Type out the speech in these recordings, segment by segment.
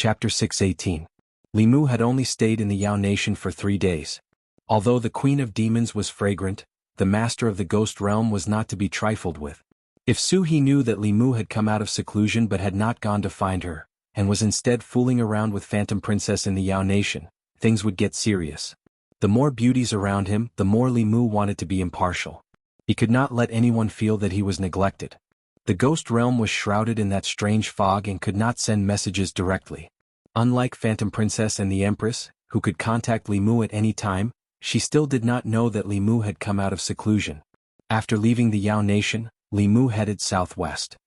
Chapter 618. Li Mu had only stayed in the Yao nation for 3 days. Although the Queen of Demons was fragrant, the master of the Ghost Realm was not to be trifled with. If Su He knew that Li Mu had come out of seclusion but had not gone to find her, and was instead fooling around with Phantom Princess in the Yao nation, things would get serious. The more beauties around him, the more Li Mu wanted to be impartial. He could not let anyone feel that he was neglected. The Ghost Realm was shrouded in that strange fog and could not send messages directly. Unlike Phantom Princess and the Empress, who could contact Li Mu at any time, she still did not know that Li Mu had come out of seclusion. After leaving the Yao nation, Li Mu headed southwest.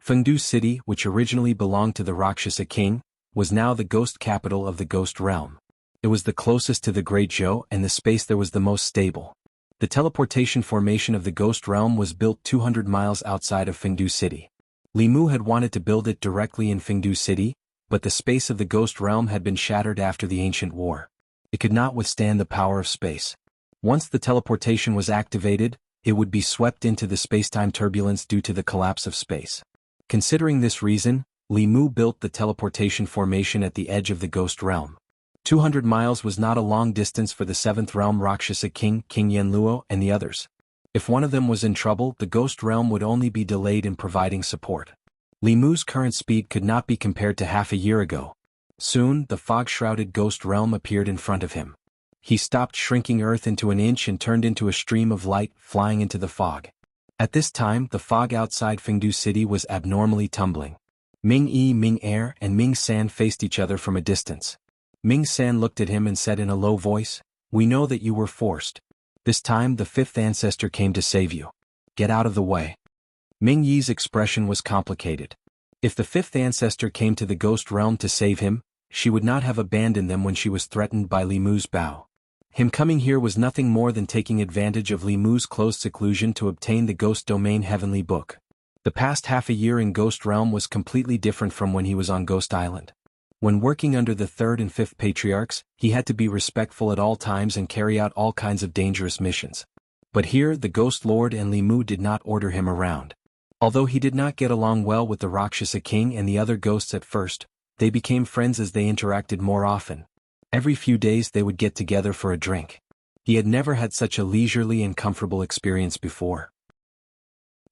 Fengdu City, which originally belonged to the Rakshasa king, was now the ghost capital of the Ghost Realm. It was the closest to the Great Zhou and the space there was the most stable. The teleportation formation of the Ghost Realm was built 200 miles outside of Fengdu City. Li Mu had wanted to build it directly in Fengdu City, but the space of the Ghost Realm had been shattered after the ancient war. It could not withstand the power of space. Once the teleportation was activated, it would be swept into the spacetime turbulence due to the collapse of space. Considering this reason, Li Mu built the teleportation formation at the edge of the Ghost Realm. 200 miles was not a long distance for the 7th Realm Rakshasa King, King Yanluo, and the others. If one of them was in trouble, the Ghost Realm would only be delayed in providing support. Li Mu's current speed could not be compared to half a year ago. Soon, the fog-shrouded Ghost Realm appeared in front of him. He stopped shrinking Earth into an inch and turned into a stream of light, flying into the fog. At this time, the fog outside Fengdu City was abnormally tumbling. Ming Yi, Ming Er, and Ming San faced each other from a distance. Ming San looked at him and said in a low voice, "We know that you were forced. This time the 5th ancestor came to save you. Get out of the way." Ming Yi's expression was complicated. If the 5th ancestor came to the Ghost Realm to save him, she would not have abandoned them when she was threatened by Li Mu's bow. Him coming here was nothing more than taking advantage of Li Mu's closed seclusion to obtain the Ghost Domain Heavenly Book. The past half a year in Ghost Realm was completely different from when he was on Ghost Island. When working under the 3rd and 5th Patriarchs, he had to be respectful at all times and carry out all kinds of dangerous missions. But here, the Ghost Lord and Li Mu did not order him around. Although he did not get along well with the Rakshasa King and the other ghosts at first, they became friends as they interacted more often. Every few days they would get together for a drink. He had never had such a leisurely and comfortable experience before.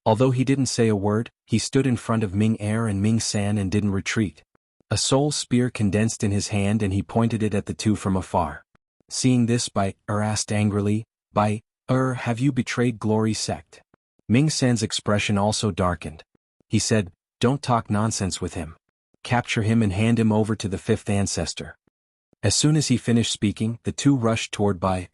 Although he didn't say a word, he stood in front of Ming Er and Ming San and didn't retreat. A soul spear condensed in his hand and he pointed it at the two from afar. Seeing this, Bai asked angrily, "Bai, have you betrayed Glory Sect?" Ming San's expression also darkened. He said, "Don't talk nonsense with him. Capture him and hand him over to the 5th ancestor." As soon as he finished speaking, the two rushed toward Bai.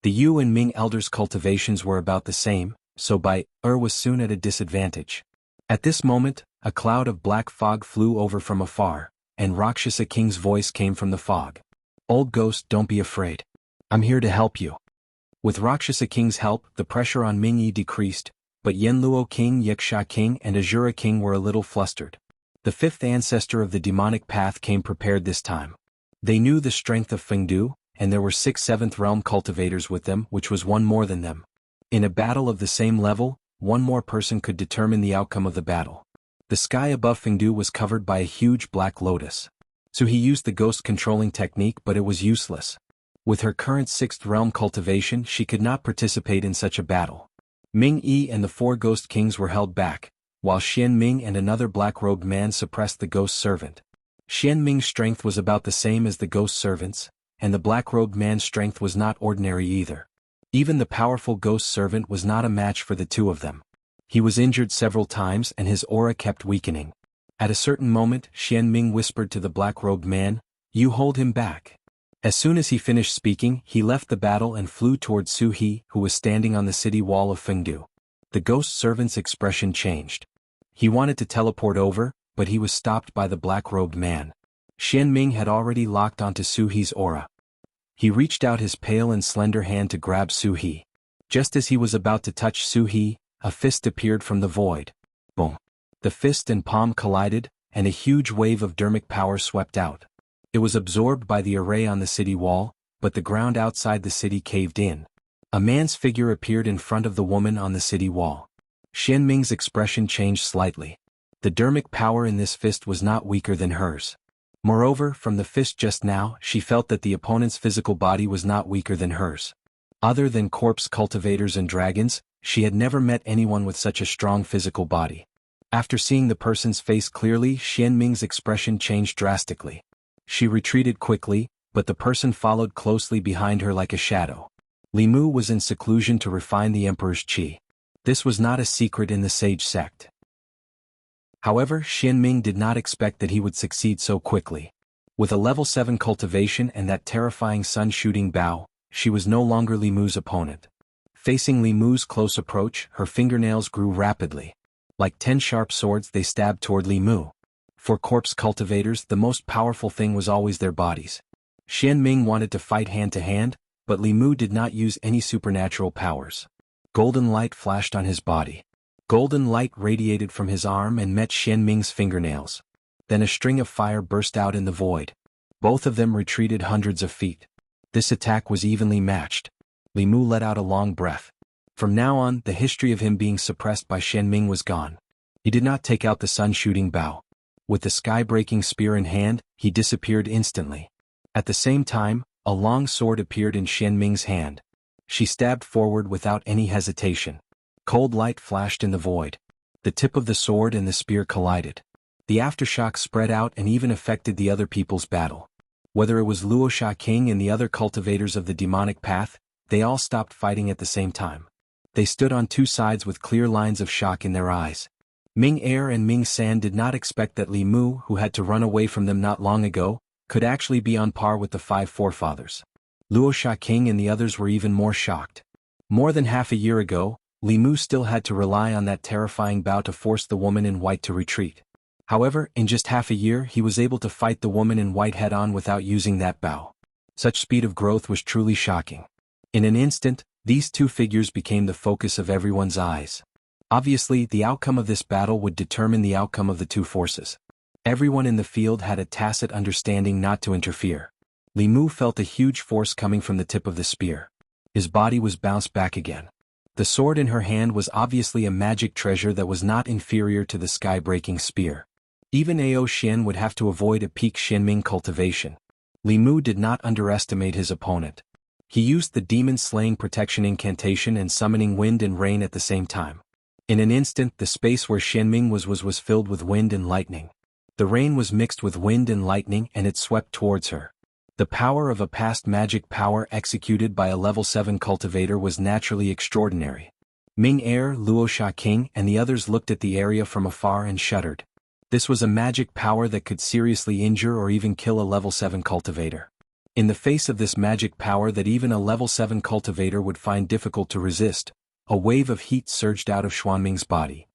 The Yu and Ming elders' cultivations were about the same, so Bai was soon at a disadvantage. At this moment, a cloud of black fog flew over from afar, and Rakshasa King's voice came from the fog. "Old ghost, don't be afraid. I'm here to help you." With Rakshasa King's help, the pressure on Ming Yi decreased, but Yanluo King, Xianxia King, and Azura King were a little flustered. The 5th ancestor of the demonic path came prepared this time. They knew the strength of Fengdu, and there were 6 7th Realm cultivators with them, which was one more than them. In a battle of the same level, one more person could determine the outcome of the battle. The sky above Fengdu was covered by a huge black lotus. So he used the ghost controlling technique, but it was useless. With her current 6th Realm cultivation, she could not participate in such a battle. Ming Yi and the 4 ghost kings were held back, while Xian Ming and another black-robed man suppressed the ghost servant. Xian Ming's strength was about the same as the ghost servant's, and the black-robed man's strength was not ordinary either. Even the powerful ghost servant was not a match for the two of them. He was injured several times and his aura kept weakening. At a certain moment, Xian Ming whispered to the black-robed man, "You hold him back." As soon as he finished speaking, he left the battle and flew toward Su He, who was standing on the city wall of Fengdu. The ghost servant's expression changed. He wanted to teleport over, but he was stopped by the black-robed man. Xian Ming had already locked onto Su He's aura. He reached out his pale and slender hand to grab Su He. Just as he was about to touch Su He, a fist appeared from the void. Boom! The fist and palm collided, and a huge wave of dermic power swept out. It was absorbed by the array on the city wall, but the ground outside the city caved in. A man's figure appeared in front of the woman on the city wall. Xian Ming's expression changed slightly. The dermic power in this fist was not weaker than hers. Moreover, from the fist just now, she felt that the opponent's physical body was not weaker than hers. Other than corpse cultivators and dragons, she had never met anyone with such a strong physical body. After seeing the person's face clearly, Xianming's expression changed drastically. She retreated quickly, but the person followed closely behind her like a shadow. Li Mu was in seclusion to refine the emperor's qi. This was not a secret in the sage sect. However, Xianming did not expect that he would succeed so quickly. With a level 7 cultivation and that terrifying sun-shooting bow, she was no longer Li Mu's opponent. Facing Li Mu's close approach, her fingernails grew rapidly. Like 10 sharp swords they stabbed toward Li Mu. For corpse cultivators, the most powerful thing was always their bodies. Xianming wanted to fight hand to hand, but Li Mu did not use any supernatural powers. Golden light flashed on his body. Golden light radiated from his arm and met Xianming's fingernails. Then a string of fire burst out in the void. Both of them retreated hundreds of feet. This attack was evenly matched. Li Mu let out a long breath. From now on, the history of him being suppressed by Xianming was gone. He did not take out the sun-shooting bow. With the sky-breaking spear in hand, he disappeared instantly. At the same time, a long sword appeared in Xianming's hand. She stabbed forward without any hesitation. Cold light flashed in the void. The tip of the sword and the spear collided. The aftershock spread out and even affected the other people's battle. Whether it was Luoxia King and the other cultivators of the demonic path, they all stopped fighting at the same time. They stood on two sides with clear lines of shock in their eyes. Ming Er and Ming San did not expect that Li Mu, who had to run away from them not long ago, could actually be on par with the 5 forefathers. Luoxia King and the others were even more shocked. More than half a year ago, Li Mu still had to rely on that terrifying bow to force the woman in white to retreat. However, in just half a year he was able to fight the woman in white head-on without using that bow. Such speed of growth was truly shocking. In an instant, these two figures became the focus of everyone's eyes. Obviously, the outcome of this battle would determine the outcome of the two forces. Everyone in the field had a tacit understanding not to interfere. Li Mu felt a huge force coming from the tip of the spear. His body was bounced back again. The sword in her hand was obviously a magic treasure that was not inferior to the sky-breaking spear. Even Ao Xian would have to avoid a peak Xianming cultivation. Li Mu did not underestimate his opponent. He used the demon-slaying protection incantation and summoning wind and rain at the same time. In an instant the space where Xianming was filled with wind and lightning. The rain was mixed with wind and lightning and it swept towards her. The power of a past magic power executed by a level 7 cultivator was naturally extraordinary. Ming Er, Luoxia King and the others looked at the area from afar and shuddered. This was a magic power that could seriously injure or even kill a level 7 cultivator. In the face of this magic power that even a level 7 cultivator would find difficult to resist, a wave of heat surged out of Xianming's body.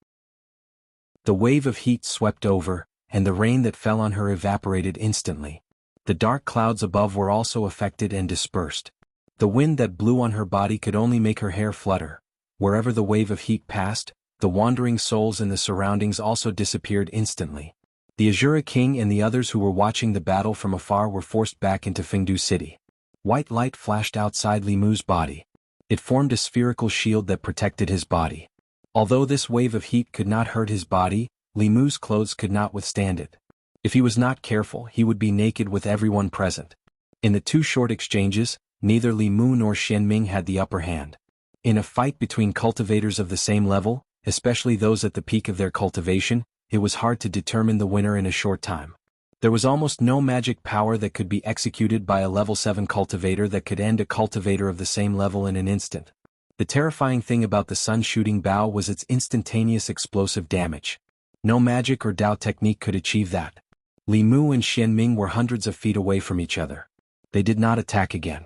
The wave of heat swept over, and the rain that fell on her evaporated instantly. The dark clouds above were also affected and dispersed. The wind that blew on her body could only make her hair flutter. Wherever the wave of heat passed, the wandering souls in the surroundings also disappeared instantly. The Azura King and the others who were watching the battle from afar were forced back into Fengdu City. White light flashed outside Li Mu's body. It formed a spherical shield that protected his body. Although this wave of heat could not hurt his body, Li Mu's clothes could not withstand it. If he was not careful, he would be naked with everyone present. In the two short exchanges, neither Li Mu nor Xianming had the upper hand. In a fight between cultivators of the same level, especially those at the peak of their cultivation, it was hard to determine the winner in a short time. There was almost no magic power that could be executed by a level 7 cultivator that could end a cultivator of the same level in an instant. The terrifying thing about the sun-shooting bow was its instantaneous explosive damage. No magic or Dao technique could achieve that. Li Mu and Xianming were hundreds of feet away from each other. They did not attack again.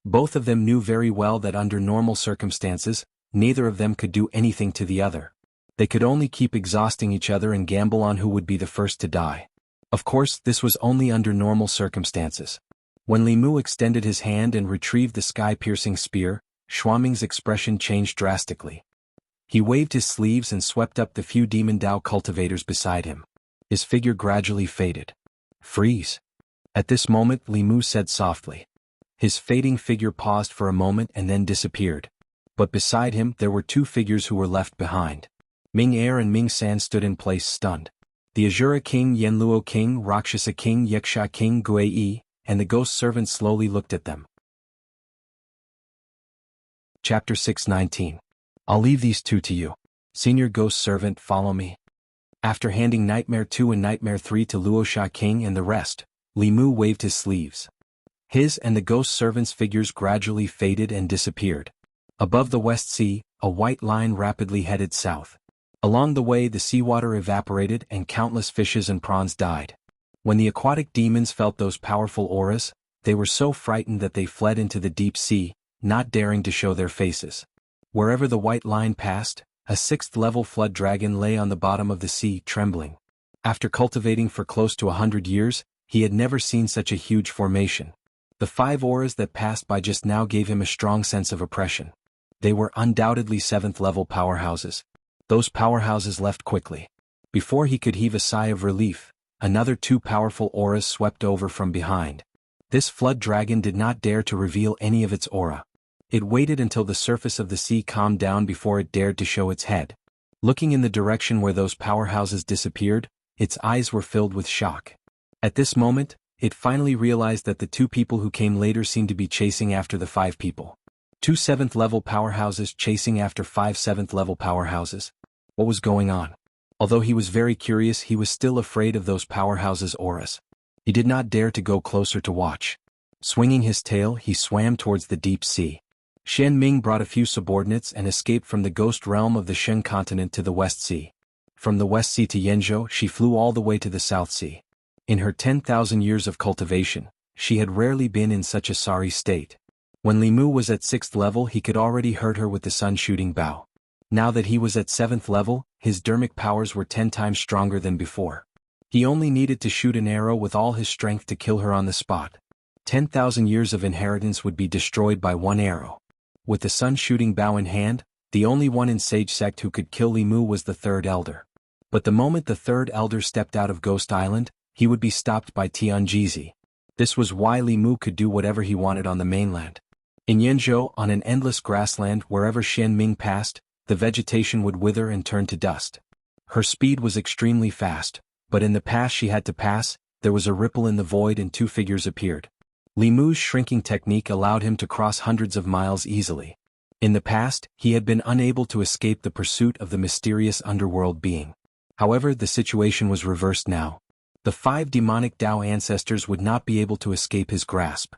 Both of them knew very well that under normal circumstances, neither of them could do anything to the other. They could only keep exhausting each other and gamble on who would be the first to die. Of course, this was only under normal circumstances. When Li Mu extended his hand and retrieved the sky-piercing spear, Xianming's expression changed drastically. He waved his sleeves and swept up the few demon Dao cultivators beside him. His figure gradually faded. "Freeze." At this moment Li Mu said softly. His fading figure paused for a moment and then disappeared. But beside him there were two figures who were left behind. Ming Er and Ming San stood in place stunned. The Azura King, Yenluo King, Rakshasa King, Yaksha King, Guei, and the ghost servant slowly looked at them. Chapter 619. I'll leave these two to you. Senior ghost servant, follow me. After handing Nightmare 2 and Nightmare 3 to Luosha King and the rest, Li Mu waved his sleeves. His and the ghost servant's figures gradually faded and disappeared. Above the West Sea, a white line rapidly headed south. Along the way the seawater evaporated and countless fishes and prawns died. When the aquatic demons felt those powerful auras, they were so frightened that they fled into the deep sea, not daring to show their faces. Wherever the white line passed, a 6th-level flood dragon lay on the bottom of the sea, trembling. After cultivating for close to 100 years, he had never seen such a huge formation. The 5 auras that passed by just now gave him a strong sense of oppression. They were undoubtedly 7th-level powerhouses. Those powerhouses left quickly. Before he could heave a sigh of relief, another 2 powerful auras swept over from behind. This flood dragon did not dare to reveal any of its aura. It waited until the surface of the sea calmed down before it dared to show its head. Looking in the direction where those powerhouses disappeared, its eyes were filled with shock. At this moment, it finally realized that the 2 people who came later seemed to be chasing after the 5 people. 2 7th-level powerhouses chasing after 5 7th-level powerhouses. What was going on? Although he was very curious, he was still afraid of those powerhouses' auras. He did not dare to go closer to watch. Swinging his tail, he swam towards the deep sea. Xian Ming brought a few subordinates and escaped from the ghost realm of the Shen continent to the West Sea. From the West Sea to Yenzhou, she flew all the way to the South Sea. In her 10,000 years of cultivation, she had rarely been in such a sorry state. When Li Mu was at 6th level, he could already hurt her with the sun-shooting bow. Now that he was at 7th level, his dermic powers were 10 times stronger than before. He only needed to shoot an arrow with all his strength to kill her on the spot. 10,000 years of inheritance would be destroyed by one arrow. With the sun-shooting bow in hand, the only one in Sage Sect who could kill Li Mu was the 3rd Elder. But the moment the 3rd Elder stepped out of Ghost Island, he would be stopped by Tianjizi. This was why Li Mu could do whatever he wanted on the mainland. In Yenzhou, on an endless grassland, wherever Xian Ming passed, the vegetation would wither and turn to dust. Her speed was extremely fast, but in the pass she had to pass, there was a ripple in the void and 2 figures appeared. Li Mu's shrinking technique allowed him to cross hundreds of miles easily. In the past, he had been unable to escape the pursuit of the mysterious underworld being. However, the situation was reversed now. The 5 demonic Dao ancestors would not be able to escape his grasp.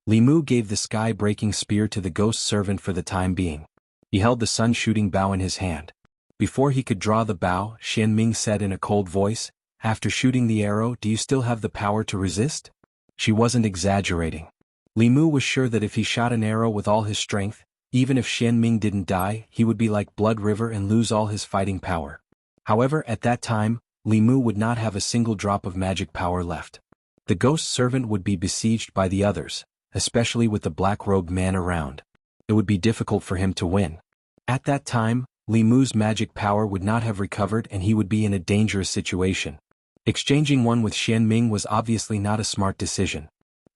Li Mu gave the sky-breaking spear to the ghost servant for the time being. He held the sun-shooting bow in his hand. Before he could draw the bow, Xian Ming said in a cold voice, "After shooting the arrow, do you still have the power to resist?" She wasn't exaggerating. Li Mu was sure that if he shot an arrow with all his strength, even if Xian Ming didn't die, he would be like Blood River and lose all his fighting power. However, at that time, Li Mu would not have a single drop of magic power left. The ghost servant would be besieged by the others, especially with the black-robed man around. It would be difficult for him to win. At that time, Li Mu's magic power would not have recovered and he would be in a dangerous situation. Exchanging one with Xian Ming was obviously not a smart decision.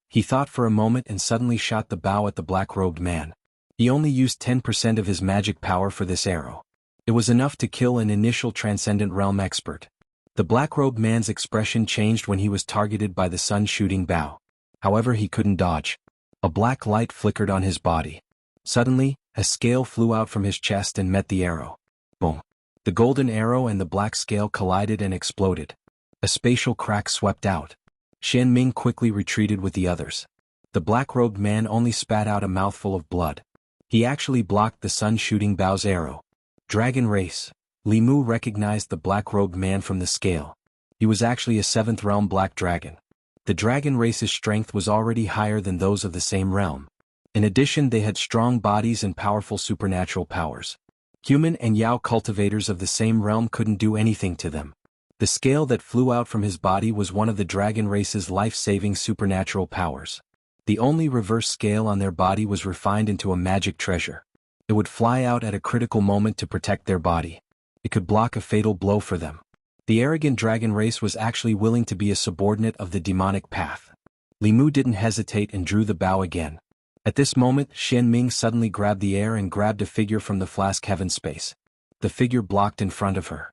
He thought for a moment and suddenly shot the bow at the black-robed man. He only used 10% of his magic power for this arrow. It was enough to kill an initial Transcendent Realm expert. The black-robed man's expression changed when he was targeted by the sun-shooting bow. However, he couldn't dodge. A black light flickered on his body. Suddenly, a scale flew out from his chest and met the arrow. Boom! The golden arrow and the black scale collided and exploded. A spatial crack swept out. Xian Ming quickly retreated with the others. The black-robed man only spat out a mouthful of blood. He actually blocked the sun-shooting bow's arrow. Dragon race. Li Mu recognized the black-robed man from the scale. He was actually a 7th realm black dragon. The dragon race's strength was already higher than those of the same realm. In addition, they had strong bodies and powerful supernatural powers. Human and Yao cultivators of the same realm couldn't do anything to them. The scale that flew out from his body was one of the dragon race's life-saving supernatural powers. The only reverse scale on their body was refined into a magic treasure. It would fly out at a critical moment to protect their body. It could block a fatal blow for them. The arrogant dragon race was actually willing to be a subordinate of the demonic path. Li Mu didn't hesitate and drew the bow again. At this moment, Xian Ming suddenly grabbed the air and grabbed a figure from the flask heaven space. The figure blocked in front of her.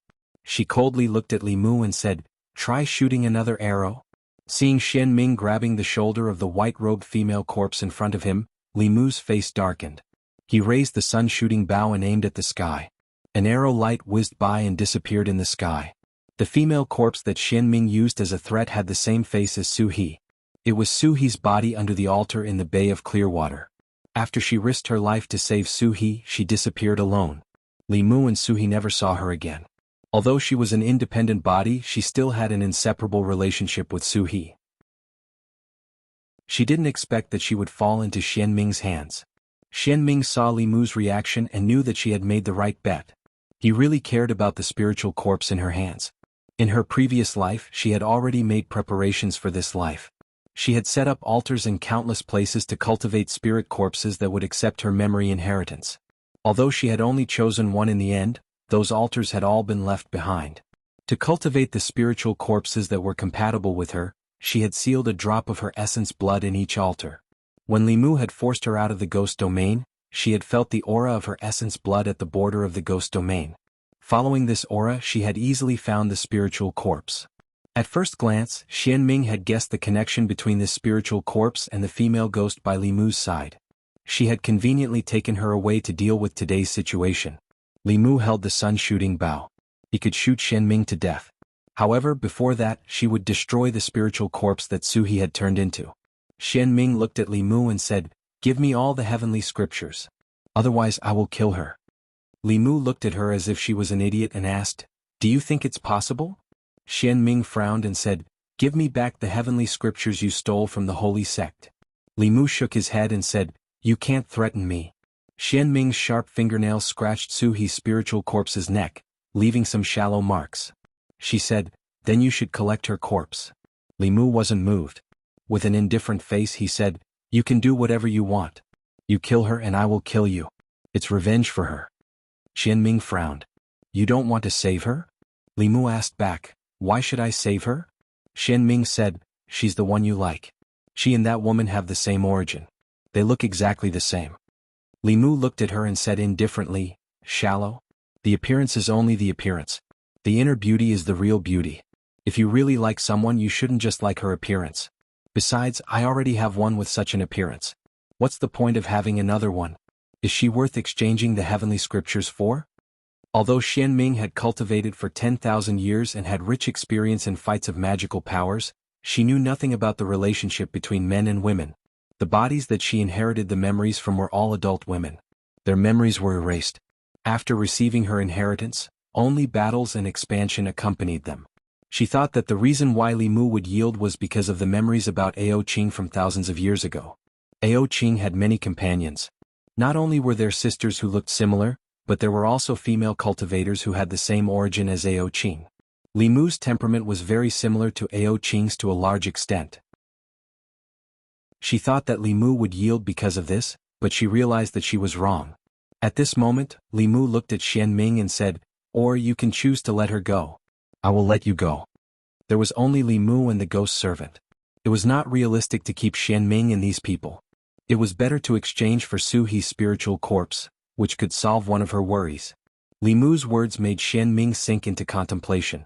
She coldly looked at Li Mu and said, "Try shooting another arrow." Seeing Xianming grabbing the shoulder of the white-robed female corpse in front of him, Li Mu's face darkened. He raised the sun-shooting bow and aimed at the sky. An arrow light whizzed by and disappeared in the sky. The female corpse that Xianming used as a threat had the same face as Su He. It was Su He's body under the altar in the Bay of Clearwater. After she risked her life to save Su He, she disappeared alone. Li Mu and Su He never saw her again. Although she was an independent body, she still had an inseparable relationship with Su He. She didn't expect that she would fall into Xianming's hands. Xianming saw Li Mu's reaction and knew that she had made the right bet. He really cared about the spiritual corpse in her hands. In her previous life, she had already made preparations for this life. She had set up altars in countless places to cultivate spirit corpses that would accept her memory inheritance. Although she had only chosen one in the end, those altars had all been left behind. To cultivate the spiritual corpses that were compatible with her, she had sealed a drop of her essence blood in each altar. When Li Mu had forced her out of the ghost domain, she had felt the aura of her essence blood at the border of the ghost domain. Following this aura, she had easily found the spiritual corpse. At first glance, Xianming had guessed the connection between this spiritual corpse and the female ghost by Li Mu's side. She had conveniently taken her away to deal with today's situation. Li Mu held the sun-shooting bow. He could shoot Xianming to death. However, before that, she would destroy the spiritual corpse that Su He had turned into. Xianming looked at Li Mu and said, "Give me all the heavenly scriptures. Otherwise I will kill her." Li Mu looked at her as if she was an idiot and asked, "Do you think it's possible?" Xianming frowned and said, "Give me back the heavenly scriptures you stole from the holy sect." Li Mu shook his head and said, "You can't threaten me." Xianming's sharp fingernails scratched Su He's spiritual corpse's neck, leaving some shallow marks. She said, "Then you should collect her corpse." Li Mu wasn't moved. With an indifferent face he said, "You can do whatever you want. You kill her and I will kill you. It's revenge for her." Xianming frowned. "You don't want to save her?" Li Mu asked back, "Why should I save her?" Xianming said, "She's the one you like. She and that woman have the same origin. They look exactly the same." Li Mu looked at her and said indifferently, "Shallow? The appearance is only the appearance. The inner beauty is the real beauty. If you really like someone, you shouldn't just like her appearance. Besides, I already have one with such an appearance. What's the point of having another one? Is she worth exchanging the heavenly scriptures for?" Although Xianming had cultivated for 10,000 years and had rich experience in fights of magical powers, she knew nothing about the relationship between men and women. The bodies that she inherited the memories from were all adult women. Their memories were erased. After receiving her inheritance, only battles and expansion accompanied them. She thought that the reason why Li Mu would yield was because of the memories about Ao Qing from thousands of years ago. Ao Qing had many companions. Not only were there sisters who looked similar, but there were also female cultivators who had the same origin as Ao Qing. Li Mu's temperament was very similar to Ao Qing's to a large extent. She thought that Li Mu would yield because of this, but she realized that she was wrong. At this moment, Li Mu looked at Xianming and said, "Or you can choose to let her go. I will let you go." There was only Li Mu and the ghost servant. It was not realistic to keep Xianming and these people. It was better to exchange for Su He's spiritual corpse, which could solve one of her worries. Li Mu's words made Xianming sink into contemplation.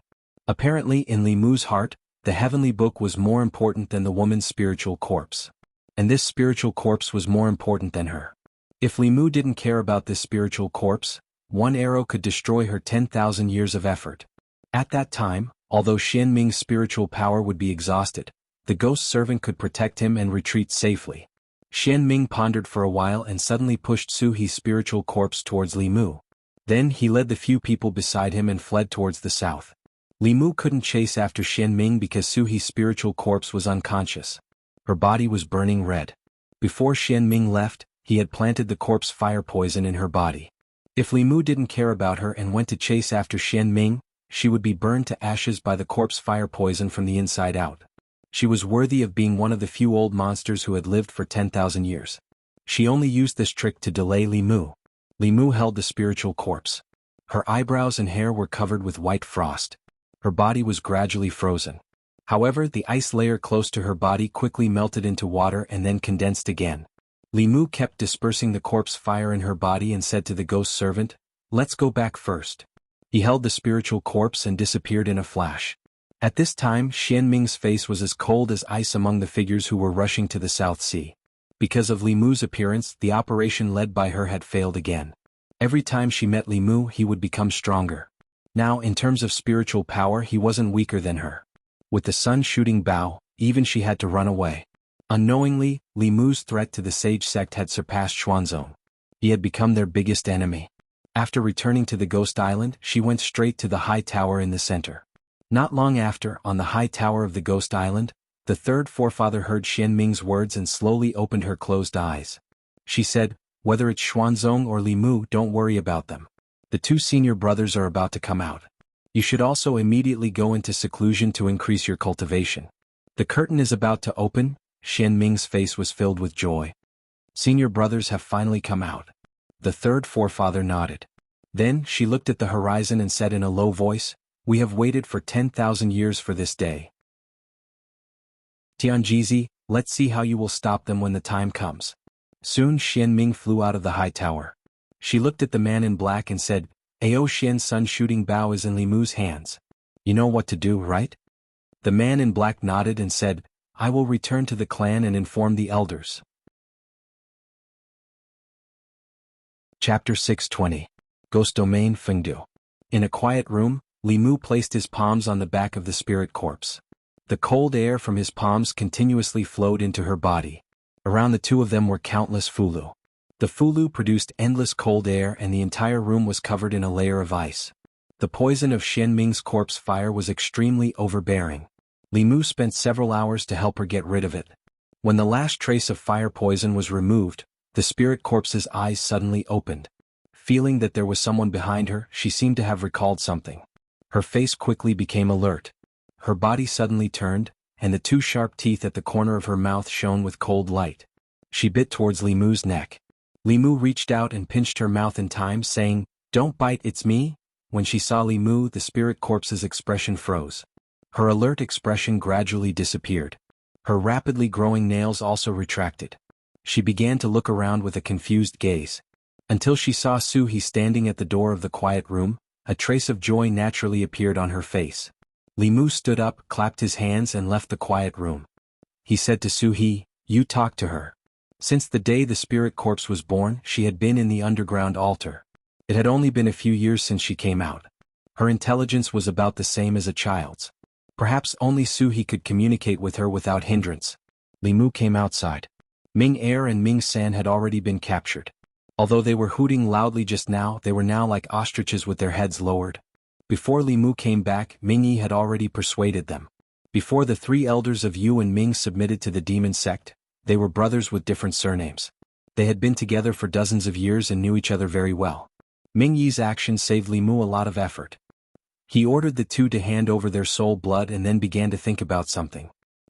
Apparently, in Li Mu's heart, the heavenly book was more important than the woman's spiritual corpse. And this spiritual corpse was more important than her. If Li Mu didn't care about this spiritual corpse, one arrow could destroy her 10,000 years of effort. At that time, although Xianming's spiritual power would be exhausted, the ghost servant could protect him and retreat safely. Xianming pondered for a while and suddenly pushed Su He's spiritual corpse towards Li Mu. Then he led the few people beside him and fled towards the south. Li Mu couldn't chase after Xianming because Su He's spiritual corpse was unconscious. Her body was burning red. Before Xianming left, he had planted the corpse fire poison in her body. If Li Mu didn't care about her and went to chase after Xianming, she would be burned to ashes by the corpse fire poison from the inside out. She was worthy of being one of the few old monsters who had lived for 10,000 years. She only used this trick to delay Li Mu. Li Mu held the spiritual corpse. Her eyebrows and hair were covered with white frost. Her body was gradually frozen. However, the ice layer close to her body quickly melted into water and then condensed again. Li Mu kept dispersing the corpse fire in her body and said to the ghost servant, "Let's go back first." He held the spiritual corpse and disappeared in a flash. At this time Xianming's face was as cold as ice among the figures who were rushing to the South Sea. Because of Li Mu's appearance, the operation led by her had failed again. Every time she met Li Mu he would become stronger. Now in terms of spiritual power he wasn't weaker than her. With the sun shooting bow, even she had to run away. Unknowingly, Li Mu's threat to the sage sect had surpassed Xuanzong. He had become their biggest enemy. After returning to the Ghost Island, she went straight to the high tower in the center. Not long after, on the high tower of the Ghost Island, the third forefather heard Xianming's words and slowly opened her closed eyes. She said, "Whether it's Xuanzong or Li Mu, don't worry about them. The two senior brothers are about to come out. You should also immediately go into seclusion to increase your cultivation. The curtain is about to open." Xianming's face was filled with joy. Senior brothers have finally come out. The third forefather nodded. Then she looked at the horizon and said in a low voice, "We have waited for 10,000 years for this day. Tianjizi, let's see how you will stop them when the time comes." Soon Xianming flew out of the high tower. She looked at the man in black and said, "Ao Xian's sun shooting bow is in Li Mu's hands. You know what to do, right?" The man in black nodded and said, "I will return to the clan and inform the elders." Chapter 620. Ghost Domain Fengdu. In a quiet room, Li Mu placed his palms on the back of the spirit corpse. The cold air from his palms continuously flowed into her body. Around the two of them were countless fulu. The fulu produced endless cold air and the entire room was covered in a layer of ice. The poison of Xianming's corpse fire was extremely overbearing. Li Mu spent several hours to help her get rid of it. When the last trace of fire poison was removed, the spirit corpse's eyes suddenly opened. Feeling that there was someone behind her, she seemed to have recalled something. Her face quickly became alert. Her body suddenly turned, and the two sharp teeth at the corner of her mouth shone with cold light. She bit towards Li Mu's neck. Li Mu reached out and pinched her mouth in time, saying, "Don't bite, it's me." When she saw Li Mu, the spirit corpse's expression froze. Her alert expression gradually disappeared. Her rapidly growing nails also retracted. She began to look around with a confused gaze. Until she saw Su-He standing at the door of the quiet room, a trace of joy naturally appeared on her face. Li Mu stood up, clapped his hands and left the quiet room. He said to Su-He, "You talk to her." Since the day the spirit corpse was born, she had been in the underground altar. It had only been a few years since she came out. Her intelligence was about the same as a child's. Perhaps only Su-He could communicate with her without hindrance. Li Mu came outside. Ming Er and Ming San had already been captured. Although they were hooting loudly just now, they were now like ostriches with their heads lowered. Before Li Mu came back, Ming Yi had already persuaded them. Before the three elders of Yu and Ming submitted to the demon sect, they were brothers with different surnames. They had been together for dozens of years and knew each other very well. Ming Yi's action saved Li Mu a lot of effort. He ordered the two to hand over their soul blood and then began to think about something.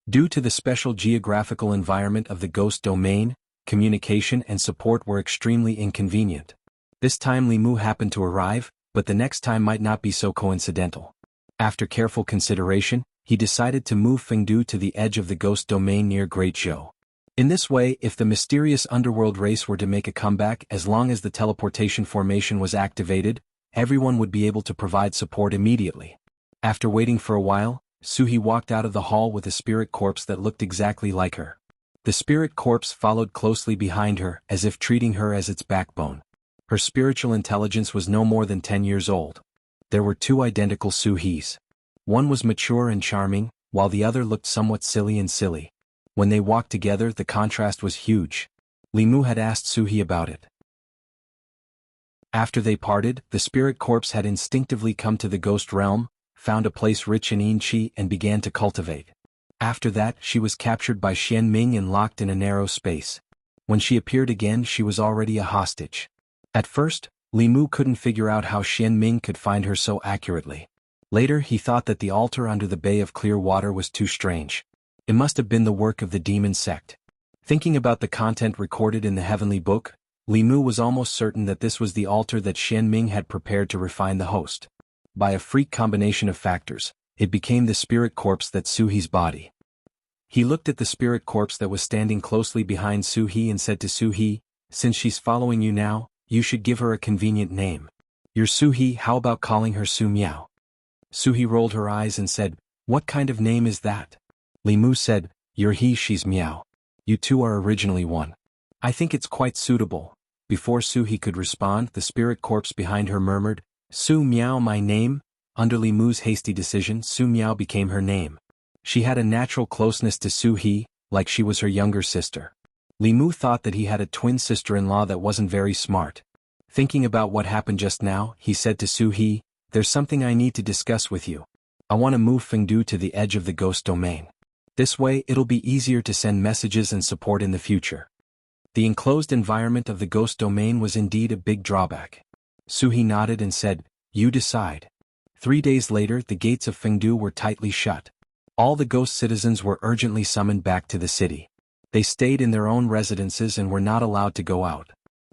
Due to the special geographical environment of the ghost domain, communication and support were extremely inconvenient. This time Li Mu happened to arrive, but the next time might not be so coincidental. After careful consideration, he decided to move Fengdu to the edge of the ghost domain near Great Zhou. In this way, if the mysterious underworld race were to make a comeback, as long as the teleportation formation was activated, everyone would be able to provide support immediately. After waiting for a while, Su-He walked out of the hall with a spirit corpse that looked exactly like her. The spirit corpse followed closely behind her, as if treating her as its backbone. Her spiritual intelligence was no more than 10 years old. There were two identical Su-He's. One was mature and charming, while the other looked somewhat silly and silly. When they walked together, the contrast was huge. Li Mu had asked Su-He about it. After they parted, the spirit corpse had instinctively come to the ghost realm, found a place rich in yin-qi and began to cultivate. After that, she was captured by Xianming and locked in a narrow space. When she appeared again, she was already a hostage. At first, Li Mu couldn't figure out how Xianming could find her so accurately. Later he thought that the altar under the Bay of Clear Water was too strange. It must have been the work of the demon sect. Thinking about the content recorded in the heavenly book, Li Mu was almost certain that this was the altar that Xianming had prepared to refine the host. By a freak combination of factors, it became the spirit corpse that Su-He's body. He looked at the spirit corpse that was standing closely behind Su-He and said to Su-He, "Since she's following you now, you should give her a convenient name." You're Suhi, how about calling her Su Miao? Suhi rolled her eyes and said, what kind of name is that? Li Mu said, you're he, she's Miao. You two are originally one. I think it's quite suitable. Before Suhi could respond, the spirit corpse behind her murmured, Su Miao, my name? Under Li Mu's hasty decision, Su Miao became her name. She had a natural closeness to Suhi, like she was her younger sister. Li Mu thought that he had a twin sister-in-law that wasn't very smart. Thinking about what happened just now, he said to Suhi, there's something I need to discuss with you. I want to move Fengdu to the edge of the ghost domain. This way, it'll be easier to send messages and support in the future. The enclosed environment of the ghost domain was indeed a big drawback. Suhi nodded and said, you decide. 3 days later, the gates of Fengdu were tightly shut. All the ghost citizens were urgently summoned back to the city. They stayed in their own residences and were not allowed to go out.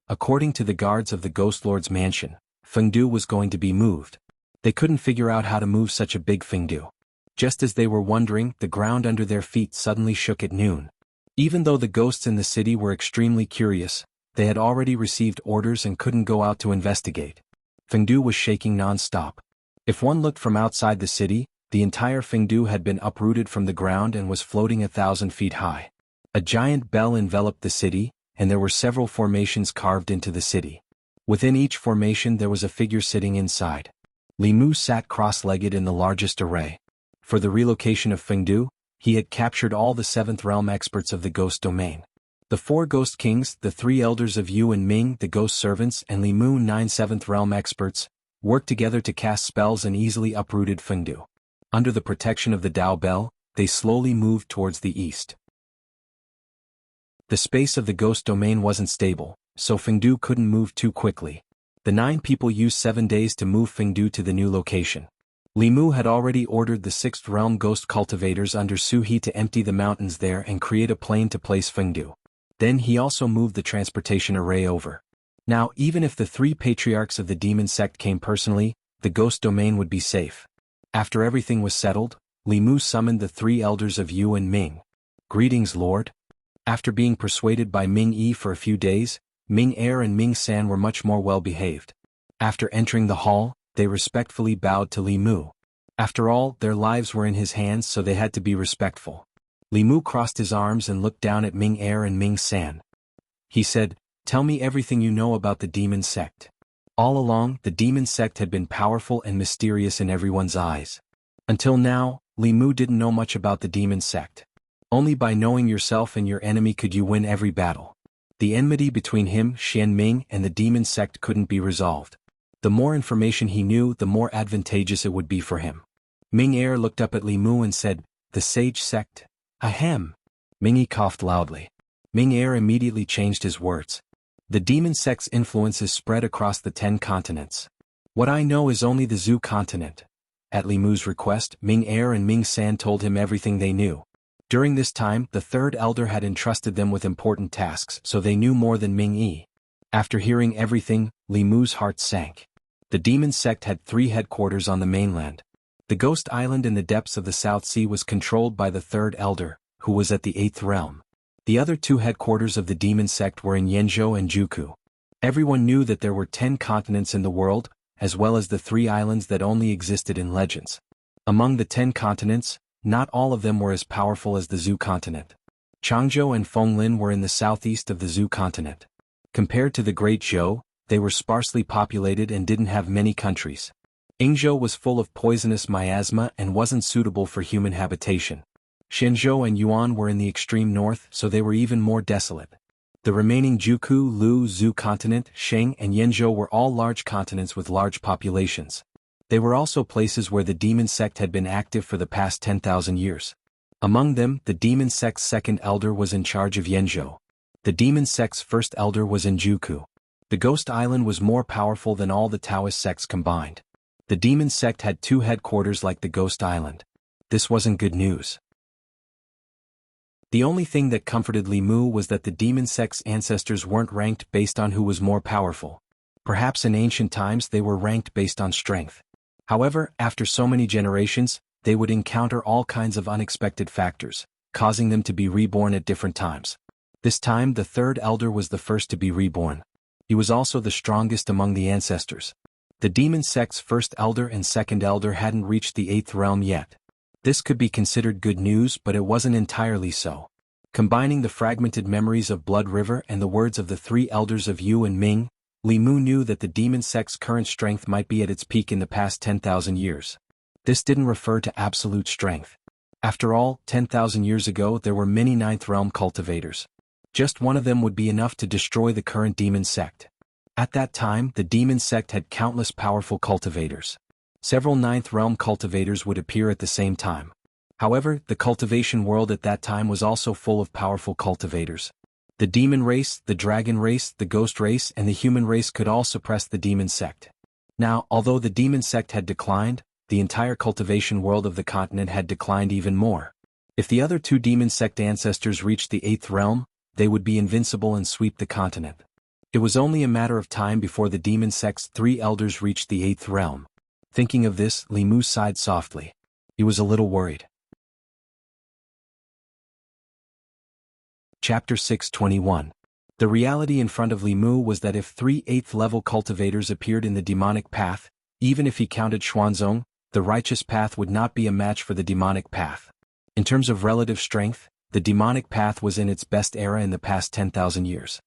According to the guards of the Ghost Lord's mansion, Fengdu was going to be moved. They couldn't figure out how to move such a big Fengdu. Just as they were wondering, the ground under their feet suddenly shook at noon. Even though the ghosts in the city were extremely curious, they had already received orders and couldn't go out to investigate. Fengdu was shaking non-stop. If one looked from outside the city, the entire Fengdu had been uprooted from the ground and was floating 1,000 feet high. A giant bell enveloped the city, and there were several formations carved into the city. Within each formation there was a figure sitting inside. Li Mu sat cross-legged in the largest array. For the relocation of Fengdu, he had captured all the 7th realm experts of the ghost domain. The 4 ghost kings, the 3 elders of Yu and Ming, the ghost servants, and Li Mu, 9 7th realm experts, worked together to cast spells and easily uprooted Fengdu. Under the protection of the Dao Bell, they slowly moved towards the east. The space of the ghost domain wasn't stable, so Fengdu couldn't move too quickly. The 9 people used 7 days to move Fengdu to the new location. Li Mu had already ordered the 6th realm ghost cultivators under Suhi to empty the mountains there and create a plane to place Fengdu. Then he also moved the transportation array over. Now, even if the 3 patriarchs of the demon sect came personally, the ghost domain would be safe. After everything was settled, Li Mu summoned the 3 elders of Yu and Ming. Greetings, Lord. After being persuaded by Ming Yi for a few days, Ming Er and Ming San were much more well-behaved. After entering the hall, they respectfully bowed to Li Mu. After all, their lives were in his hands, so they had to be respectful. Li Mu crossed his arms and looked down at Ming Er and Ming San. He said, tell me everything you know about the demon sect. All along, the demon sect had been powerful and mysterious in everyone's eyes. Until now, Li Mu didn't know much about the demon sect. Only by knowing yourself and your enemy could you win every battle. The enmity between him, Xianming, and the demon sect couldn't be resolved. The more information he knew, the more advantageous it would be for him. Ming Er looked up at Li Mu and said, the sage sect? Ahem. Ming Yi coughed loudly. Ming Er immediately changed his words. The demon sect's influence is spread across the 10 continents. What I know is only the Zhu continent. At Li Mu's request, Ming Er and Ming San told him everything they knew. During this time, the 3rd elder had entrusted them with important tasks, so they knew more than Ming Yi. After hearing everything, Li Mu's heart sank. The demon sect had 3 headquarters on the mainland. The Ghost Island in the depths of the South Sea was controlled by the 3rd elder, who was at the 8th realm. The other 2 headquarters of the demon sect were in Yenzhou and Jianghu. Everyone knew that there were 10 continents in the world, as well as the 3 islands that only existed in legends. Among the 10 continents, not all of them were as powerful as the Zhu continent. Changzhou and Fenglin were in the southeast of the Zhu continent. Compared to the Great Zhou, they were sparsely populated and didn't have many countries. Yingzhou was full of poisonous miasma and wasn't suitable for human habitation. Shenzhou and Yuan were in the extreme north, so they were even more desolate. The remaining Jianghu, Lu, Zhu continent, Sheng, and Yenzhou were all large continents with large populations. They were also places where the demon sect had been active for the past 10,000 years. Among them, the demon sect's 2nd elder was in charge of Yenzhou. The demon sect's 1st elder was in Jianghu. The Ghost Island was more powerful than all the Taoist sects combined. The demon sect had 2 headquarters like the Ghost Island. This wasn't good news. The only thing that comforted Li Mu was that the demon sect's ancestors weren't ranked based on who was more powerful. Perhaps in ancient times they were ranked based on strength. However, after so many generations, they would encounter all kinds of unexpected factors, causing them to be reborn at different times. This time, the 3rd elder was the first to be reborn. He was also the strongest among the ancestors. The demon sect's first elder and second elder hadn't reached the 8th realm yet. This could be considered good news, but it wasn't entirely so. Combining the fragmented memories of Blood River and the words of the 3 elders of Yu and Ming, Li Mu knew that the demon sect's current strength might be at its peak in the past 10,000 years. This didn't refer to absolute strength. After all, 10,000 years ago there were many 9th realm cultivators. Just one of them would be enough to destroy the current demon sect. At that time, the demon sect had countless powerful cultivators. Several 9th realm cultivators would appear at the same time. However, the cultivation world at that time was also full of powerful cultivators. The demon race, the dragon race, the ghost race, and the human race could all suppress the demon sect. Now, although the demon sect had declined, the entire cultivation world of the continent had declined even more. If the other 2 demon sect ancestors reached the 8th realm, they would be invincible and sweep the continent. It was only a matter of time before the demon sect's 3 elders reached the 8th realm. Thinking of this, Li Mu sighed softly. He was a little worried. Chapter 621. The reality in front of Li Mu was that if 3 8th level cultivators appeared in the demonic path, even if he counted Xuanzong, the righteous path would not be a match for the demonic path. In terms of relative strength, the demonic path was in its best era in the past 10,000 years.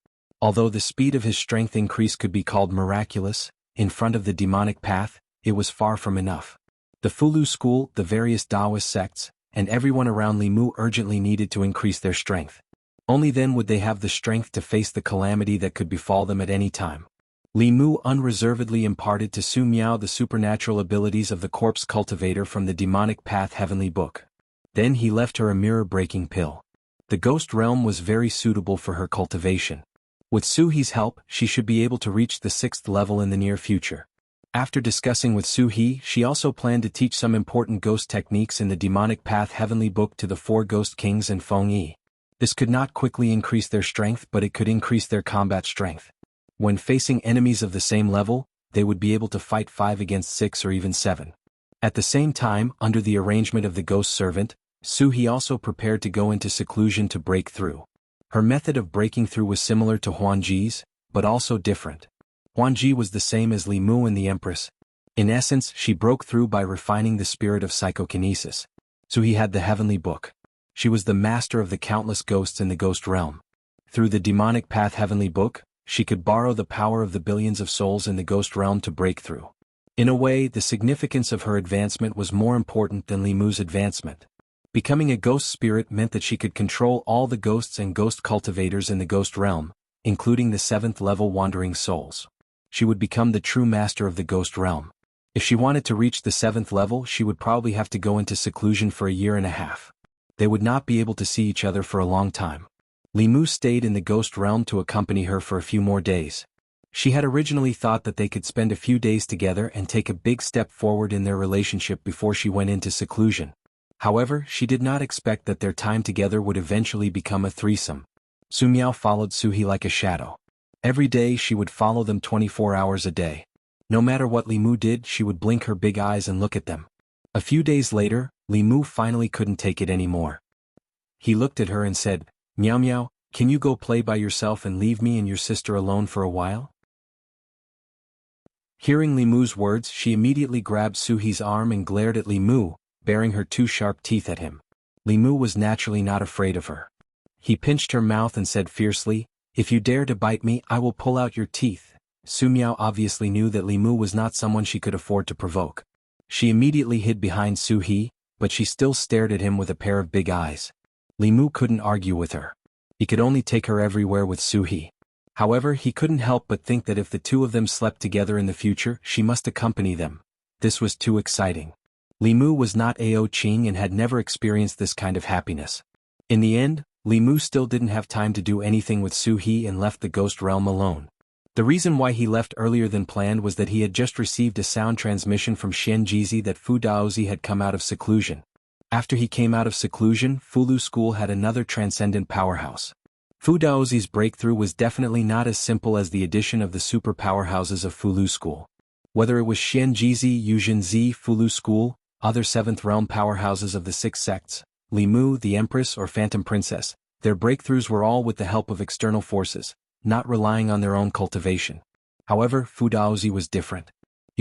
Although the speed of his strength increase could be called miraculous, in front of the demonic path, it was far from enough. The Fulu school, the various Taoist sects, and everyone around Li Mu urgently needed to increase their strength. Only then would they have the strength to face the calamity that could befall them at any time. Li Mu unreservedly imparted to Su Miao the supernatural abilities of the corpse cultivator from the demonic path heavenly book. Then he left her a mirror-breaking pill. The ghost realm was very suitable for her cultivation. With Su He's help, she should be able to reach the 6th level in the near future. After discussing with Su He, she also planned to teach some important ghost techniques in the demonic path heavenly book to the 4 ghost kings and Feng Yi. This could not quickly increase their strength, but it could increase their combat strength. When facing enemies of the same level, they would be able to fight 5 against 6 or even 7. At the same time, under the arrangement of the ghost servant, Su He also prepared to go into seclusion to break through. Her method of breaking through was similar to Huan Ji's, but also different. Huan Ji was the same as Li Mu and the Empress. In essence, she broke through by refining the spirit of psychokinesis. Su He had the heavenly book. She was the master of the countless ghosts in the ghost realm. Through the demonic path heavenly book, she could borrow the power of the billions of souls in the ghost realm to break through. In a way, the significance of her advancement was more important than Li Mu's advancement. Becoming a ghost spirit meant that she could control all the ghosts and ghost cultivators in the ghost realm, including the 7th level wandering souls. She would become the true master of the ghost realm. If she wanted to reach the 7th level, she would probably have to go into seclusion for a year and a half. They would not be able to see each other for a long time. Li Mu stayed in the ghost realm to accompany her for a few more days. She had originally thought that they could spend a few days together and take a big step forward in their relationship before she went into seclusion. However, she did not expect that their time together would eventually become a threesome. Su Miao followed Su He like a shadow. Every day she would follow them 24 hours a day. No matter what Li Mu did, she would blink her big eyes and look at them. A few days later, Li Mu finally couldn't take it anymore. He looked at her and said, "Miao Miao, can you go play by yourself and leave me and your sister alone for a while?" Hearing Li Mu's words, she immediately grabbed Su He's arm and glared at Li Mu, baring her 2 sharp teeth at him. Li Mu was naturally not afraid of her. He pinched her mouth and said fiercely, "If you dare to bite me, I will pull out your teeth." Su Miao obviously knew that Li Mu was not someone she could afford to provoke. She immediately hid behind Su He, but she still stared at him with a pair of big eyes. Li Mu couldn't argue with her. He could only take her everywhere with Su He. However, he couldn't help but think that if the 2 of them slept together in the future, she must accompany them. This was too exciting. Li Mu was not Ao Qing and had never experienced this kind of happiness. In the end, Li Mu still didn't have time to do anything with Su He and left the ghost realm alone. The reason why he left earlier than planned was that he had just received a sound transmission from Xianxia that Fu Daozi had come out of seclusion. After he came out of seclusion, Fulu School had another transcendent powerhouse. Fu Daozi's breakthrough was definitely not as simple as the addition of the super powerhouses of Fulu School. Whether it was Xianxia, Yuzhenzi, Fulu School, other 7th realm powerhouses of the 6 sects, Li Mu, the Empress or Phantom Princess, their breakthroughs were all with the help of external forces, not relying on their own cultivation. However, Fu Daozi was different.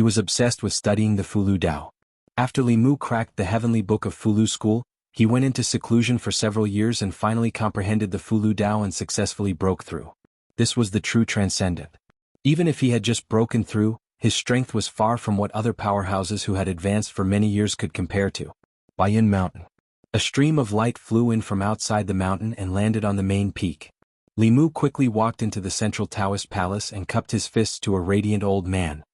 He was obsessed with studying the Fulu Dao. After Li Mu cracked the heavenly book of Fulu school, he went into seclusion for several years and finally comprehended the Fulu Dao and successfully broke through. This was the true transcendent. Even if he had just broken through, his strength was far from what other powerhouses who had advanced for many years could compare to. Bayan Mountain. A stream of light flew in from outside the mountain and landed on the main peak. Li Mu quickly walked into the central Taoist palace and cupped his fists to a radiant old man.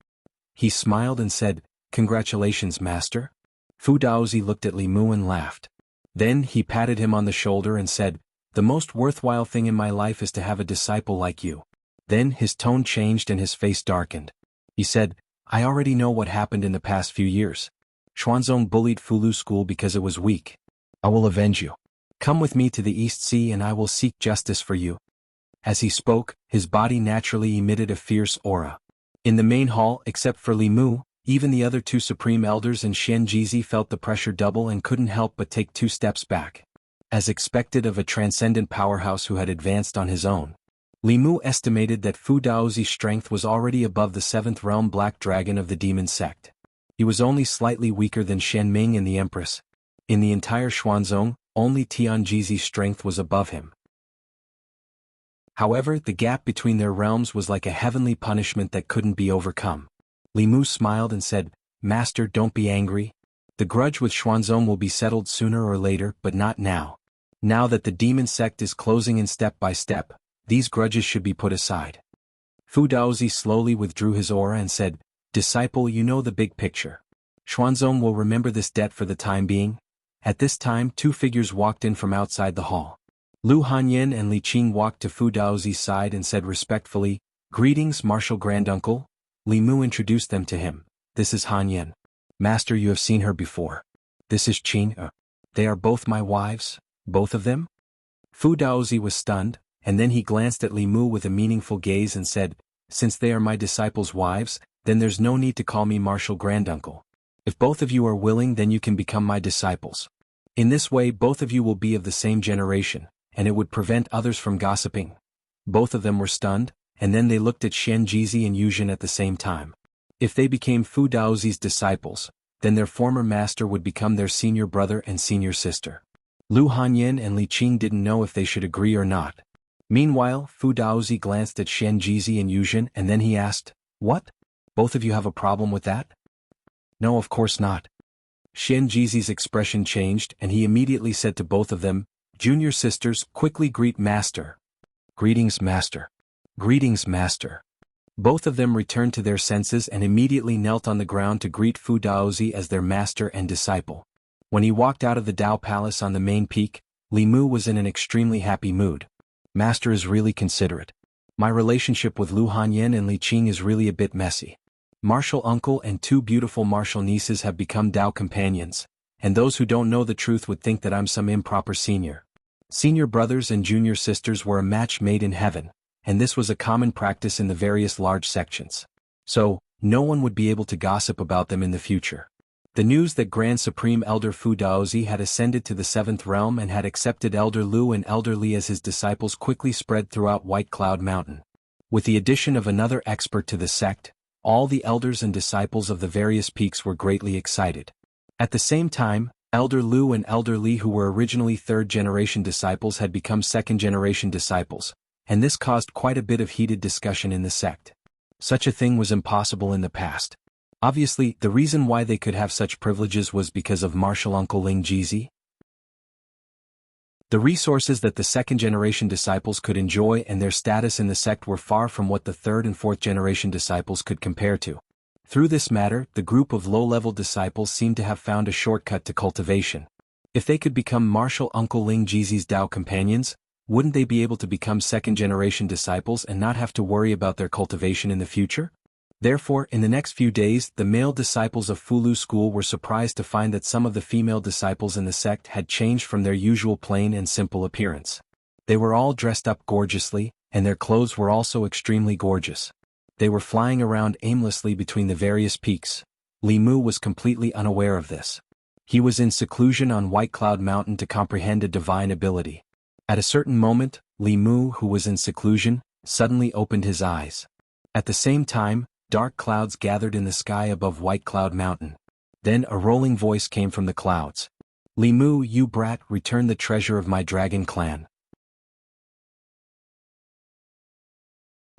He smiled and said, "Congratulations, master." Fu Daozi looked at Li Mu and laughed. Then he patted him on the shoulder and said, "The most worthwhile thing in my life is to have a disciple like you." Then his tone changed and his face darkened. He said, "I already know what happened in the past few years. Xuanzong bullied Fulu school because it was weak. I will avenge you. Come with me to the East Sea and I will seek justice for you." As he spoke, his body naturally emitted a fierce aura. In the main hall, except for Li Mu, even the other two supreme elders and Xianxia felt the pressure double and couldn't help but take 2 steps back. As expected of a transcendent powerhouse who had advanced on his own, Li Mu estimated that Fu Daozi's strength was already above the 7th realm Black Dragon of the Demon Sect. He was only slightly weaker than Shen Ming and the Empress. In the entire Xuanzong, only Tianjizi's strength was above him. However, the gap between their realms was like a heavenly punishment that couldn't be overcome. Li Mu smiled and said, "Master, don't be angry. The grudge with Xuanzong will be settled sooner or later, but not now. Now that the demon sect is closing in step by step, these grudges should be put aside." Fu Daozi slowly withdrew his aura and said, "Disciple, you know the big picture. Xuanzong will remember this debt for the time being." At this time 2 figures walked in from outside the hall. Lu Hanyan and Li Qing walked to Fu Daozi's side and said respectfully, "Greetings, Martial Granduncle." Li Mu introduced them to him. "This is Hanyan. Master, you have seen her before. This is Qing. They are both my wives, both of them?" Fu Daozi was stunned, and then he glanced at Li Mu with a meaningful gaze and said, "Since they are my disciples' wives, then there's no need to call me Martial Granduncle. If both of you are willing, then you can become my disciples. In this way both of you will be of the same generation, and it would prevent others from gossiping." Both of them were stunned, and then they looked at Xianxia and Yuzhen at the same time. If they became Fu Daozi's disciples, then their former master would become their senior brother and senior sister. Lu Hanyan and Li Qing didn't know if they should agree or not. Meanwhile, Fu Daozi glanced at Xianxia and Yuzhen and then he asked, "What? Both of you have a problem with that?" "No, of course not." Xianxia's expression changed and he immediately said to both of them, "Junior sisters, quickly greet Master." "Greetings, Master." "Greetings, Master." Both of them returned to their senses and immediately knelt on the ground to greet Fu Daozi as their master and disciple. When he walked out of the Dao Palace on the main peak, Li Mu was in an extremely happy mood. "Master is really considerate. My relationship with Lu Hanyan and Li Qing is really a bit messy. Martial uncle and 2 beautiful martial nieces have become Dao companions, and those who don't know the truth would think that I'm some improper senior. Senior brothers and junior sisters were a match made in heaven, and this was a common practice in the various large sections. So, no one would be able to gossip about them in the future." The news that Grand Supreme Elder Fu Daozi had ascended to the 7th realm and had accepted Elder Lu and Elder Li as his disciples quickly spread throughout White Cloud Mountain. With the addition of another expert to the sect, all the elders and disciples of the various peaks were greatly excited. At the same time, Elder Lu and Elder Li, who were originally 3rd-generation disciples, had become 2nd-generation disciples, and this caused quite a bit of heated discussion in the sect. Such a thing was impossible in the past. Obviously, the reason why they could have such privileges was because of martial uncle Ling Jizi. The resources that the 2nd-generation disciples could enjoy and their status in the sect were far from what the 3rd and 4th-generation disciples could compare to. Through this matter, the group of low-level disciples seemed to have found a shortcut to cultivation. If they could become martial uncle Ling Jizi's Dao companions, wouldn't they be able to become 2nd-generation disciples and not have to worry about their cultivation in the future? Therefore, in the next few days, the male disciples of Fulu school were surprised to find that some of the female disciples in the sect had changed from their usual plain and simple appearance. They were all dressed up gorgeously, and their clothes were also extremely gorgeous. They were flying around aimlessly between the various peaks. Li Mu was completely unaware of this. He was in seclusion on White Cloud Mountain to comprehend a divine ability. At a certain moment, Li Mu, who was in seclusion, suddenly opened his eyes. At the same time, Dark clouds gathered in the sky above White Cloud Mountain. Then a rolling voice came from the clouds. "Li Mu, you brat, return the treasure of my dragon clan."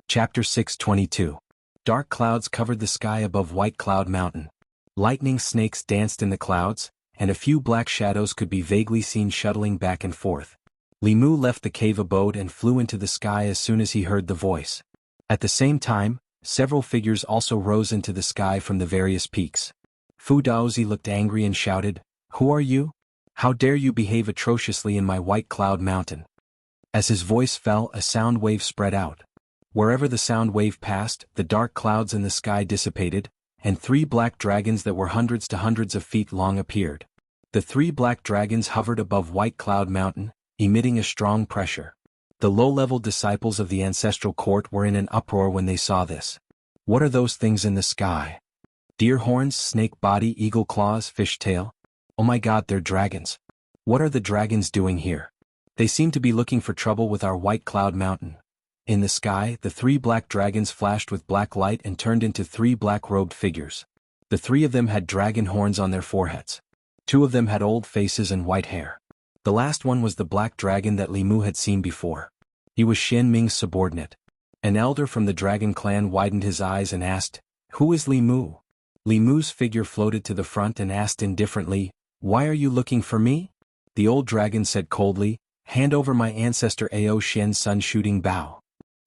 Chapter 622. Dark clouds covered the sky above White Cloud Mountain. Lightning snakes danced in the clouds, and a few black shadows could be vaguely seen shuttling back and forth. Li Mu left the cave abode and flew into the sky as soon as he heard the voice. At the same time, several figures also rose into the sky from the various peaks. Fu Daozi looked angry and shouted, "Who are you? How dare you behave atrociously in my White Cloud Mountain?" As his voice fell, a sound wave spread out. Wherever the sound wave passed, the dark clouds in the sky dissipated, and 3 black dragons that were hundreds to hundreds of feet long appeared. The 3 black dragons hovered above White Cloud Mountain, emitting a strong pressure. The low-level disciples of the ancestral court were in an uproar when they saw this. What are those things in the sky? Deer horns, snake body, eagle claws, fish tail? Oh my god, they're dragons. What are the dragons doing here? They seem to be looking for trouble with our White Cloud Mountain. In the sky, the 3 black dragons flashed with black light and turned into 3 black-robed figures. The 3 of them had dragon horns on their foreheads. 2 of them had old faces and white hair. The last one was the black dragon that Li Mu had seen before. He was Xian Ming's subordinate. An elder from the dragon clan widened his eyes and asked, "Who is Li Mu?" Li Mu's figure floated to the front and asked indifferently, "Why are you looking for me?" The old dragon said coldly, "Hand over my ancestor Ao Xian's sun-shooting bow."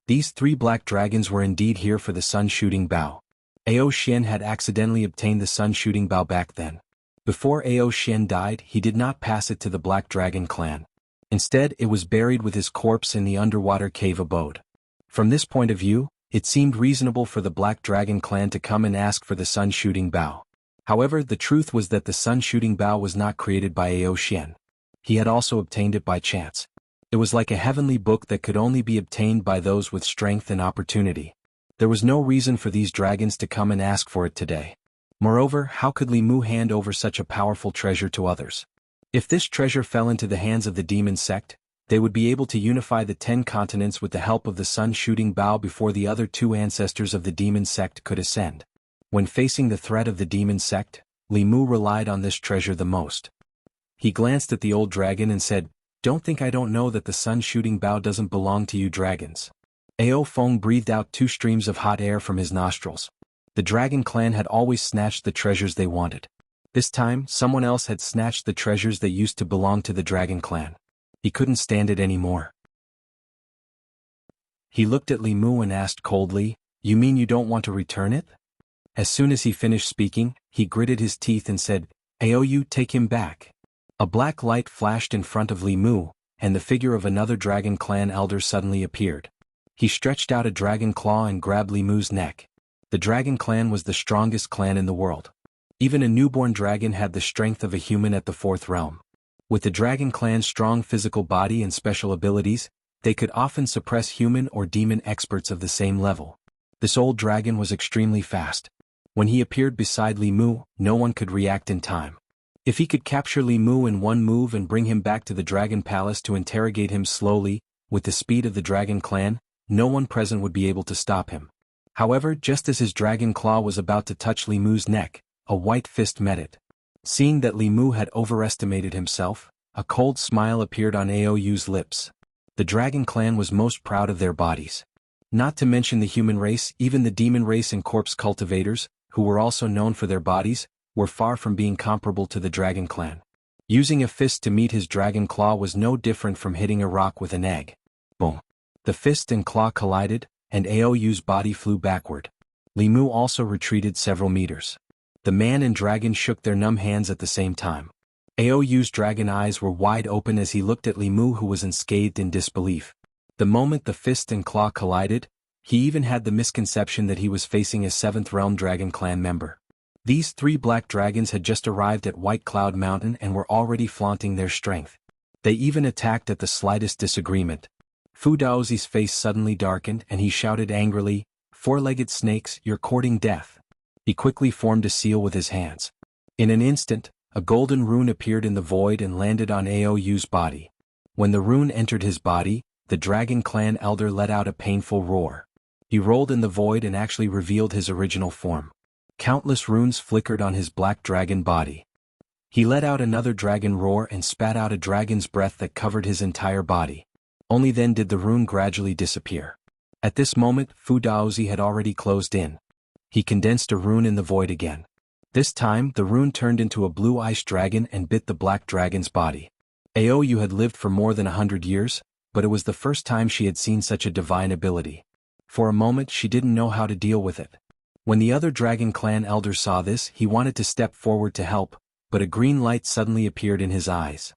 These 3 black dragons were indeed here for the sun-shooting bow. Ao Xian had accidentally obtained the sun-shooting bow back then. Before Ao Xian died, he did not pass it to the Black Dragon clan. Instead, it was buried with his corpse in the underwater cave abode. From this point of view, it seemed reasonable for the Black Dragon clan to come and ask for the sun-shooting bow. However, the truth was that the sun-shooting bow was not created by Ao Xian. He had also obtained it by chance. It was like a heavenly book that could only be obtained by those with strength and opportunity. There was no reason for these dragons to come and ask for it today. Moreover, how could Li Mu hand over such a powerful treasure to others? If this treasure fell into the hands of the demon sect, they would be able to unify the 10 continents with the help of the sun-shooting bow before the other 2 ancestors of the demon sect could ascend. When facing the threat of the demon sect, Li Mu relied on this treasure the most. He glanced at the old dragon and said, "Don't think I don't know that the sun-shooting bow doesn't belong to you dragons." Ao Feng breathed out 2 streams of hot air from his nostrils. The dragon clan had always snatched the treasures they wanted. This time, someone else had snatched the treasures that used to belong to the dragon clan. He couldn't stand it anymore. He looked at Li Mu and asked coldly, "You mean you don't want to return it?" As soon as he finished speaking, he gritted his teeth and said, "Ao, you take him back." A black light flashed in front of Li Mu, and the figure of another dragon clan elder suddenly appeared. He stretched out a dragon claw and grabbed Li Mu's neck. The dragon clan was the strongest clan in the world. Even a newborn dragon had the strength of a human at the 4th realm. With the dragon clan's strong physical body and special abilities, they could often suppress human or demon experts of the same level. This old dragon was extremely fast. When he appeared beside Li Mu, no one could react in time. If he could capture Li Mu in one move and bring him back to the Dragon Palace to interrogate him slowly, with the speed of the Dragon Clan, no one present would be able to stop him. However, just as his dragon claw was about to touch Li Mu's neck, a white fist met it. Seeing that Li Mu had overestimated himself, a cold smile appeared on Aou's lips. The Dragon Clan was most proud of their bodies. Not to mention the human race, even the demon race and corpse cultivators, who were also known for their bodies, were far from being comparable to the Dragon Clan. Using a fist to meet his dragon claw was no different from hitting a rock with an egg. Boom. The fist and claw collided, and Aou's body flew backward. Li Mu also retreated several meters. The man and dragon shook their numb hands at the same time. Aou's dragon eyes were wide open as he looked at Li Mu, who was unscathed in disbelief. The moment the fist and claw collided, he even had the misconception that he was facing a 7th Realm Dragon Clan member. These 3 black dragons had just arrived at White Cloud Mountain and were already flaunting their strength. They even attacked at the slightest disagreement. Fu Daozi's face suddenly darkened and he shouted angrily, "Four-legged snakes, you're courting death." He quickly formed a seal with his hands. In an instant, a golden rune appeared in the void and landed on Aou's body. When the rune entered his body, the Dragon Clan elder let out a painful roar. He rolled in the void and actually revealed his original form. Countless runes flickered on his black dragon body. He let out another dragon roar and spat out a dragon's breath that covered his entire body. Only then did the rune gradually disappear. At this moment, Fu Daozi had already closed in. He condensed a rune in the void again. This time, the rune turned into a blue ice dragon and bit the black dragon's body. Aoyu had lived for more than 100 years, but it was the first time she had seen such a divine ability. For a moment she didn't know how to deal with it. When the other dragon clan elder saw this, he wanted to step forward to help, but a green light suddenly appeared in his eyes.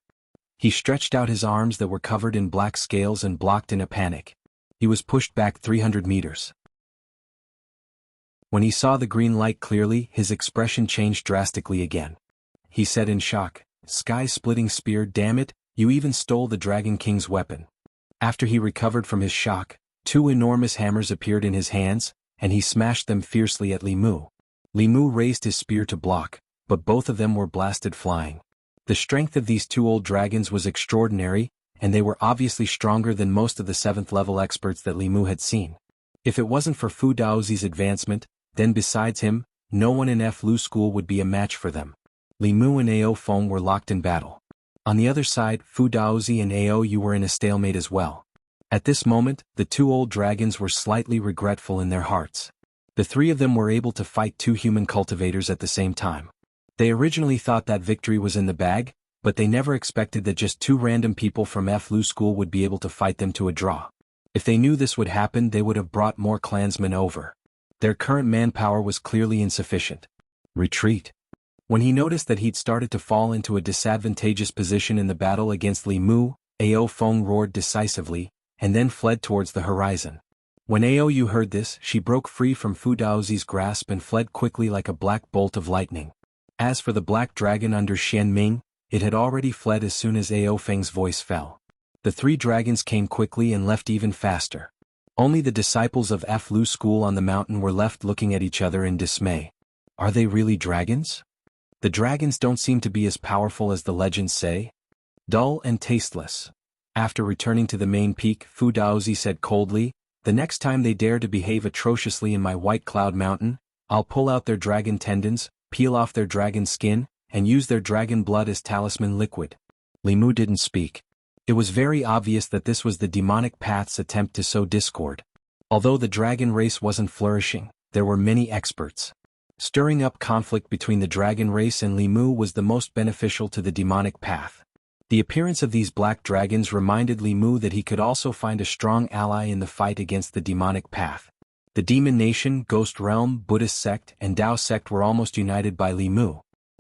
He stretched out his arms that were covered in black scales and blocked in a panic. He was pushed back 300 meters. When he saw the green light clearly, his expression changed drastically again. He said in shock, "Sky-splitting spear, damn it, you even stole the Dragon King's weapon." After he recovered from his shock, 2 enormous hammers appeared in his hands, and he smashed them fiercely at Li Mu. Li Mu raised his spear to block, but both of them were blasted flying. The strength of these 2 old dragons was extraordinary, and they were obviously stronger than most of the 7th-level experts that Li Mu had seen. If it wasn't for Fu Daozi's advancement, then besides him, no one in F-Lu School would be a match for them. Li Mu and Ao Feng were locked in battle. On the other side, Fu Daozi and Aoyu were in a stalemate as well. At this moment, the 2 old dragons were slightly regretful in their hearts. The 3 of them were able to fight 2 human cultivators at the same time. They originally thought that victory was in the bag, but they never expected that just 2 random people from F-Lu School would be able to fight them to a draw. If they knew this would happen, they would have brought more clansmen over. Their current manpower was clearly insufficient. Retreat. When he noticed that he'd started to fall into a disadvantageous position in the battle against Li Mu, Ao Feng roared decisively, and then fled towards the horizon. When Aoyu heard this, she broke free from Fu Daozi's grasp and fled quickly like a black bolt of lightning. As for the black dragon under Xian Ming, it had already fled as soon as Ao Feng's voice fell. The 3 dragons came quickly and left even faster. Only the disciples of F-Lu School on the mountain were left looking at each other in dismay. Are they really dragons? The dragons don't seem to be as powerful as the legends say. Dull and tasteless. After returning to the main peak, Fu Daozi said coldly, "The next time they dare to behave atrociously in my White Cloud Mountain, I'll pull out their dragon tendons, peel off their dragon skin, and use their dragon blood as talisman liquid." Li Mu didn't speak. It was very obvious that this was the demonic path's attempt to sow discord. Although the dragon race wasn't flourishing, there were many experts. Stirring up conflict between the dragon race and Li Mu was the most beneficial to the demonic path. The appearance of these black dragons reminded Li Mu that he could also find a strong ally in the fight against the demonic path. The Demon Nation, Ghost Realm, Buddhist sect, and Tao sect were almost united by Li Mu.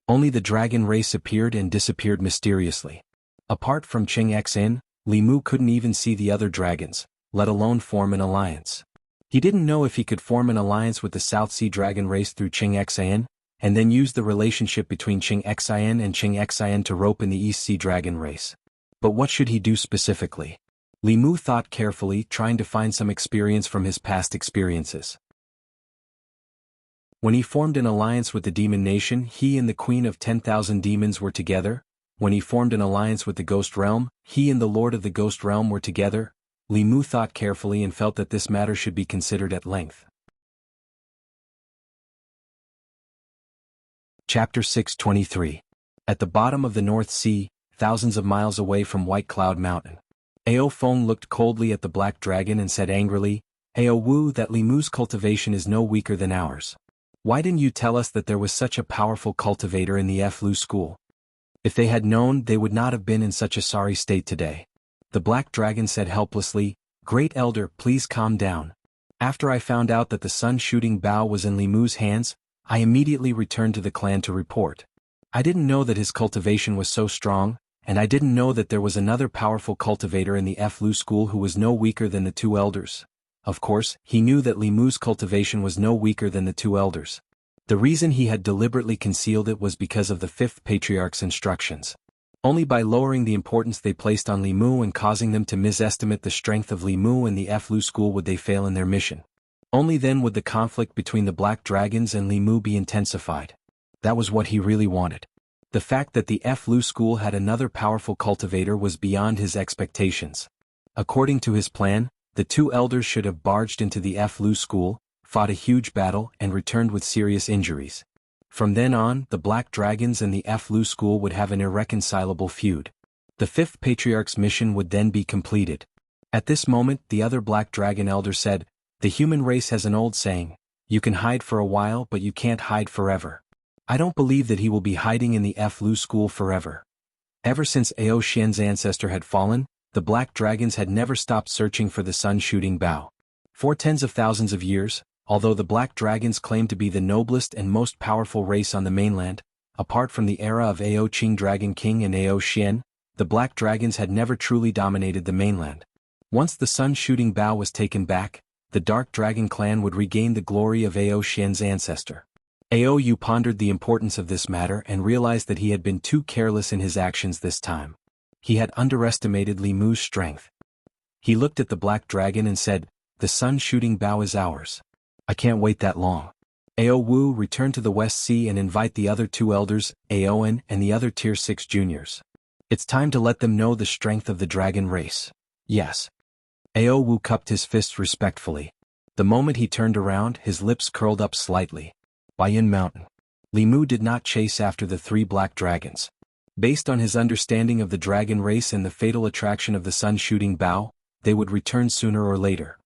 Only the dragon race appeared and disappeared mysteriously. Apart from Xianxia, Li Mu couldn't even see the other dragons, let alone form an alliance. He didn't know if he could form an alliance with the South Sea dragon race through Xianxia, and then use the relationship between Xianxia and Xianxia to rope in the East Sea dragon race. But what should he do specifically? Li Mu thought carefully, trying to find some experience from his past experiences. When he formed an alliance with the Demon Nation, he and the Queen of 10,000 Demons were together. When he formed an alliance with the Ghost Realm, he and the Lord of the Ghost Realm were together. Li Mu thought carefully and felt that this matter should be considered at length. Chapter 623. At the bottom of the North Sea, thousands of miles away from White Cloud Mountain. Ao Feng looked coldly at the black dragon and said angrily, "Ao Wu, that Li Mu's cultivation is no weaker than ours. Why didn't you tell us that there was such a powerful cultivator in the F-Lu School? If they had known, they would not have been in such a sorry state today." The black dragon said helplessly, "Great Elder, please calm down. After I found out that the sun-shooting bow was in Li Mu's hands, I immediately returned to the clan to report. I didn't know that his cultivation was so strong, and I didn't know that there was another powerful cultivator in the F-Lu School who was no weaker than the 2 elders." Of course, he knew that Li Mu's cultivation was no weaker than the 2 elders. The reason he had deliberately concealed it was because of the 5th Patriarch's instructions. Only by lowering the importance they placed on Li Mu and causing them to misestimate the strength of Li Mu and the F-Lu School would they fail in their mission. Only then would the conflict between the Black Dragons and Li Mu be intensified. That was what he really wanted. The fact that the F-Lu School had another powerful cultivator was beyond his expectations. According to his plan, The two elders should have barged into the Lu school, fought a huge battle and returned with serious injuries. From then on, the Black Dragons and the Lu school would have an irreconcilable feud. The fifth patriarch's mission would then be completed. At this moment, the other Black Dragon elder said, "The human race has an old saying, you can hide for a while but you can't hide forever. I don't believe that he will be hiding in the Lu school forever." Ever since Xian's ancestor had fallen, the Black Dragons had never stopped searching for the sun-shooting bow. For tens of thousands of years, although the Black Dragons claimed to be the noblest and most powerful race on the mainland, apart from the era of Qing Dragon King and Xian, the Black Dragons had never truly dominated the mainland. Once the sun-shooting bow was taken back, the Dark Dragon clan would regain the glory of Xian's ancestor. Yu pondered the importance of this matter and realized that he had been too careless in his actions this time. He had underestimated Li Mu's strength. He looked at the Black Dragon and said, "The sun-shooting bow is ours. I can't wait that long. Wu, return to the West Sea and invite the other two elders, Aowen and the other Tier 6 juniors. It's time to let them know the strength of the dragon race." "Yes." Wu cupped his fists respectfully. The moment he turned around, his lips curled up slightly. Baiyun Mountain. Li Mu did not chase after the three Black Dragons. Based on his understanding of the dragon race and the fatal attraction of the sun-shooting bow, they would return sooner or later.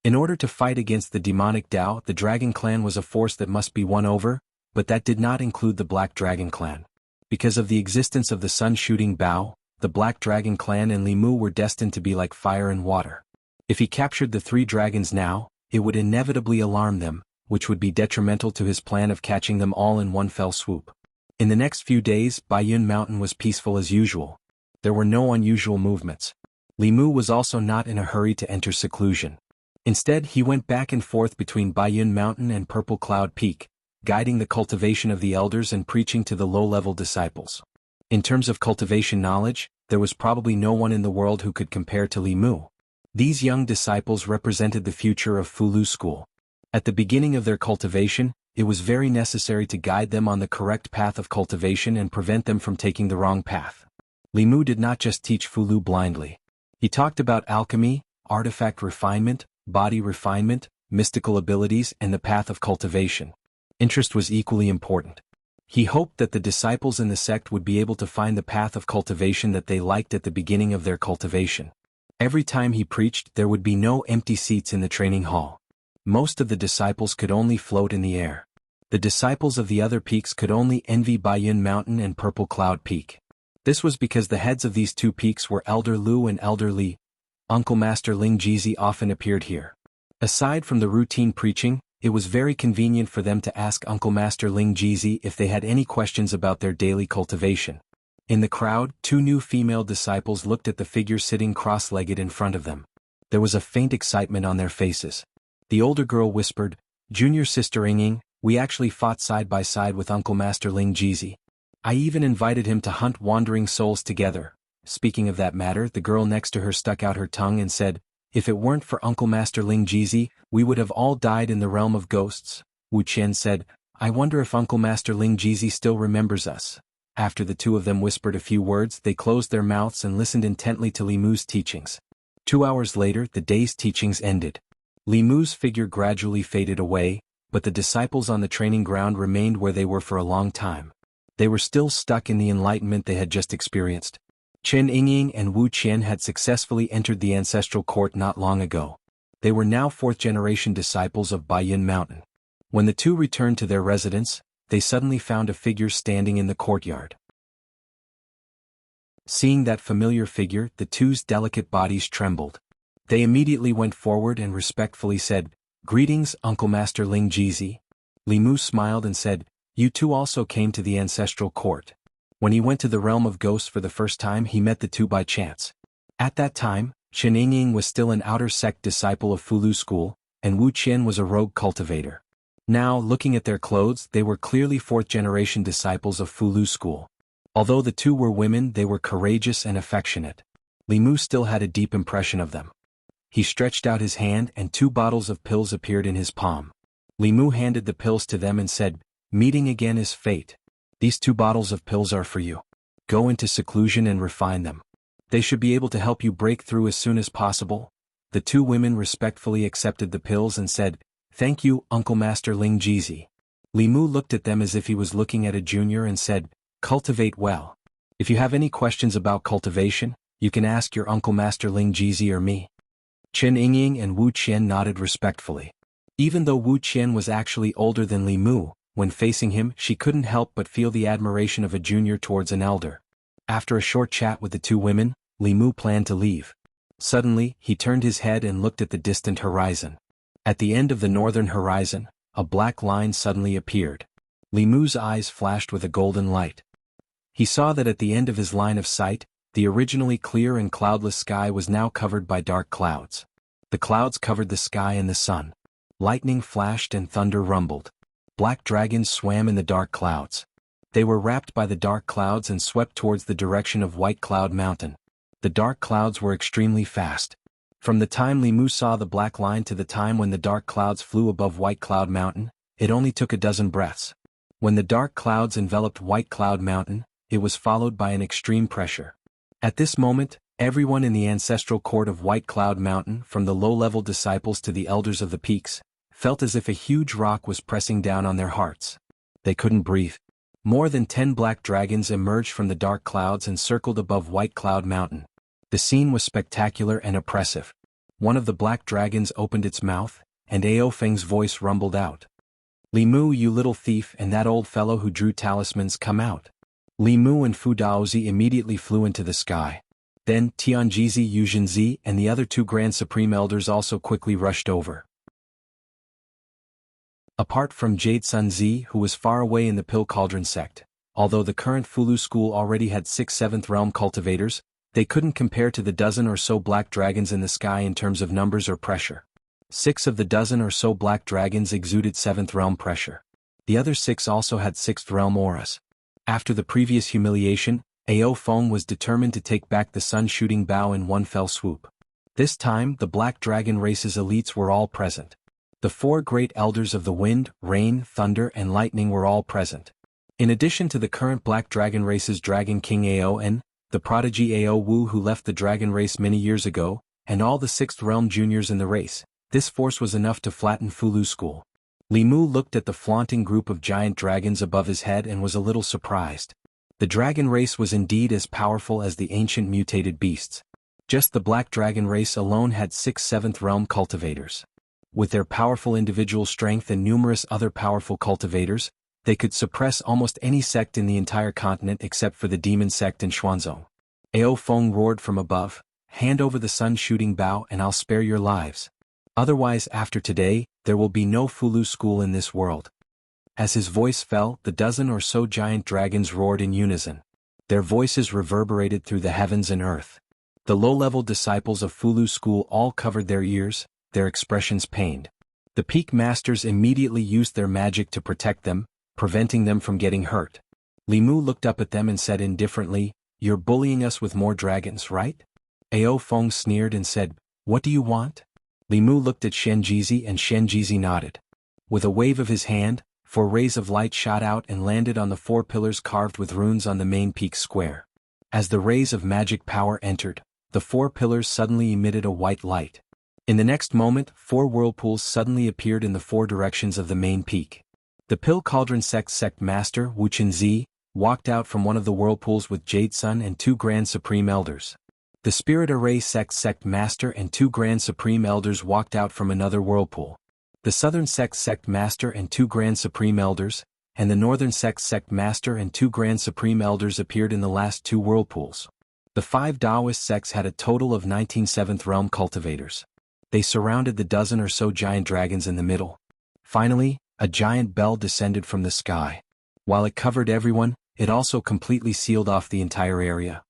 In order to fight against the demonic Dao, the Dragon Clan was a force that must be won over, but that did not include the Black Dragon Clan. Because of the existence of the sun-shooting bow, the Black Dragon Clan and Li Mu were destined to be like fire and water. If he captured the three dragons now, it would inevitably alarm them, which would be detrimental to his plan of catching them all in one fell swoop. In the next few days, Baiyun Mountain was peaceful as usual. There were no unusual movements. Li Mu was also not in a hurry to enter seclusion. Instead, he went back and forth between Baiyun Mountain and Purple Cloud Peak, guiding the cultivation of the elders and preaching to the low-level disciples. In terms of cultivation knowledge, there was probably no one in the world who could compare to Li Mu. These young disciples represented the future of Fulu School. At the beginning of their cultivation, it was very necessary to guide them on the correct path of cultivation and prevent them from taking the wrong path. Li Mu did not just teach Fulu blindly. He talked about alchemy, artifact refinement, body refinement, mystical abilities and the path of cultivation. Interest was equally important. He hoped that the disciples in the sect would be able to find the path of cultivation that they liked at the beginning of their cultivation. Every time he preached, there would be no empty seats in the training hall. Most of the disciples could only float in the air. The disciples of the other peaks could only envy Baiyun Mountain and Purple Cloud Peak. This was because the heads of these two peaks were Elder Lu and Elder Li. Uncle Master Ling Jizi often appeared here. Aside from the routine preaching, it was very convenient for them to ask Uncle Master Ling Jizi if they had any questions about their daily cultivation. In the crowd, two new female disciples looked at the figure sitting cross-legged in front of them. There was a faint excitement on their faces. The older girl whispered, "Junior sister Ying, we actually fought side by side with Uncle Master Ling Jizi. I even invited him to hunt wandering souls together." Speaking of that matter, the girl next to her stuck out her tongue and said, "If it weren't for Uncle Master Ling Jizi, we would have all died in the realm of ghosts." Wuxia said, "I wonder if Uncle Master Ling Jizi still remembers us." After the two of them whispered a few words, they closed their mouths and listened intently to Li Mu's teachings. 2 hours later, the day's teachings ended. Li Mu's figure gradually faded away, but the disciples on the training ground remained where they were for a long time. They were still stuck in the enlightenment they had just experienced. Chen Yingying and Wu Qian had successfully entered the ancestral court not long ago. They were now fourth-generation disciples of Baiyun Mountain. When the two returned to their residence, they suddenly found a figure standing in the courtyard. Seeing that familiar figure, the two's delicate bodies trembled. They immediately went forward and respectfully said, "Greetings, Uncle Master Ling Jizi." Li Mu smiled and said, "You two also came to the ancestral court." When he went to the realm of ghosts for the first time, he met the two by chance. At that time, Chen Yingying was still an outer sect disciple of Fulu School, and Wu Qian was a rogue cultivator. Now, looking at their clothes, they were clearly fourth-generation disciples of Fulu School. Although the two were women, they were courageous and affectionate. Li Mu still had a deep impression of them. He stretched out his hand and 2 bottles of pills appeared in his palm. Li Mu handed the pills to them and said, "Meeting again is fate. These 2 bottles of pills are for you. Go into seclusion and refine them." They should be able to help you break through as soon as possible. The two women respectfully accepted the pills and said, "Thank you, Uncle Master Ling Jizi." Li Mu looked at them as if he was looking at a junior and said, "Cultivate well. If you have any questions about cultivation, you can ask your Uncle Master Ling Jizi or me." Chen Yingying and Wu Qian nodded respectfully. Even though Wu Qian was actually older than Li Mu, when facing him she couldn't help but feel the admiration of a junior towards an elder. After a short chat with the two women, Li Mu planned to leave. Suddenly, he turned his head and looked at the distant horizon. At the end of the northern horizon, a black line suddenly appeared. Li Mu's eyes flashed with a golden light. He saw that at the end of his line of sight, the originally clear and cloudless sky was now covered by dark clouds. The clouds covered the sky and the sun. Lightning flashed and thunder rumbled. Black dragons swam in the dark clouds. They were wrapped by the dark clouds and swept towards the direction of White Cloud Mountain. The dark clouds were extremely fast. From the time Li Mu saw the black line to the time when the dark clouds flew above White Cloud Mountain, it only took a dozen breaths. When the dark clouds enveloped White Cloud Mountain, it was followed by an extreme pressure. At this moment, everyone in the ancestral court of White Cloud Mountain, from the low-level disciples to the elders of the peaks, felt as if a huge rock was pressing down on their hearts. They couldn't breathe. More than 10 black dragons emerged from the dark clouds and circled above White Cloud Mountain. The scene was spectacular and oppressive. One of the black dragons opened its mouth, and Ao Feng's voice rumbled out. "Li Mu, you little thief, and that old fellow who drew talismans, come out." Li Mu and Fu Daozi immediately flew into the sky. Then Tianjizi, Yuzhenzi, and the other two Grand Supreme Elders also quickly rushed over. Apart from Jade Sun Zi, who was far away in the Pill Cauldron sect, although the current Fulu school already had 6 7th realm cultivators, they couldn't compare to the dozen or so black dragons in the sky in terms of numbers or pressure. 6 of the dozen or so black dragons exuded 7th realm pressure. The other 6 also had 6th realm auras. After the previous humiliation, Ao Feng was determined to take back the sun-shooting bow in one fell swoop. This time the Black Dragon race's elites were all present. The 4 great elders of the wind, rain, thunder and lightning were all present. In addition to the current Black Dragon race's Dragon King Ao En, the prodigy Ao Wu who left the dragon race many years ago, and all the 6th realm juniors in the race, this force was enough to flatten Fulu school. Li Mu looked at the flaunting group of giant dragons above his head and was a little surprised. The dragon race was indeed as powerful as the ancient mutated beasts. Just the Black Dragon race alone had 6 7th realm cultivators. With their powerful individual strength and numerous other powerful cultivators, they could suppress almost any sect in the entire continent except for the demon sect in Xuanzhou. Ao Feng roared from above, "Hand over the sun-shooting bow and I'll spare your lives. Otherwise after today, there will be no Fulu school in this world." As his voice fell, the dozen or so giant dragons roared in unison. Their voices reverberated through the heavens and earth. The low-level disciples of Fulu school all covered their ears, their expressions pained. The peak masters immediately used their magic to protect them, preventing them from getting hurt. Li Mu looked up at them and said indifferently, "You're bullying us with more dragons, right?" Ao Feng sneered and said, "What do you want?" Li Mu looked at Shenjizi and Shenjizi nodded. With a wave of his hand, 4 rays of light shot out and landed on the 4 pillars carved with runes on the main peak square. As the rays of magic power entered, the 4 pillars suddenly emitted a white light. In the next moment, 4 whirlpools suddenly appeared in the 4 directions of the main peak. The Pill Cauldron sect master, Wu Chenzi, walked out from one of the whirlpools with Jade Sun and 2 Grand Supreme Elders. The Spirit Array sect master and 2 Grand Supreme Elders walked out from another whirlpool. The Southern sect master and 2 Grand Supreme Elders, and the Northern sect master and 2 Grand Supreme Elders appeared in the last 2 whirlpools. The 5 Taoist sects had a total of 19 7th realm cultivators. They surrounded the dozen or so giant dragons in the middle. Finally, a giant bell descended from the sky. While it covered everyone, it also completely sealed off the entire area.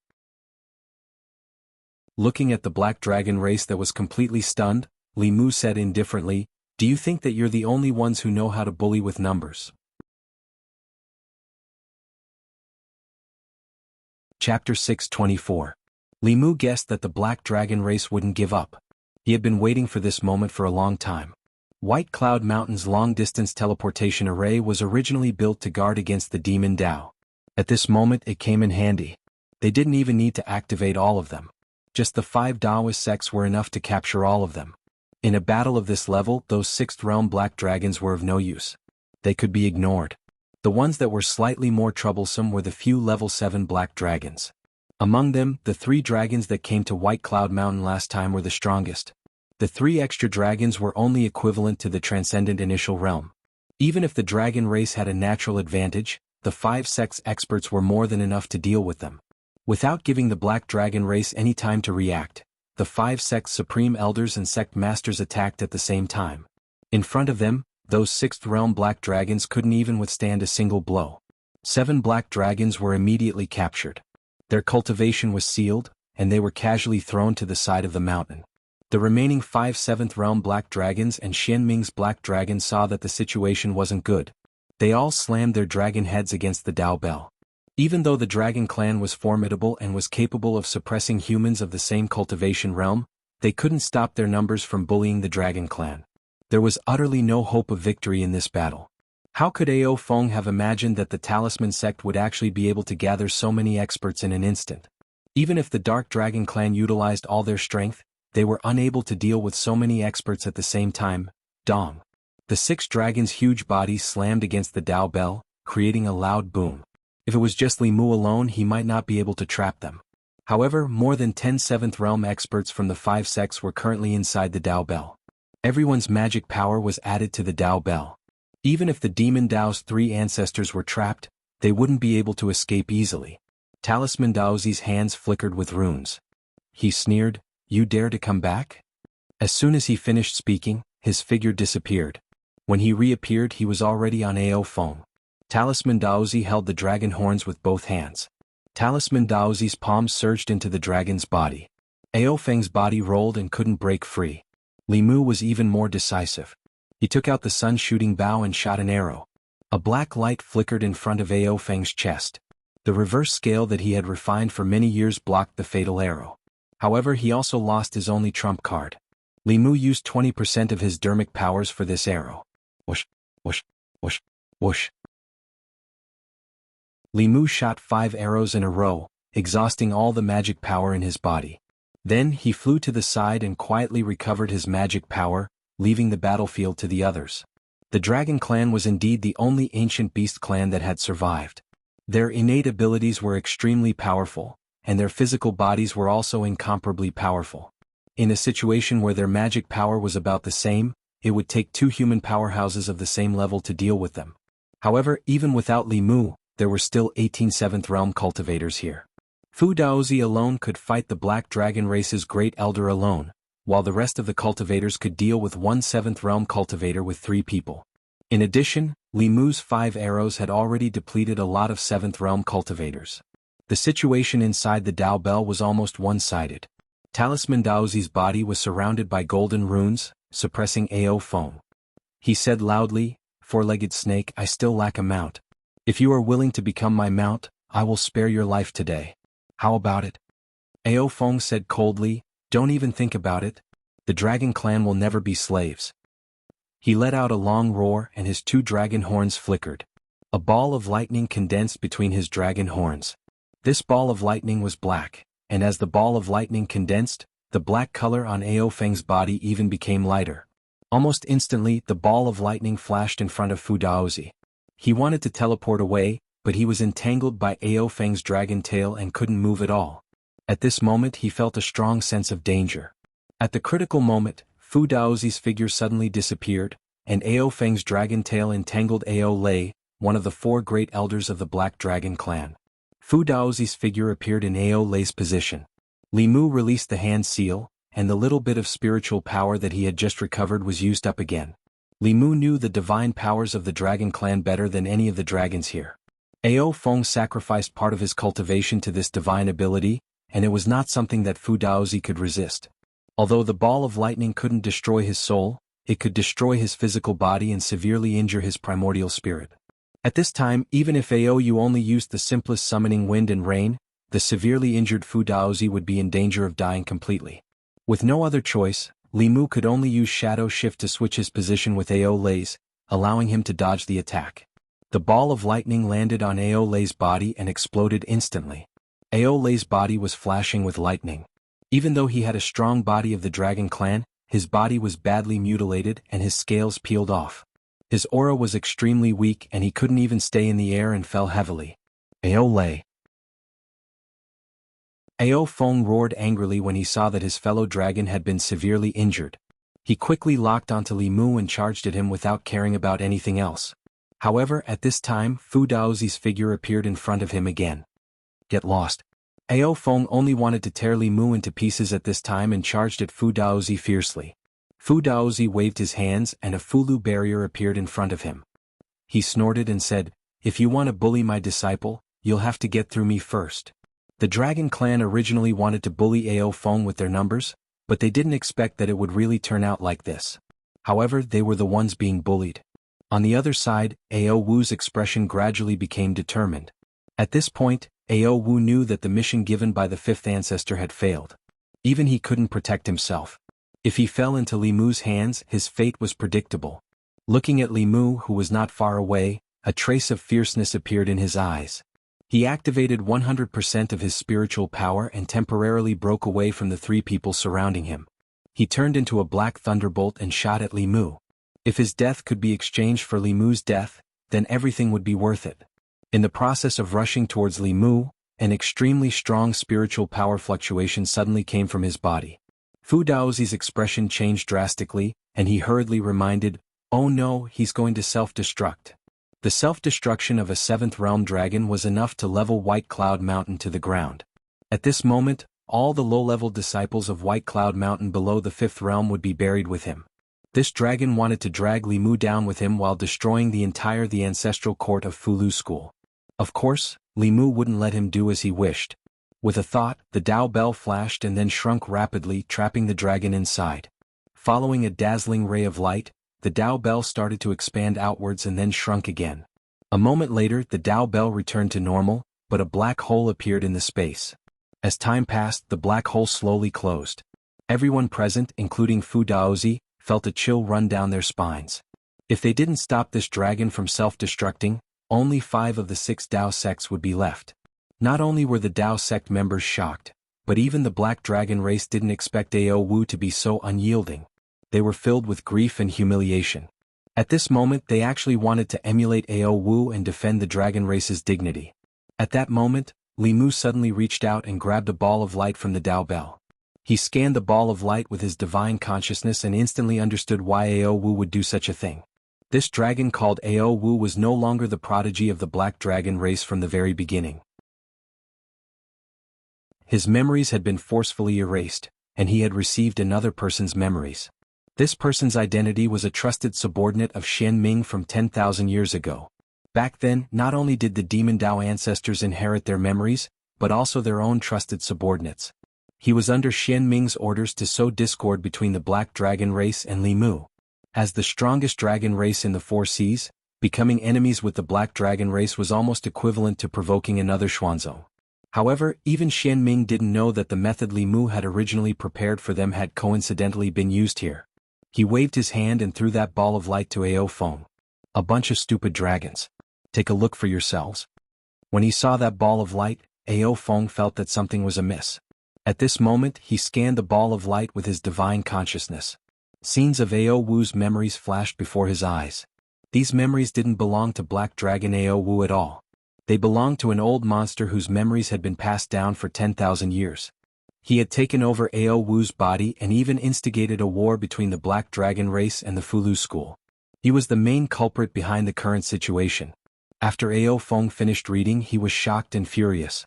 Looking at the Black Dragon race that was completely stunned, Li Mu said indifferently, "Do you think that you're the only ones who know how to bully with numbers?" Chapter 624. Li Mu guessed that the Black Dragon race wouldn't give up. He had been waiting for this moment for a long time. White Cloud Mountain's long-distance teleportation array was originally built to guard against the Demon Dao. At this moment it came in handy. They didn't even need to activate all of them. Just the 5 Daoist sects were enough to capture all of them. In a battle of this level, those 6th realm black dragons were of no use. They could be ignored. The ones that were slightly more troublesome were the few level 7 black dragons. Among them, the 3 dragons that came to White Cloud Mountain last time were the strongest. The 3 extra dragons were only equivalent to the transcendent initial realm. Even if the dragon race had a natural advantage, the 5 sects experts were more than enough to deal with them. Without giving the black dragon race any time to react, the 5 sects supreme elders and sect masters attacked at the same time. In front of them, those 6th realm black dragons couldn't even withstand a single blow. 7 black dragons were immediately captured. Their cultivation was sealed, and they were casually thrown to the side of the mountain. The remaining 5 7th realm black dragons and Xianming's black dragon saw that the situation wasn't good. They all slammed their dragon heads against the Dao Bell. Even though the dragon clan was formidable and was capable of suppressing humans of the same cultivation realm, they couldn't stop their numbers from bullying the dragon clan. There was utterly no hope of victory in this battle. How could Ao Feng have imagined that the Talisman sect would actually be able to gather so many experts in an instant? Even if the Dark Dragon clan utilized all their strength, they were unable to deal with so many experts at the same time. Dong. The 6 dragons' huge bodies slammed against the Dao Bell, creating a loud boom. If it was just Li Mu alone, he might not be able to trap them. However, more than 10 7th realm experts from the 5 sects were currently inside the Dao Bell. Everyone's magic power was added to the Dao Bell. Even if the Demon Dao's 3 ancestors were trapped, they wouldn't be able to escape easily. Talisman Daozi's hands flickered with runes. He sneered, "You dare to come back?" As soon as he finished speaking, his figure disappeared. When he reappeared, he was already on Ao Feng. Talisman Daozi held the dragon horns with both hands. Talisman Daozi's palms surged into the dragon's body. Ao Feng's body rolled and couldn't break free. Li Mu was even more decisive. He took out the sun-shooting bow and shot an arrow. A black light flickered in front of Ao Feng's chest. The reverse scale that he had refined for many years blocked the fatal arrow. However, he also lost his only trump card. Li Mu used 20% of his dermic powers for this arrow. Whoosh, whoosh, whoosh, whoosh. Li Mu shot 5 arrows in a row, exhausting all the magic power in his body. Then he flew to the side and quietly recovered his magic power, leaving the battlefield to the others. The Dragon Clan was indeed the only ancient beast clan that had survived. Their innate abilities were extremely powerful, and their physical bodies were also incomparably powerful. In a situation where their magic power was about the same, it would take 2 human powerhouses of the same level to deal with them. However, even without Li Mu, there were still 18 7th realm cultivators here. Fu Daozi alone could fight the Black Dragon race's Great Elder alone, while the rest of the cultivators could deal with 1 7th realm cultivator with 3 people. In addition, Li Mu's 5 arrows had already depleted a lot of 7th realm cultivators. The situation inside the Dao Bell was almost one-sided. Talisman Daozi's body was surrounded by golden runes, suppressing Ao Feng. He said loudly, "Four-legged snake, I still lack a mount. If you are willing to become my mount, I will spare your life today. How about it?" Ao Feng said coldly, "Don't even think about it. The Dragon Clan will never be slaves." He let out a long roar and his 2 dragon horns flickered. A ball of lightning condensed between his dragon horns. This ball of lightning was black, and as the ball of lightning condensed, the black color on Ao Feng's body even became lighter. Almost instantly, the ball of lightning flashed in front of Fu Daozi. He wanted to teleport away, but he was entangled by Ao Feng's dragon tail and couldn't move at all. At this moment he felt a strong sense of danger. At the critical moment, Fu Daozi's figure suddenly disappeared, and Ao Feng's dragon tail entangled Ao Lei, one of the 4 great elders of the Black Dragon clan. Fu Daozi's figure appeared in Ao Lei's position. Li Mu released the hand seal, and the little bit of spiritual power that he had just recovered was used up again. Li Mu knew the divine powers of the Dragon Clan better than any of the dragons here. Ao Feng sacrificed part of his cultivation to this divine ability, and it was not something that Fu Daozi could resist. Although the ball of lightning couldn't destroy his soul, it could destroy his physical body and severely injure his primordial spirit. At this time, even if Aoyu only used the simplest summoning wind and rain, the severely injured Fu Daozi would be in danger of dying completely. With no other choice, Li Mu could only use Shadow Shift to switch his position with Ao Lei's, allowing him to dodge the attack. The ball of lightning landed on Ao Lei's body and exploded instantly. Ao Lei's body was flashing with lightning. Even though he had a strong body of the dragon clan, his body was badly mutilated and his scales peeled off. His aura was extremely weak and he couldn't even stay in the air and fell heavily. Ao Lei. Ao Feng roared angrily when he saw that his fellow dragon had been severely injured. He quickly locked onto Li Mu and charged at him without caring about anything else. However, at this time, Fu Daozi's figure appeared in front of him again. Get lost. Ao Feng only wanted to tear Li Mu into pieces at this time and charged at Fu Daozi fiercely. Fu Daozi waved his hands and a Fulu barrier appeared in front of him. He snorted and said, "If you want to bully my disciple, you'll have to get through me first." The Dragon Clan originally wanted to bully Ao Feng with their numbers, but they didn't expect that it would really turn out like this. However, they were the ones being bullied. On the other side, Ao Wu's expression gradually became determined. At this point, Ao Wu knew that the mission given by the fifth ancestor had failed. Even he couldn't protect himself. If he fell into Li Mu's hands, his fate was predictable. Looking at Li Mu, who was not far away, a trace of fierceness appeared in his eyes. He activated 100% of his spiritual power and temporarily broke away from the three people surrounding him. He turned into a black thunderbolt and shot at Li Mu. If his death could be exchanged for Li Mu's death, then everything would be worth it. In the process of rushing towards Li Mu, an extremely strong spiritual power fluctuation suddenly came from his body. Fu Daozi's expression changed drastically, and he hurriedly reminded, "Oh no, he's going to self-destruct." The self-destruction of a 7th realm dragon was enough to level White Cloud Mountain to the ground. At this moment, all the low-level disciples of White Cloud Mountain below the 5th realm would be buried with him. This dragon wanted to drag Li Mu down with him while destroying the ancestral court of Fulu School. Of course, Li Mu wouldn't let him do as he wished. With a thought, the Dao Bell flashed and then shrunk rapidly, trapping the dragon inside. Following a dazzling ray of light, the Dao Bell started to expand outwards and then shrunk again. A moment later, the Dao Bell returned to normal, but a black hole appeared in the space. As time passed, the black hole slowly closed. Everyone present, including Fu Daozi, felt a chill run down their spines. If they didn't stop this dragon from self-destructing, only 5 of the 6 Dao sects would be left. Not only were the Dao sect members shocked, but even the Black Dragon race didn't expect Ao Wu to be so unyielding. They were filled with grief and humiliation. At this moment they actually wanted to emulate Ao Wu and defend the dragon race's dignity. At that moment, Li Mu suddenly reached out and grabbed a ball of light from the Dao Bell. He scanned the ball of light with his divine consciousness and instantly understood why Ao Wu would do such a thing. This dragon called Ao Wu was no longer the prodigy of the Black Dragon race from the very beginning. His memories had been forcefully erased, and he had received another person's memories. This person's identity was a trusted subordinate of Xian Ming from 10,000 years ago. Back then, not only did the Demon Dao ancestors inherit their memories, but also their own trusted subordinates. He was under Xian Ming's orders to sow discord between the Black Dragon race and Li Mu. As the strongest dragon race in the 4 seas, becoming enemies with the Black Dragon race was almost equivalent to provoking another Xuanzhou. However, even Xian Ming didn't know that the method Li Mu had originally prepared for them had coincidentally been used here. He waved his hand and threw that ball of light to Ao Feng. "A bunch of stupid dragons. Take a look for yourselves." When he saw that ball of light, Ao Feng felt that something was amiss. At this moment, he scanned the ball of light with his divine consciousness. Scenes of Ao Wu's memories flashed before his eyes. These memories didn't belong to Black Dragon Ao Wu at all. They belonged to an old monster whose memories had been passed down for 10,000 years. He had taken over Ao Wu's body and even instigated a war between the Black Dragon race and the Fulu School. He was the main culprit behind the current situation. After Ao Feng finished reading, he was shocked and furious.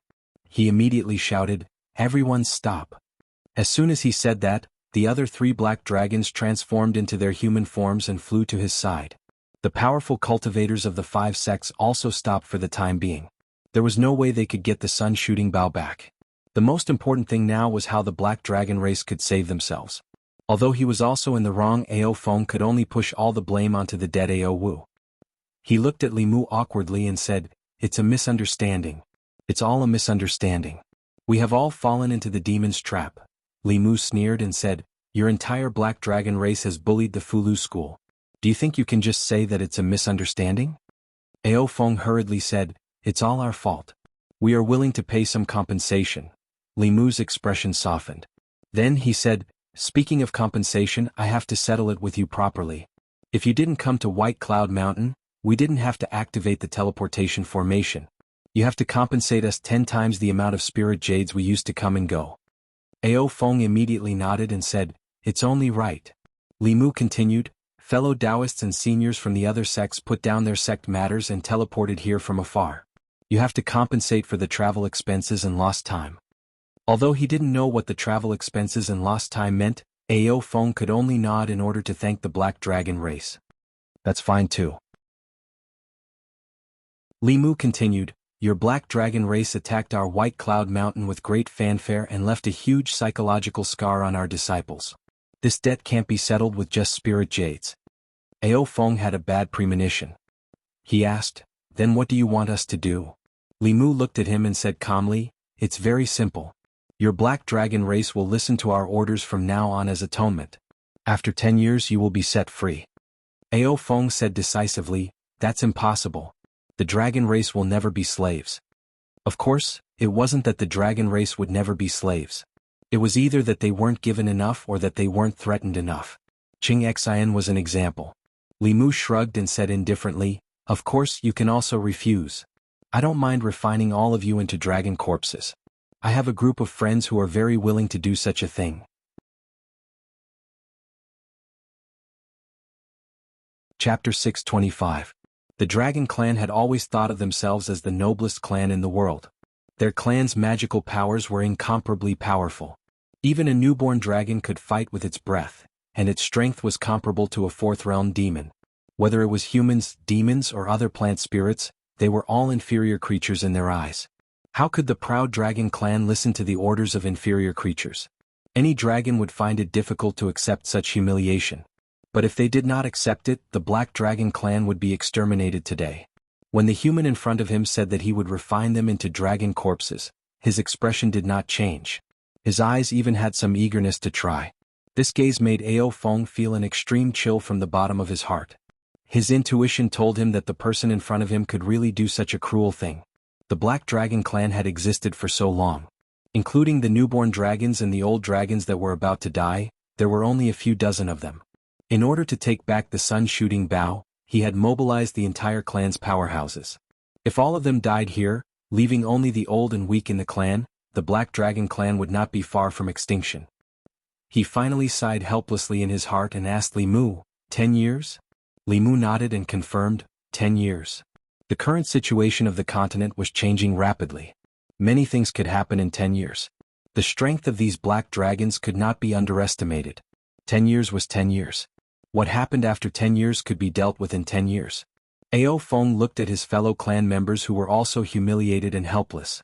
He immediately shouted, "Everyone stop." As soon as he said that, the other 3 black dragons transformed into their human forms and flew to his side. The powerful cultivators of the 5 sects also stopped for the time being. There was no way they could get the sun-shooting bow back. The most important thing now was how the Black Dragon race could save themselves. Although he was also in the wrong, Ao Feng could only push all the blame onto the dead Ao Wu. He looked at Li Mu awkwardly and said, "It's a misunderstanding. It's all a misunderstanding. We have all fallen into the demon's trap." Li Mu sneered and said, "Your entire Black Dragon race has bullied the Fulu School. Do you think you can just say that it's a misunderstanding?" Ao Feng hurriedly said, "It's all our fault. We are willing to pay some compensation. Li Mu's expression softened. Then he said, speaking of compensation, I have to settle it with you properly. If you didn't come to White Cloud Mountain, we didn't have to activate the teleportation formation. You have to compensate us 10 times the amount of spirit jades we used to come and go. Ao Feng immediately nodded and said, it's only right. Li Mu continued, fellow Taoists and seniors from the other sects put down their sect matters and teleported here from afar. You have to compensate for the travel expenses and lost time. Although he didn't know what the travel expenses and lost time meant, Ao Feng could only nod in order to thank the Black Dragon race. That's fine too. Li Mu continued, your Black Dragon race attacked our White Cloud Mountain with great fanfare and left a huge psychological scar on our disciples. This debt can't be settled with just spirit jades. Ao Feng had a bad premonition. He asked, then what do you want us to do? Li Mu looked at him and said calmly, it's very simple. Your Black Dragon race will listen to our orders from now on as atonement. After 10 years you will be set free. Ao Feng said decisively, that's impossible. The dragon race will never be slaves. Of course, it wasn't that the dragon race would never be slaves. It was either that they weren't given enough or that they weren't threatened enough. Xianxia was an example. Li Mu shrugged and said indifferently, of course you can also refuse. I don't mind refining all of you into dragon corpses. I have a group of friends who are very willing to do such a thing. Chapter 625. The Dragon Clan had always thought of themselves as the noblest clan in the world. Their clan's magical powers were incomparably powerful. Even a newborn dragon could fight with its breath, and its strength was comparable to a fourth-realm demon. Whether it was humans, demons, or other plant spirits, they were all inferior creatures in their eyes. How could the proud Dragon Clan listen to the orders of inferior creatures? Any dragon would find it difficult to accept such humiliation. But if they did not accept it, the Black Dragon Clan would be exterminated today. When the human in front of him said that he would refine them into dragon corpses, his expression did not change. His eyes even had some eagerness to try. This gaze made Ao Feng feel an extreme chill from the bottom of his heart. His intuition told him that the person in front of him could really do such a cruel thing. The Black Dragon Clan had existed for so long. Including the newborn dragons and the old dragons that were about to die, there were only a few dozen of them. In order to take back the sun-shooting bow, he had mobilized the entire clan's powerhouses. If all of them died here, leaving only the old and weak in the clan, the Black Dragon Clan would not be far from extinction. He finally sighed helplessly in his heart and asked Li Mu, 10 years? Li Mu nodded and confirmed, 10 years. The current situation of the continent was changing rapidly. Many things could happen in 10 years. The strength of these black dragons could not be underestimated. 10 years was 10 years. What happened after 10 years could be dealt with in 10 years. Ao Feng looked at his fellow clan members who were also humiliated and helpless.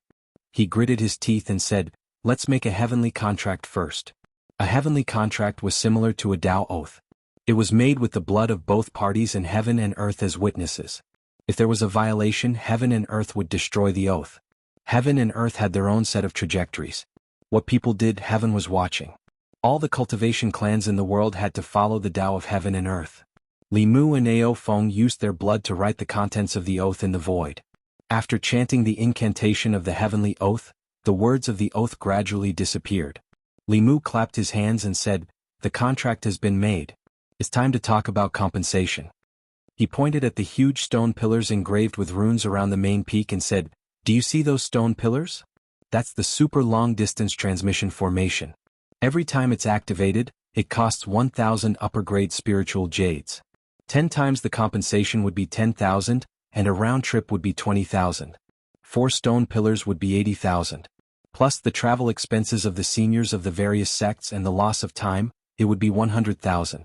He gritted his teeth and said, let's make a heavenly contract first. A heavenly contract was similar to a Tao oath. It was made with the blood of both parties and heaven and earth as witnesses. If there was a violation, heaven and earth would destroy the oath. Heaven and earth had their own set of trajectories. What people did, heaven was watching. All the cultivation clans in the world had to follow the Tao of heaven and earth. Li Mu and Ao Feng used their blood to write the contents of the oath in the void. After chanting the incantation of the heavenly oath, the words of the oath gradually disappeared. Li Mu clapped his hands and said, the contract has been made. It's time to talk about compensation. He pointed at the huge stone pillars engraved with runes around the main peak and said, do you see those stone pillars? That's the super long-distance transmission formation. Every time it's activated, it costs 1,000 upper-grade spiritual jades. 10 times the compensation would be 10,000, and a round trip would be 20,000. 4 stone pillars would be 80,000. Plus the travel expenses of the seniors of the various sects and the loss of time, it would be 100,000.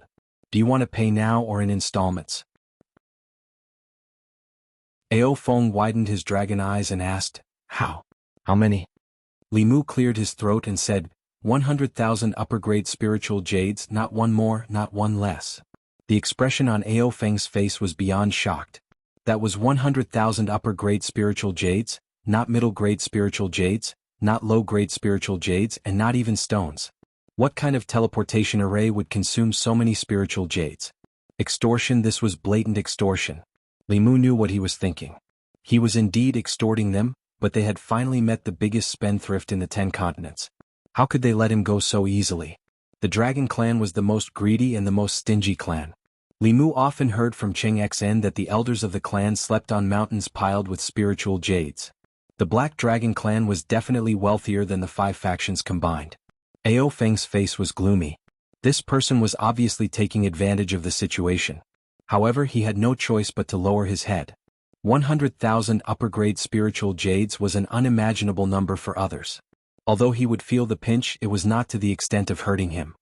Do you want to pay now or in installments? Ao Feng widened his dragon eyes and asked, how? How many? Li Mu cleared his throat and said, 100,000 upper-grade spiritual jades, not one more, not one less. The expression on Ao Feng's face was beyond shocked. That was 100,000 upper-grade spiritual jades, not middle-grade spiritual jades, not low-grade spiritual jades, and not even stones. What kind of teleportation array would consume so many spiritual jades? Extortion. This was blatant extortion. Li Mu knew what he was thinking. He was indeed extorting them, but they had finally met the biggest spendthrift in the 10 continents. How could they let him go so easily? The Dragon Clan was the most greedy and the most stingy clan. Li Mu often heard from Xianxia that the elders of the clan slept on mountains piled with spiritual jades. The Black Dragon Clan was definitely wealthier than the 5 factions combined. Ao Feng's face was gloomy. This person was obviously taking advantage of the situation. However, he had no choice but to lower his head. 100,000 upper-grade spiritual jades was an unimaginable number for others. Although he would feel the pinch, it was not to the extent of hurting him.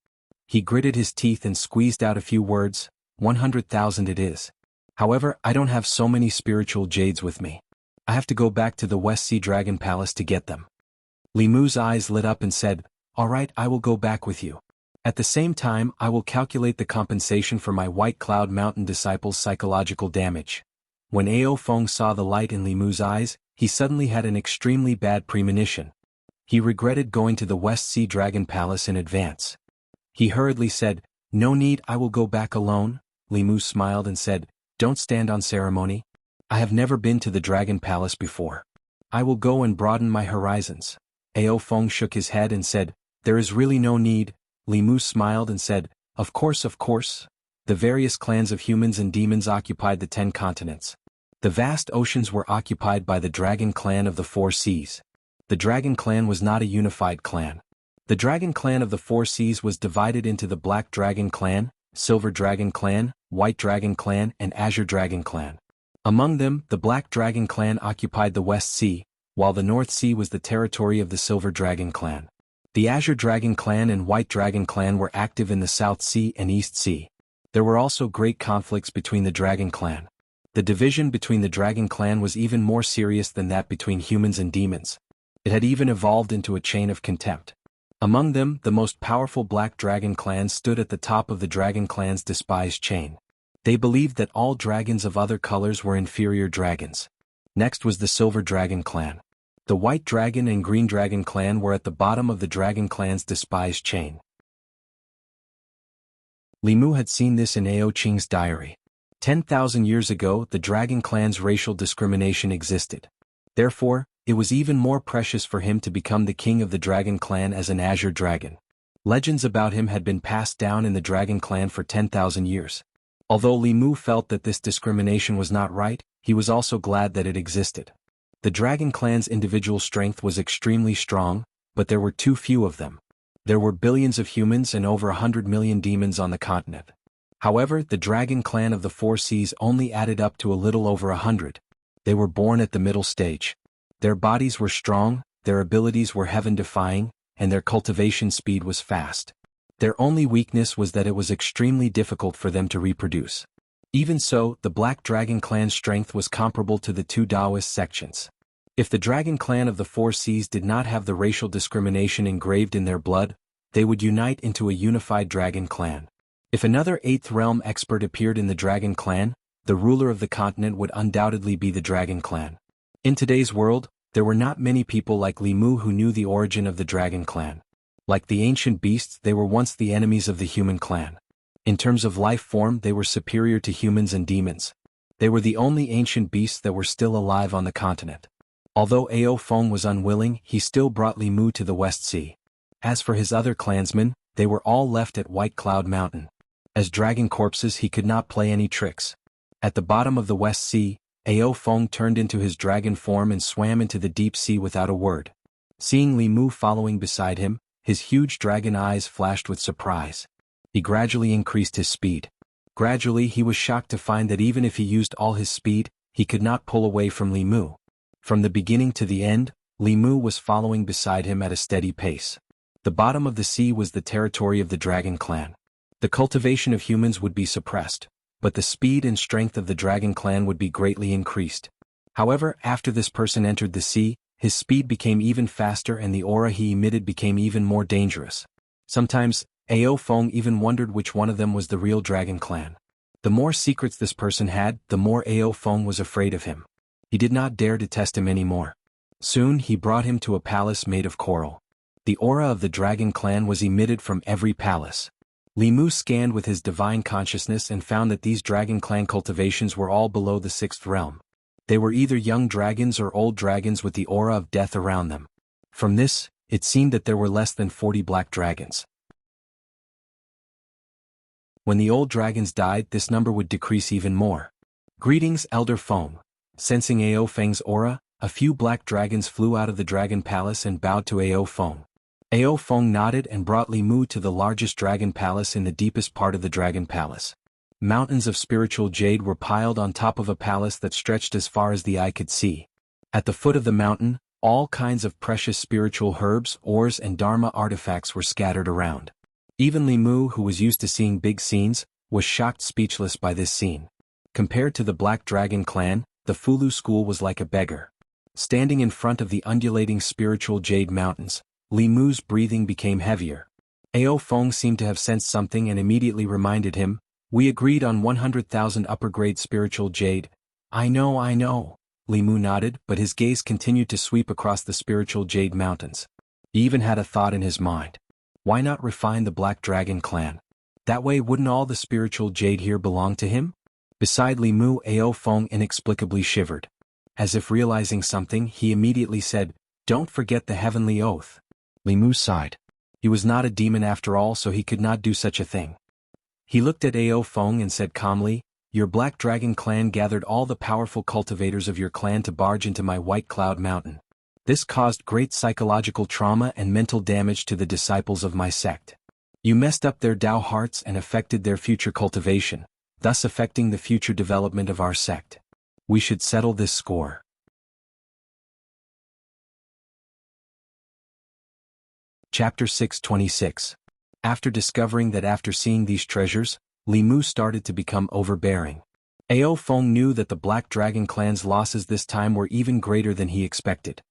He gritted his teeth and squeezed out a few words. 100,000 it is. However, I don't have so many spiritual jades with me. I have to go back to the West Sea Dragon Palace to get them. Li Mu's eyes lit up and said, "All right, I will go back with you. At the same time, I will calculate the compensation for my White Cloud Mountain disciples' psychological damage." When Ao Feng saw the light in Li Mu's eyes, he suddenly had an extremely bad premonition. He regretted going to the West Sea Dragon Palace in advance. He hurriedly said, "No need, I will go back alone." Li Mu smiled and said, "Don't stand on ceremony. I have never been to the Dragon Palace before. I will go and broaden my horizons." Ao Feng shook his head and said, "There is really no need." Li Mu smiled and said, Of course. The various clans of humans and demons occupied the 10 continents. The vast oceans were occupied by the Dragon Clan of the 4 Seas. The Dragon Clan was not a unified clan. The Dragon Clan of the 4 Seas was divided into the Black Dragon Clan, Silver Dragon Clan, White Dragon Clan, and Azure Dragon Clan. Among them, the Black Dragon Clan occupied the West Sea, while the North Sea was the territory of the Silver Dragon Clan. The Azure Dragon Clan and White Dragon Clan were active in the South Sea and East Sea. There were also great conflicts between the Dragon Clan. The division between the Dragon Clan was even more serious than that between humans and demons. It had even evolved into a chain of contempt. Among them, the most powerful Black Dragon Clan stood at the top of the Dragon Clan's despised chain. They believed that all dragons of other colors were inferior dragons. Next was the Silver Dragon Clan. The White Dragon and Green Dragon Clan were at the bottom of the Dragon Clan's despised chain. Li Mu had seen this in Ao Qing's diary. 10,000 years ago, the Dragon Clan's racial discrimination existed. Therefore, it was even more precious for him to become the king of the Dragon Clan as an Azure Dragon. Legends about him had been passed down in the Dragon Clan for 10,000 years. Although Li Mu felt that this discrimination was not right, he was also glad that it existed. The Dragon Clan's individual strength was extremely strong, but there were too few of them. There were billions of humans and over 100 million demons on the continent. However, the Dragon Clan of the 4 Seas only added up to a little over 100. They were born at the middle stage. Their bodies were strong, their abilities were heaven-defying, and their cultivation speed was fast. Their only weakness was that it was extremely difficult for them to reproduce. Even so, the Black Dragon Clan's strength was comparable to the 2 Taoist sections. If the Dragon Clan of the 4 Seas did not have the racial discrimination engraved in their blood, they would unite into a unified Dragon Clan. If another 8th realm expert appeared in the Dragon Clan, the ruler of the continent would undoubtedly be the Dragon Clan. In today's world, there were not many people like Li Mu who knew the origin of the Dragon Clan. Like the ancient beasts, they were once the enemies of the human clan. In terms of life form, they were superior to humans and demons. They were the only ancient beasts that were still alive on the continent. Although Ao Feng was unwilling, he still brought Li Mu to the West Sea. As for his other clansmen, they were all left at White Cloud Mountain. As dragon corpses, he could not play any tricks. At the bottom of the West Sea, Ao Feng turned into his dragon form and swam into the deep sea without a word. Seeing Li Mu following beside him, his huge dragon eyes flashed with surprise. He gradually increased his speed. Gradually, he was shocked to find that even if he used all his speed, he could not pull away from Li Mu. From the beginning to the end, Li Mu was following beside him at a steady pace. The bottom of the sea was the territory of the Dragon Clan. The cultivation of humans would be suppressed, but the speed and strength of the Dragon Clan would be greatly increased. However, after this person entered the sea, his speed became even faster and the aura he emitted became even more dangerous. Sometimes, Ao Feng even wondered which one of them was the real Dragon Clan. The more secrets this person had, the more Ao Feng was afraid of him. He did not dare to test him anymore. Soon he brought him to a palace made of coral. The aura of the Dragon Clan was emitted from every palace. Li Mu scanned with his divine consciousness and found that these Dragon Clan cultivations were all below the 6th realm. They were either young dragons or old dragons with the aura of death around them. From this, it seemed that there were less than 40 black dragons. When the old dragons died, this number would decrease even more. Greetings, Elder Feng. Sensing Ao Feng's aura, a few black dragons flew out of the dragon palace and bowed to Ao Feng. Ao Feng nodded and brought Li Mu to the largest dragon palace in the deepest part of the dragon palace. Mountains of spiritual jade were piled on top of a palace that stretched as far as the eye could see. At the foot of the mountain, all kinds of precious spiritual herbs, ores and dharma artifacts were scattered around. Even Li Mu, who was used to seeing big scenes, was shocked speechless by this scene. Compared to the Black Dragon clan, the Fulu school was like a beggar. Standing in front of the undulating spiritual jade mountains, Li Mu's breathing became heavier. Ao Feng seemed to have sensed something and immediately reminded him, "We agreed on 100,000 upper-grade spiritual jade." I know. Li Mu nodded, but his gaze continued to sweep across the spiritual jade mountains. He even had a thought in his mind. Why not refine the Black Dragon clan? That way wouldn't all the spiritual jade here belong to him? Beside Li Mu, Ao Feng inexplicably shivered. As if realizing something, he immediately said, "Don't forget the heavenly oath." Li Mu sighed. He was not a demon after all, so he could not do such a thing. He looked at Ao Feng and said calmly, "Your Black Dragon clan gathered all the powerful cultivators of your clan to barge into my White Cloud Mountain. This caused great psychological trauma and mental damage to the disciples of my sect. You messed up their Tao hearts and affected their future cultivation, thus affecting the future development of our sect. We should settle this score." Chapter 626. After discovering that after seeing these treasures, Li Mu started to become overbearing. Ao Feng knew that the Black Dragon clan's losses this time were even greater than he expected.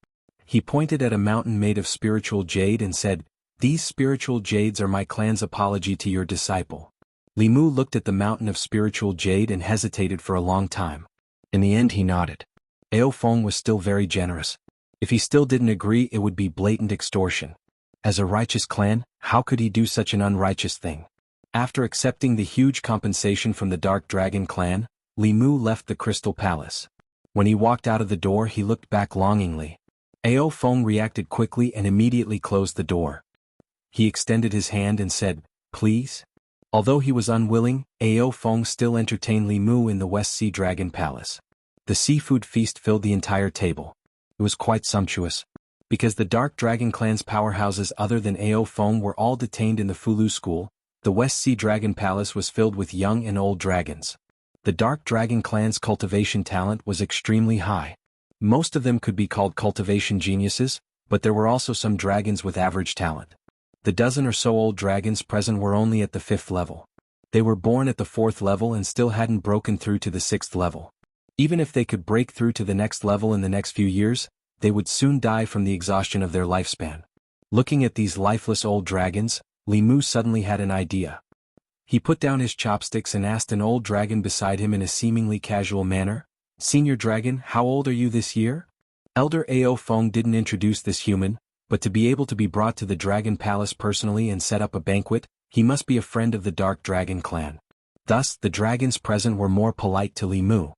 He pointed at a mountain made of spiritual jade and said, "These spiritual jades are my clan's apology to your disciple." Li Mu looked at the mountain of spiritual jade and hesitated for a long time. In the end he nodded. Ao Feng was still very generous. If he still didn't agree, it would be blatant extortion. As a righteous clan, how could he do such an unrighteous thing? After accepting the huge compensation from the Dark Dragon clan, Li Mu left the Crystal Palace. When he walked out of the door, he looked back longingly. Ao Feng reacted quickly and immediately closed the door. He extended his hand and said, "Please?" Although he was unwilling, Ao Feng still entertained Li Mu in the West Sea Dragon Palace. The seafood feast filled the entire table. It was quite sumptuous. Because the Dark Dragon clan's powerhouses other than Ao Feng were all detained in the Fulu school, the West Sea Dragon Palace was filled with young and old dragons. The Dark Dragon clan's cultivation talent was extremely high. Most of them could be called cultivation geniuses, but there were also some dragons with average talent. The dozen or so old dragons present were only at the 5th level. They were born at the 4th level and still hadn't broken through to the 6th level. Even if they could break through to the next level in the next few years, they would soon die from the exhaustion of their lifespan. Looking at these lifeless old dragons, Li Mu suddenly had an idea. He put down his chopsticks and asked an old dragon beside him in a seemingly casual manner, "Senior Dragon, how old are you this year?" Elder Ao Feng didn't introduce this human, but to be able to be brought to the Dragon Palace personally and set up a banquet, he must be a friend of the Dark Dragon clan. Thus, the dragons present were more polite to Li Mu.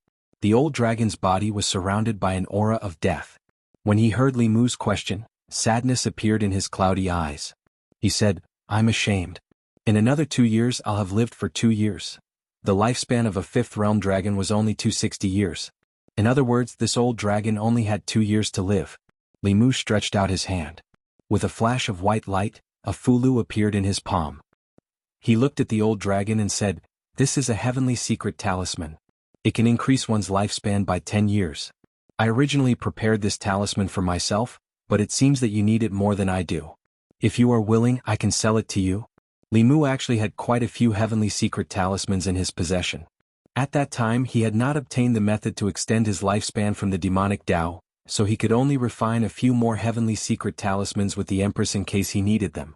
The old dragon's body was surrounded by an aura of death. When he heard Li Mu's question, sadness appeared in his cloudy eyes. He said, "I'm ashamed. In another 2 years I'll have lived for 2 years. The lifespan of a 5th realm dragon was only 260 years. In other words, this old dragon only had 2 years to live." Li Mu stretched out his hand. With a flash of white light, a Fulu appeared in his palm. He looked at the old dragon and said, "This is a heavenly secret talisman. It can increase one's lifespan by 10 years. I originally prepared this talisman for myself, but it seems that you need it more than I do. If you are willing, I can sell it to you." Li Mu actually had quite a few heavenly secret talismans in his possession. At that time he had not obtained the method to extend his lifespan from the demonic Tao, so he could only refine a few more heavenly secret talismans with the Empress in case he needed them.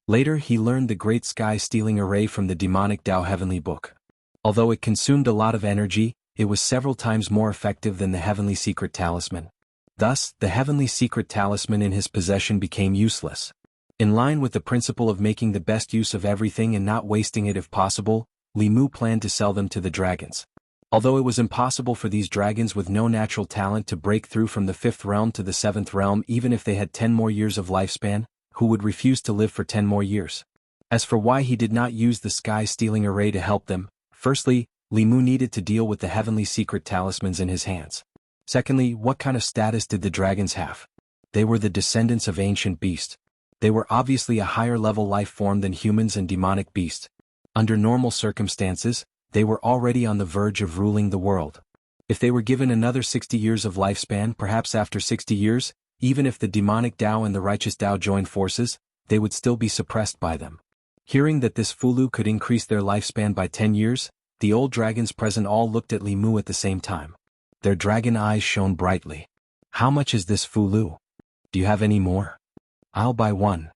Later he learned the Great Sky-Stealing Array from the demonic Tao Heavenly Book. Although it consumed a lot of energy, it was several times more effective than the heavenly secret talisman. Thus, the heavenly secret talisman in his possession became useless. In line with the principle of making the best use of everything and not wasting it if possible, Li Mu planned to sell them to the dragons. Although it was impossible for these dragons with no natural talent to break through from the 5th realm to the 7th realm even if they had 10 more years of lifespan, who would refuse to live for 10 more years? As for why he did not use the sky-stealing array to help them, firstly, Li Mu needed to deal with the heavenly secret talismans in his hands. Secondly, what kind of status did the dragons have? They were the descendants of ancient beasts. They were obviously a higher-level life form than humans and demonic beasts. Under normal circumstances, they were already on the verge of ruling the world. If they were given another 60 years of lifespan, perhaps after 60 years, even if the demonic Tao and the righteous Tao joined forces, they would still be suppressed by them. Hearing that this Fulu could increase their lifespan by 10 years, the old dragons present all looked at Li Mu at the same time. Their dragon eyes shone brightly. How much is this Fulu? Do you have any more? I'll buy one.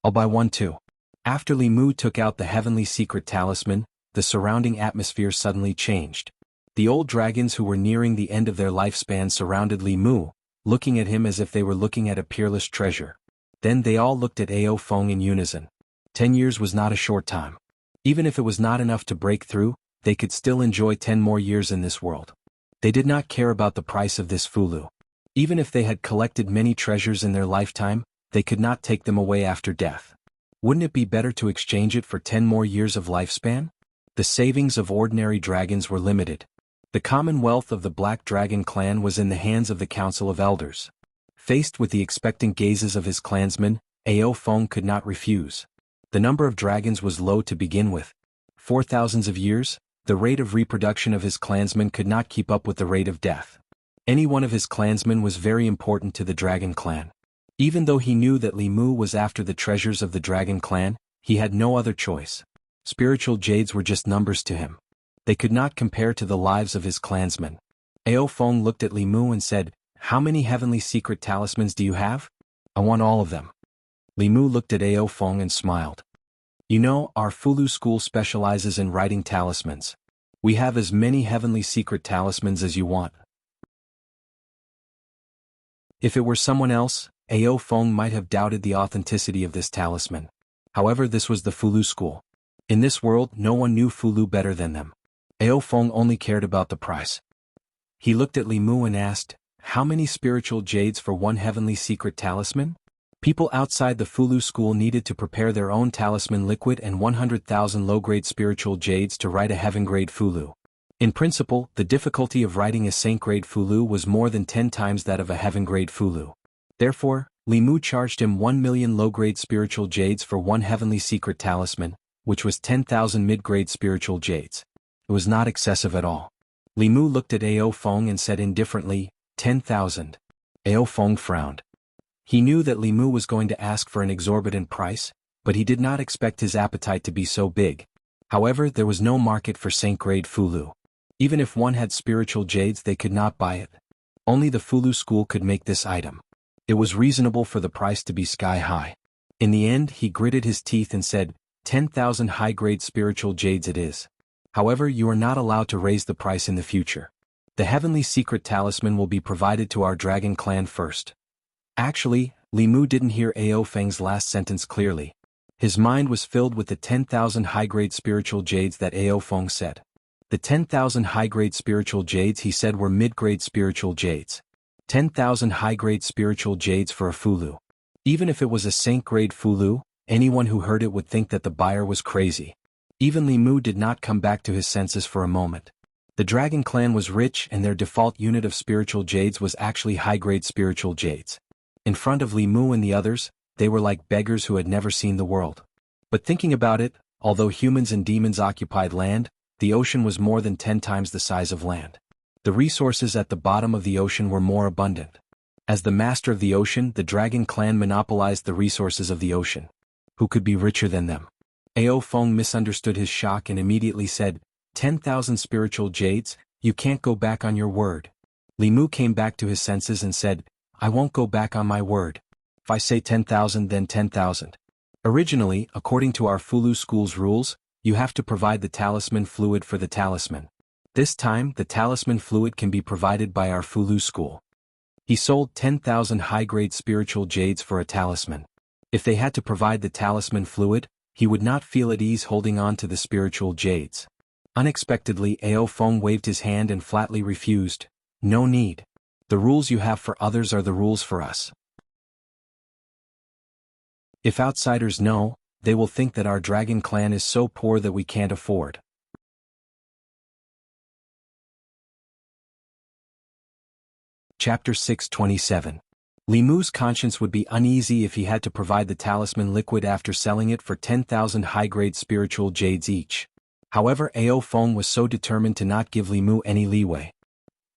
I'll buy one too. After Li Mu took out the heavenly secret talisman, the surrounding atmosphere suddenly changed. The old dragons who were nearing the end of their lifespan surrounded Li Mu, looking at him as if they were looking at a peerless treasure. Then they all looked at Ao Feng in unison. 10 years was not a short time. Even if it was not enough to break through, they could still enjoy 10 more years in this world. They did not care about the price of this Fulu. Even if they had collected many treasures in their lifetime, they could not take them away after death. Wouldn't it be better to exchange it for 10 more years of lifespan? The savings of ordinary dragons were limited. The commonwealth of the Black Dragon clan was in the hands of the Council of Elders. Faced with the expectant gazes of his clansmen, Ao Feng could not refuse. The number of dragons was low to begin with. 4,000 of years, the rate of reproduction of his clansmen could not keep up with the rate of death. Any one of his clansmen was very important to the Dragon clan. Even though he knew that Li Mu was after the treasures of the Dragon clan, he had no other choice. Spiritual jades were just numbers to him. They could not compare to the lives of his clansmen. Ao Feng looked at Li Mu and said, "How many heavenly secret talismans do you have?" "I want all of them." Li Mu looked at Ao Feng and smiled. "You know, our Fulu school specializes in writing talismans. We have as many heavenly secret talismans as you want." If it were someone else, Ao Feng might have doubted the authenticity of this talisman. However, this was the Fulu school. In this world, no one knew Fulu better than them. Ao Feng only cared about the price. He looked at Li Mu and asked, "How many spiritual jades for one heavenly secret talisman?" People outside the Fulu school needed to prepare their own talisman liquid and 100,000 low-grade spiritual jades to write a heaven-grade Fulu. In principle, the difficulty of writing a saint-grade Fulu was more than 10 times that of a heaven-grade Fulu. Therefore, Li Mu charged him 1 million low-grade spiritual jades for one heavenly secret talisman, which was 10,000 mid-grade spiritual jades. It was not excessive at all. Li Mu looked at Ao Feng and said indifferently, 10,000. Ao Feng frowned. He knew that Li Mu was going to ask for an exorbitant price, but he did not expect his appetite to be so big. However, there was no market for saint-grade Fulu. Even if one had spiritual jades, they could not buy it. Only the Fulu school could make this item. It was reasonable for the price to be sky-high. In the end, he gritted his teeth and said, 10,000 high-grade spiritual jades it is. However, you are not allowed to raise the price in the future. The heavenly secret talisman will be provided to our dragon clan first. Actually, Li Mu didn't hear Ao Feng's last sentence clearly. His mind was filled with the 10,000 high-grade spiritual jades that Ao Feng said. The 10,000 high-grade spiritual jades he said were mid-grade spiritual jades. 10,000 high-grade spiritual jades for a Fulu. Even if it was a saint-grade Fulu, anyone who heard it would think that the buyer was crazy. Even Li Mu did not come back to his senses for a moment. The Dragon clan was rich and their default unit of spiritual jades was actually high-grade spiritual jades. In front of Li Mu and the others, they were like beggars who had never seen the world. But thinking about it, although humans and demons occupied land, the ocean was more than 10 times the size of land. The resources at the bottom of the ocean were more abundant. As the master of the ocean, the Dragon clan monopolized the resources of the ocean. Who could be richer than them? Ao Feng misunderstood his shock and immediately said, 10,000 spiritual jades, you can't go back on your word. Li Mu came back to his senses and said, I won't go back on my word. If I say 10,000 then 10,000. Originally, according to our Fulu school's rules, you have to provide the talisman fluid for the talisman. This time, the talisman fluid can be provided by our Fulu school. He sold 10,000 high-grade spiritual jades for a talisman. If they had to provide the talisman fluid, he would not feel at ease holding on to the spiritual jades. Unexpectedly, Ao Feng waved his hand and flatly refused. No need. The rules you have for others are the rules for us. If outsiders know, they will think that our dragon clan is so poor that we can't afford. Chapter 627. Li Mu's conscience would be uneasy if he had to provide the talisman liquid after selling it for 10,000 high-grade spiritual jades each. However, Ao Feng was so determined to not give Li Mu any leeway.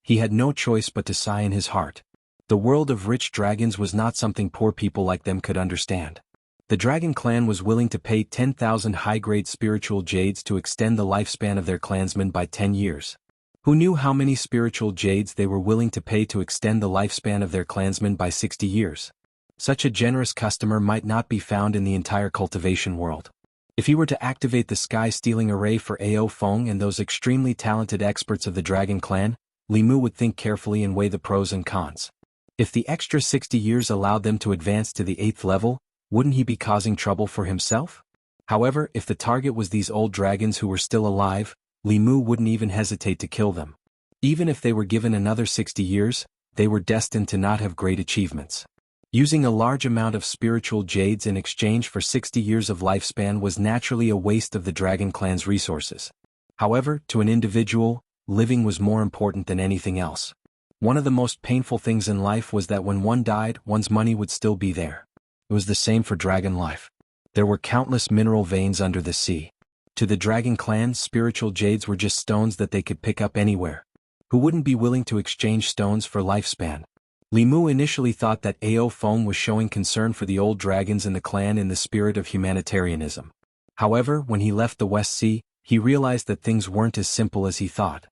He had no choice but to sigh in his heart. The world of rich dragons was not something poor people like them could understand. The dragon clan was willing to pay 10,000 high-grade spiritual jades to extend the lifespan of their clansmen by 10 years. Who knew how many spiritual jades they were willing to pay to extend the lifespan of their clansmen by 60 years? Such a generous customer might not be found in the entire cultivation world. If he were to activate the sky-stealing array for Ao Feng and those extremely talented experts of the dragon clan, Li Mu would think carefully and weigh the pros and cons. If the extra 60 years allowed them to advance to the 8th level, wouldn't he be causing trouble for himself? However, if the target was these old dragons who were still alive, Li Mu wouldn't even hesitate to kill them. Even if they were given another 60 years, they were destined to not have great achievements. Using a large amount of spiritual jades in exchange for 60 years of lifespan was naturally a waste of the dragon clan's resources. However, to an individual, living was more important than anything else. One of the most painful things in life was that when one died, one's money would still be there. It was the same for dragon life. There were countless mineral veins under the sea. To the dragon clan, spiritual jades were just stones that they could pick up anywhere. Who wouldn't be willing to exchange stones for lifespan? Li Mu initially thought that Ao Feng was showing concern for the old dragons in the clan in the spirit of humanitarianism. However, when he left the West Sea, he realized that things weren't as simple as he thought.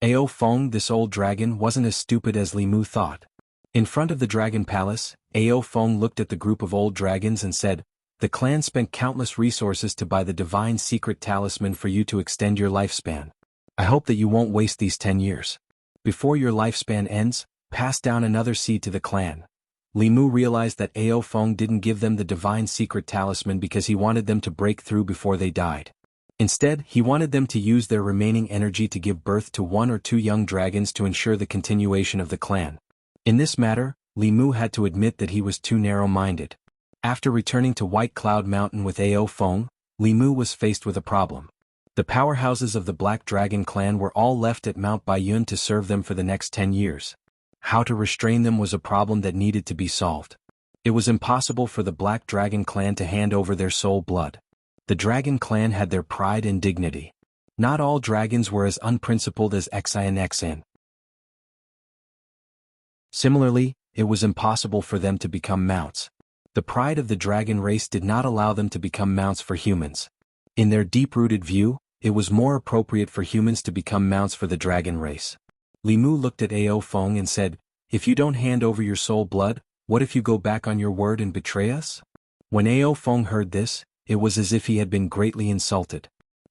Ao Feng, this old dragon, wasn't as stupid as Li Mu thought. In front of the dragon palace, Ao Feng looked at the group of old dragons and said, "The clan spent countless resources to buy the divine secret talisman for you to extend your lifespan. I hope that you won't waste these 10 years. Before your lifespan ends, pass down another seed to the clan." Li Mu realized that Ao Feng didn't give them the divine secret talisman because he wanted them to break through before they died. Instead, he wanted them to use their remaining energy to give birth to 1 or 2 young dragons to ensure the continuation of the clan. In this matter, Li Mu had to admit that he was too narrow-minded. After returning to White Cloud Mountain with Ao Feng, Li Mu was faced with a problem. The powerhouses of the Black Dragon clan were all left at Mount Baiyun to serve them for the next 10 years. How to restrain them was a problem that needed to be solved. It was impossible for the Black Dragon clan to hand over their soul blood. The Dragon clan had their pride and dignity. Not all dragons were as unprincipled as Xianxia. Similarly, it was impossible for them to become mounts. The pride of the dragon race did not allow them to become mounts for humans. In their deep-rooted view, it was more appropriate for humans to become mounts for the dragon race. Li Mu looked at Ao Feng and said, "If you don't hand over your soul blood, what if you go back on your word and betray us?" When Ao Feng heard this, it was as if he had been greatly insulted.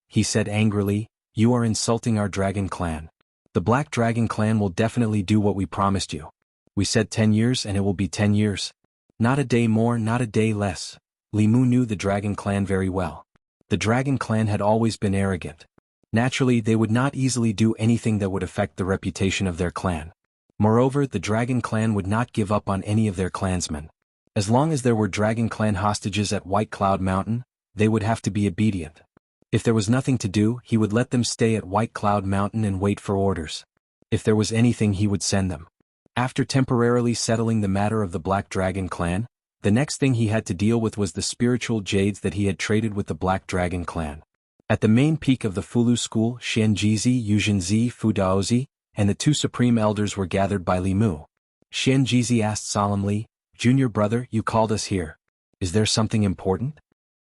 He said angrily, "You are insulting our dragon clan. The Black Dragon clan will definitely do what we promised you. We said 10 years and it will be 10 years. Not a day more, not a day less." Li Mu knew the dragon clan very well. The dragon clan had always been arrogant. Naturally, they would not easily do anything that would affect the reputation of their clan. Moreover, the dragon clan would not give up on any of their clansmen. As long as there were dragon clan hostages at White Cloud Mountain, they would have to be obedient. If there was nothing to do, he would let them stay at White Cloud Mountain and wait for orders. If there was anything, he would send them. After temporarily settling the matter of the Black Dragon clan, the next thing he had to deal with was the spiritual jades that he had traded with the Black Dragon clan. At the main peak of the Fulu school, Xianxia, Yuzhenzi, Fudaozi, and the 2 supreme elders were gathered by Li Mu. Xianxia asked solemnly, "Junior brother, you called us here. Is there something important?"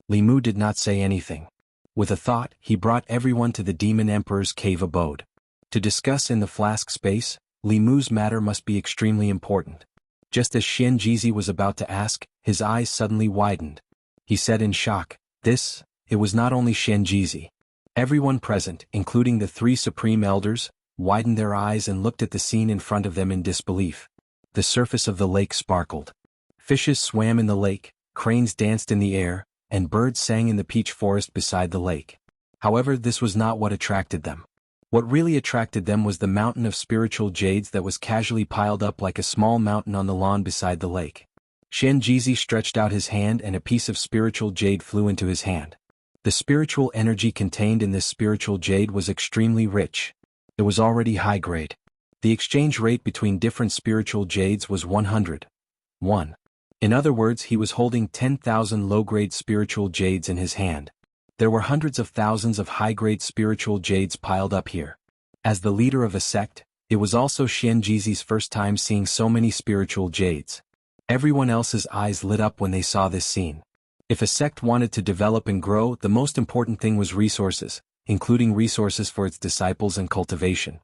Li Mu did not say anything. With a thought, he brought everyone to the Demon Emperor's cave abode. To discuss in the flask space, Li Mu's matter must be extremely important. Just as Xianxia was about to ask, his eyes suddenly widened. He said in shock, It was not only Xianxia. Everyone present, including the 3 supreme elders, widened their eyes and looked at the scene in front of them in disbelief. The surface of the lake sparkled. Fishes swam in the lake, cranes danced in the air, and birds sang in the peach forest beside the lake. However, this was not what attracted them. What really attracted them was the mountain of spiritual jades that was casually piled up like a small mountain on the lawn beside the lake. Xianxia stretched out his hand and a piece of spiritual jade flew into his hand. The spiritual energy contained in this spiritual jade was extremely rich. It was already high grade. The exchange rate between different spiritual jades was 100:1. In other words, he was holding 10,000 low-grade spiritual jades in his hand. There were hundreds of thousands of high-grade spiritual jades piled up here. As the leader of a sect, it was also Xianxia's first time seeing so many spiritual jades. Everyone else's eyes lit up when they saw this scene. If a sect wanted to develop and grow, the most important thing was resources, including resources for its disciples and cultivation.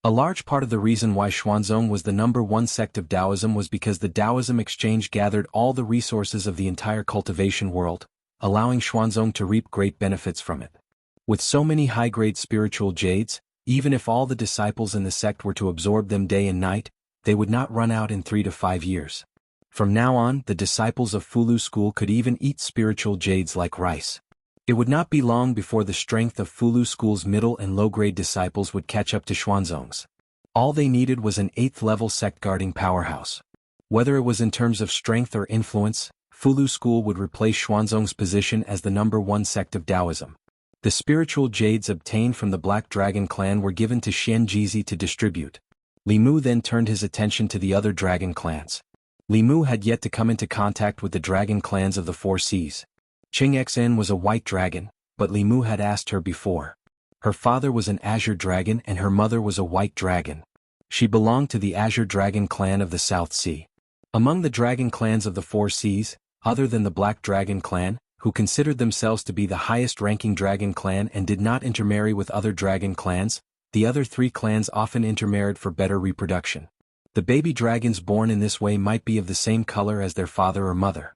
A large part of the reason why Xuanzong was the #1 sect of Taoism was because the Taoism exchange gathered all the resources of the entire cultivation world, allowing Xuanzong to reap great benefits from it. With so many high-grade spiritual jades, even if all the disciples in the sect were to absorb them day and night, they would not run out in 3 to 5 years. From now on, the disciples of Fulu school could even eat spiritual jades like rice. It would not be long before the strength of Fulu school's middle and low-grade disciples would catch up to Xuanzong's. All they needed was an 8th-level sect-guarding powerhouse. Whether it was in terms of strength or influence, Fulu school would replace Xuanzong's position as the #1 sect of Taoism. The spiritual jades obtained from the Black Dragon clan were given to Xianxia to distribute. Limu then turned his attention to the other dragon clans. Limu had yet to come into contact with the dragon clans of the 4 seas. Xianxia was a white dragon, but Limu had asked her before. Her father was an azure dragon and her mother was a white dragon. She belonged to the azure dragon clan of the South Sea. Among the dragon clans of the 4 seas, other than the Black Dragon clan, who considered themselves to be the highest-ranking dragon clan and did not intermarry with other dragon clans, the other 3 clans often intermarried for better reproduction. The baby dragons born in this way might be of the same color as their father or mother.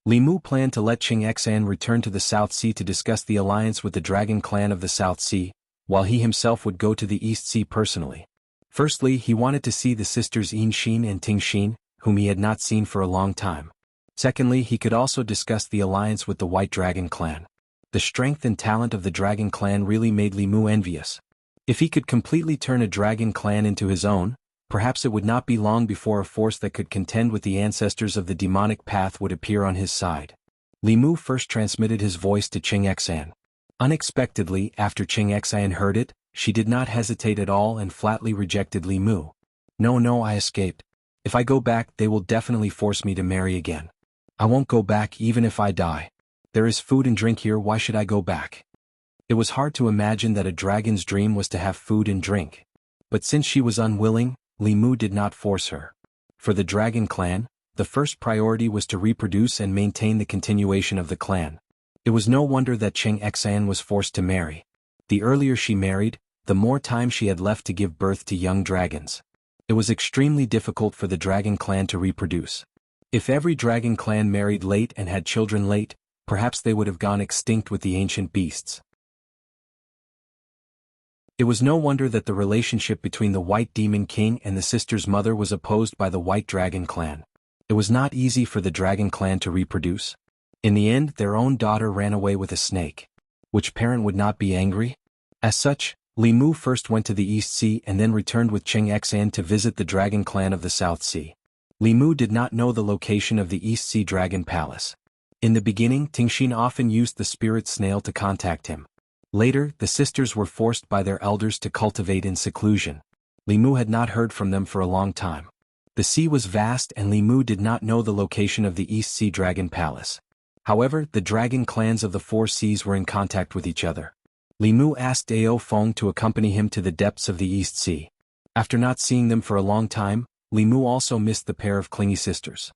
Limu planned to let Xianxia return to the South Sea to discuss the alliance with the dragon clan of the South Sea, while he himself would go to the East Sea personally. Firstly, he wanted to see the sisters Yinxin and Tingxin, whom he had not seen for a long time. Secondly, he could also discuss the alliance with the White Dragon clan. The strength and talent of the Dragon clan really made Limu envious. If he could completely turn a dragon clan into his own, perhaps it would not be long before a force that could contend with the ancestors of the demonic path would appear on his side. Limu first transmitted his voice to Xianxia. Unexpectedly, after Xianxia heard it, she did not hesitate at all and flatly rejected Limu. No, I escaped. If I go back, they will definitely force me to marry again. I won't go back even if I die. There is food and drink here, why should I go back? It was hard to imagine that a dragon's dream was to have food and drink. But since she was unwilling, Limu did not force her. For the dragon clan, the first priority was to reproduce and maintain the continuation of the clan. It was no wonder that Xianxia was forced to marry. The earlier she married, the more time she had left to give birth to young dragons. It was extremely difficult for the dragon clan to reproduce. If every dragon clan married late and had children late, perhaps they would have gone extinct with the ancient beasts. It was no wonder that the relationship between the White Demon King and the sister's mother was opposed by the White Dragon clan. It was not easy for the Dragon clan to reproduce. In the end, their own daughter ran away with a snake. Which parent would not be angry? As such, Limu first went to the East Sea and then returned with Xianxia to visit the Dragon clan of the South Sea. Limu did not know the location of the East Sea Dragon Palace. In the beginning, Tingxin often used the spirit snail to contact him. Later, the sisters were forced by their elders to cultivate in seclusion. Limu had not heard from them for a long time. The sea was vast and Limu did not know the location of the East Sea Dragon Palace. However, the dragon clans of the 4 seas were in contact with each other. Limu asked Ao Feng to accompany him to the depths of the East Sea. After not seeing them for a long time, Limu also missed the pair of clingy sisters.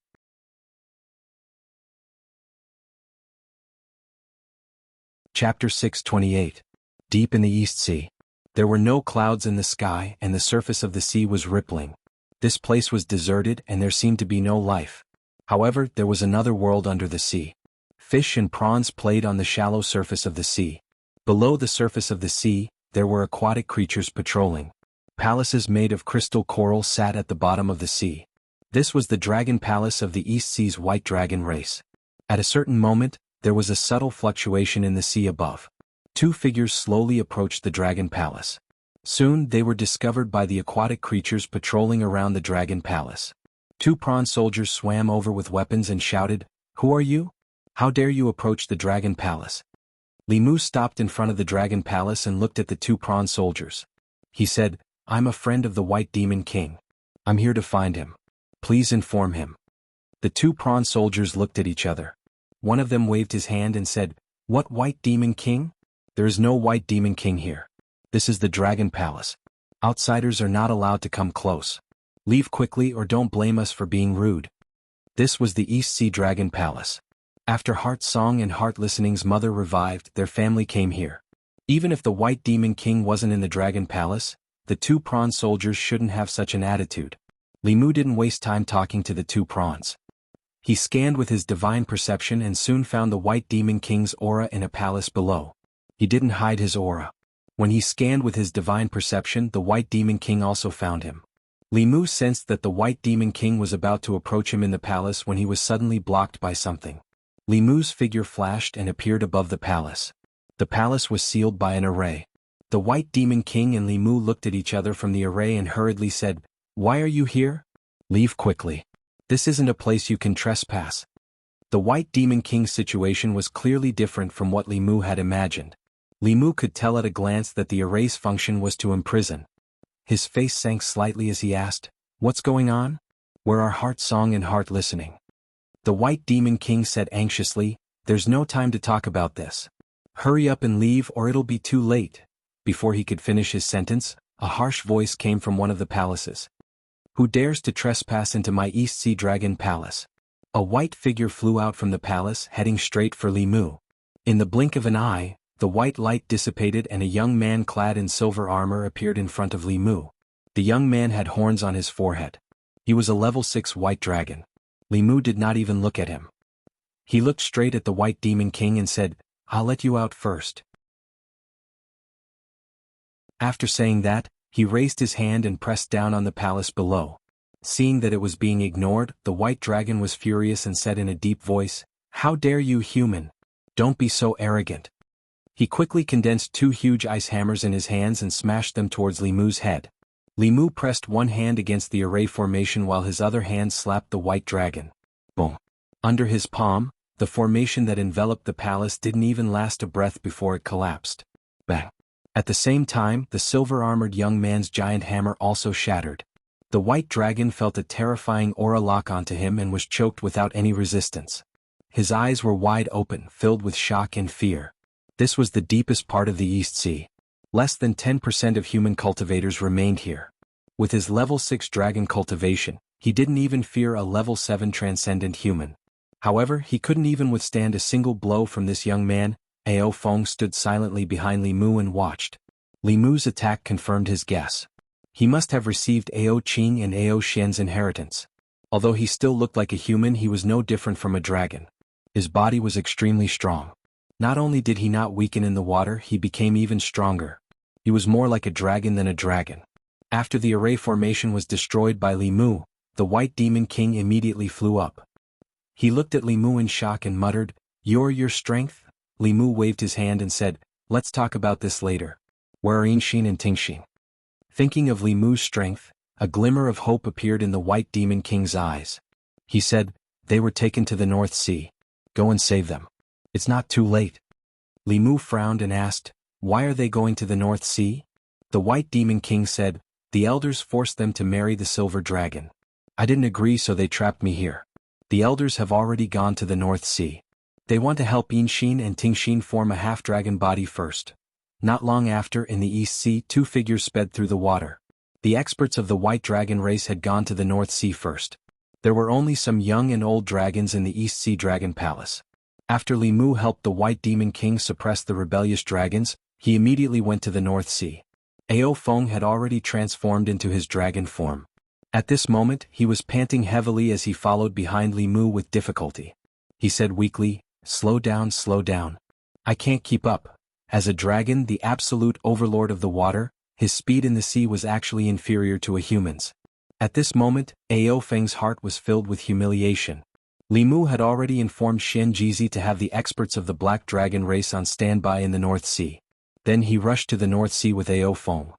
Chapter 628. Deep in the East Sea. There were no clouds in the sky and the surface of the sea was rippling. This place was deserted and there seemed to be no life. However, there was another world under the sea. Fish and prawns played on the shallow surface of the sea. Below the surface of the sea, there were aquatic creatures patrolling. Palaces made of crystal coral sat at the bottom of the sea. This was the dragon palace of the East Sea's White Dragon race. At a certain moment, there was a subtle fluctuation in the sea above. Two figures slowly approached the dragon palace. Soon they were discovered by the aquatic creatures patrolling around the dragon palace. Two prawn soldiers swam over with weapons and shouted, "Who are you? How dare you approach the dragon palace?" Limu stopped in front of the dragon palace and looked at the two prawn soldiers. He said, "I'm a friend of the White Demon King. I'm here to find him. Please inform him." The two prawn soldiers looked at each other. One of them waved his hand and said, "What White Demon King? There is no White Demon King here. This is the Dragon Palace. Outsiders are not allowed to come close. Leave quickly or don't blame us for being rude." This was the East Sea Dragon Palace. After Heart Song and Heart Listening's mother revived, their family came here. Even if the White Demon King wasn't in the Dragon Palace, the two prawn soldiers shouldn't have such an attitude. Limu didn't waste time talking to the two prawns. He scanned with his divine perception and soon found the White Demon King's aura in a palace below. He didn't hide his aura. When he scanned with his divine perception, the White Demon King also found him. Limu sensed that the White Demon King was about to approach him in the palace when he was suddenly blocked by something. Limu's figure flashed and appeared above the palace. The palace was sealed by an array. The White Demon King and Limu looked at each other from the array and hurriedly said, "Why are you here? Leave quickly. This isn't a place you can trespass." The White Demon King's situation was clearly different from what Limu had imagined. Limu could tell at a glance that the array's function was to imprison. His face sank slightly as he asked, "What's going on? Where are Heart Song and Heart Listening?" The White Demon King said anxiously, "There's no time to talk about this. Hurry up and leave or it'll be too late." Before he could finish his sentence, a harsh voice came from one of the palaces. "Who dares to trespass into my East Sea Dragon Palace?" A white figure flew out from the palace, heading straight for Limu. In the blink of an eye, the white light dissipated and a young man clad in silver armor appeared in front of Limu. The young man had horns on his forehead. He was a level 6 white dragon. Limu did not even look at him. He looked straight at the White Demon King and said, "I'll let you out first." After saying that, he raised his hand and pressed down on the palace below. Seeing that it was being ignored, the white dragon was furious and said in a deep voice, "How dare you, human? Don't be so arrogant." He quickly condensed two huge ice hammers in his hands and smashed them towards Limu's head. Limu pressed one hand against the array formation while his other hand slapped the white dragon. Boom! Under his palm, the formation that enveloped the palace didn't even last a breath before it collapsed. Bang! At the same time, the silver-armored young man's giant hammer also shattered. The white dragon felt a terrifying aura lock onto him and was choked without any resistance. His eyes were wide open, filled with shock and fear. This was the deepest part of the East Sea. Less than 10% of human cultivators remained here. With his level 6 dragon cultivation, he didn't even fear a level 7 transcendent human. However, he couldn't even withstand a single blow from this young man. Ao Feng stood silently behind Limu and watched. Limu's attack confirmed his guess. He must have received Ao Qing and Ao Xian's inheritance. Although he still looked like a human, he was no different from a dragon. His body was extremely strong. Not only did he not weaken in the water, he became even stronger. He was more like a dragon than a dragon. After the array formation was destroyed by Limu, the White Demon King immediately flew up. He looked at Limu in shock and muttered, Your strength?" Limu waved his hand and said, "Let's talk about this later. Where are Yinxin and Tingxin?" Thinking of Limu's strength, a glimmer of hope appeared in the White Demon King's eyes. He said, "They were taken to the North Sea. Go and save them. It's not too late." Limu frowned and asked, "Why are they going to the North Sea?" The White Demon King said, "The elders forced them to marry the silver dragon. I didn't agree, so they trapped me here. The elders have already gone to the North Sea. They want to help Yinxin and Tingxin form a half-dragon body first." Not long after, in the East Sea, two figures sped through the water. The experts of the White Dragon race had gone to the North Sea first. There were only some young and old dragons in the East Sea Dragon Palace. After Limu helped the White Demon King suppress the rebellious dragons, he immediately went to the North Sea. Ao Feng had already transformed into his dragon form. At this moment, he was panting heavily as he followed behind Limu with difficulty. He said weakly, slow down. I can't keep up." As a dragon, the absolute overlord of the water, his speed in the sea was actually inferior to a human's. At this moment, Ao Feng's heart was filled with humiliation. Li Mu had already informed Xianxia to have the experts of the Black Dragon race on standby in the North Sea. Then he rushed to the North Sea with Ao Feng.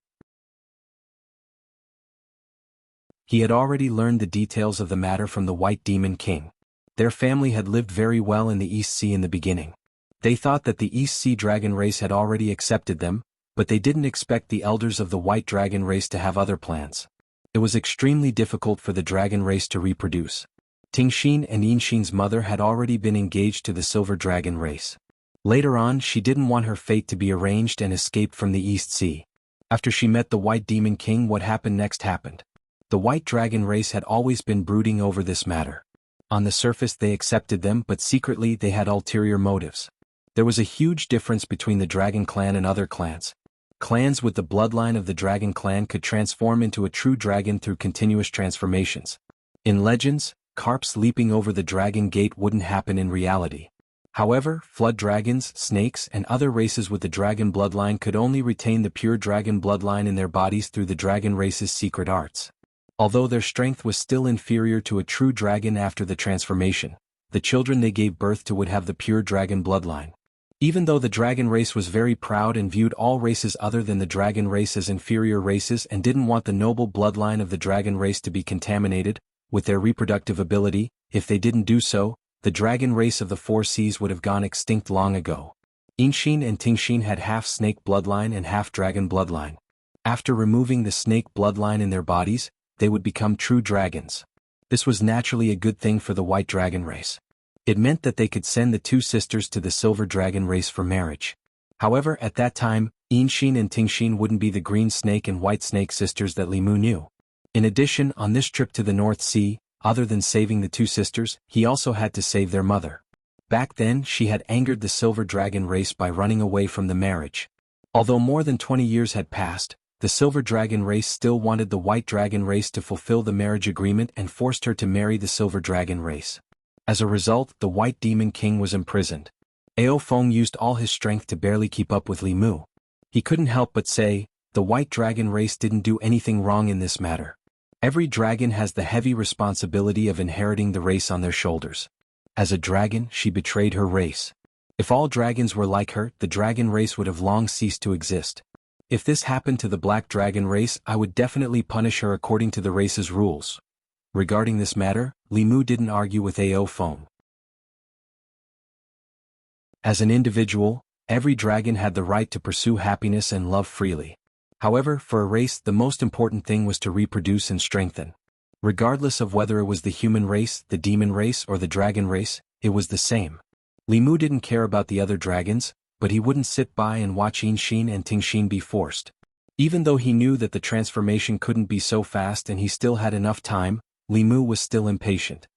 He had already learned the details of the matter from the White Demon King. Their family had lived very well in the East Sea in the beginning. They thought that the East Sea Dragon race had already accepted them, but they didn't expect the elders of the White Dragon race to have other plans. It was extremely difficult for the dragon race to reproduce. Tingxin and Yinxin's mother had already been engaged to the Silver Dragon race. Later on, she didn't want her fate to be arranged and escaped from the East Sea. After she met the White Demon King, what happened next happened. The White Dragon race had always been brooding over this matter. On the surface they accepted them, but secretly they had ulterior motives. There was a huge difference between the Dragon Clan and other clans. Clans with the bloodline of the Dragon Clan could transform into a true dragon through continuous transformations. In legends, carps leaping over the dragon gate wouldn't happen in reality. However, flood dragons, snakes, and other races with the dragon bloodline could only retain the pure dragon bloodline in their bodies through the dragon race's secret arts. Although their strength was still inferior to a true dragon after the transformation, the children they gave birth to would have the pure dragon bloodline. Even though the dragon race was very proud and viewed all races other than the dragon race as inferior races and didn't want the noble bloodline of the dragon race to be contaminated with their reproductive ability, if they didn't do so, the dragon race of the Four Seas would have gone extinct long ago. Yinxin and Tingxin had half snake bloodline and half dragon bloodline. After removing the snake bloodline in their bodies, they would become true dragons. This was naturally a good thing for the White Dragon race. It meant that they could send the two sisters to the Silver Dragon race for marriage. However, at that time, Yinxin and Tingxin wouldn't be the Green Snake and White Snake sisters that Li Mu knew. In addition, on this trip to the North Sea, other than saving the two sisters, he also had to save their mother. Back then, she had angered the Silver Dragon race by running away from the marriage. Although more than 20 years had passed, the Silver Dragon race still wanted the White Dragon race to fulfill the marriage agreement and forced her to marry the Silver Dragon race. As a result, the White Demon King was imprisoned. Ao Feng used all his strength to barely keep up with Li Mu. He couldn't help but say, the White Dragon race didn't do anything wrong in this matter. Every dragon has the heavy responsibility of inheriting the race on their shoulders. As a dragon, she betrayed her race. If all dragons were like her, the dragon race would have long ceased to exist. If this happened to the Black Dragon race, I would definitely punish her according to the race's rules. Regarding this matter, Li Mu didn't argue with Ao Feng. As an individual, every dragon had the right to pursue happiness and love freely. However, for a race, the most important thing was to reproduce and strengthen. Regardless of whether it was the human race, the demon race, or the dragon race, it was the same. Li Mu didn't care about the other dragons, but he wouldn't sit by and watch Yinxin and Tingxin be forced. Even though he knew that the transformation couldn't be so fast and he still had enough time, Li Mu was still impatient.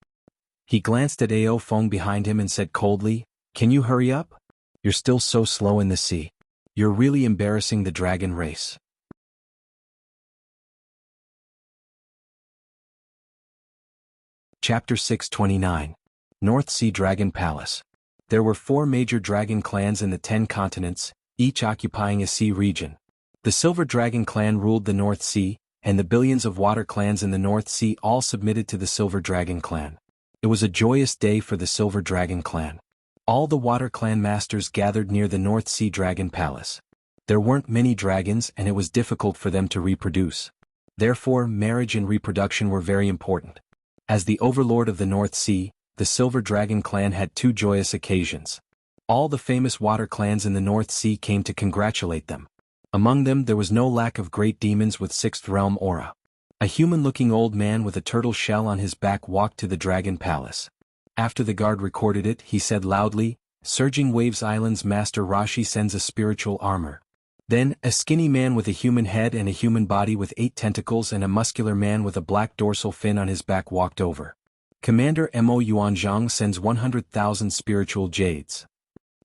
He glanced at Ao Feng behind him and said coldly, "Can you hurry up? You're still so slow in the sea. You're really embarrassing the dragon race." Chapter 629. North Sea Dragon Palace. There were 4 major dragon clans in the 10 continents, each occupying a sea region. The Silver Dragon clan ruled the North Sea, and the billions of water clans in the North Sea all submitted to the Silver Dragon clan. It was a joyous day for the Silver Dragon clan. All the water clan masters gathered near the North Sea Dragon Palace. There weren't many dragons and it was difficult for them to reproduce. Therefore, marriage and reproduction were very important. As the overlord of the North Sea, the Silver Dragon clan had 2 joyous occasions. All the famous water clans in the North Sea came to congratulate them. Among them there was no lack of great demons with 6th realm aura. A human-looking old man with a turtle shell on his back walked to the Dragon Palace. After the guard recorded it, he said loudly, "Surging Waves Island's Master Rashi sends a spiritual armor." Then, a skinny man with a human head and a human body with 8 tentacles and a muscular man with a black dorsal fin on his back walked over. Commander Mo Yuanzhang sends 100,000 spiritual jades.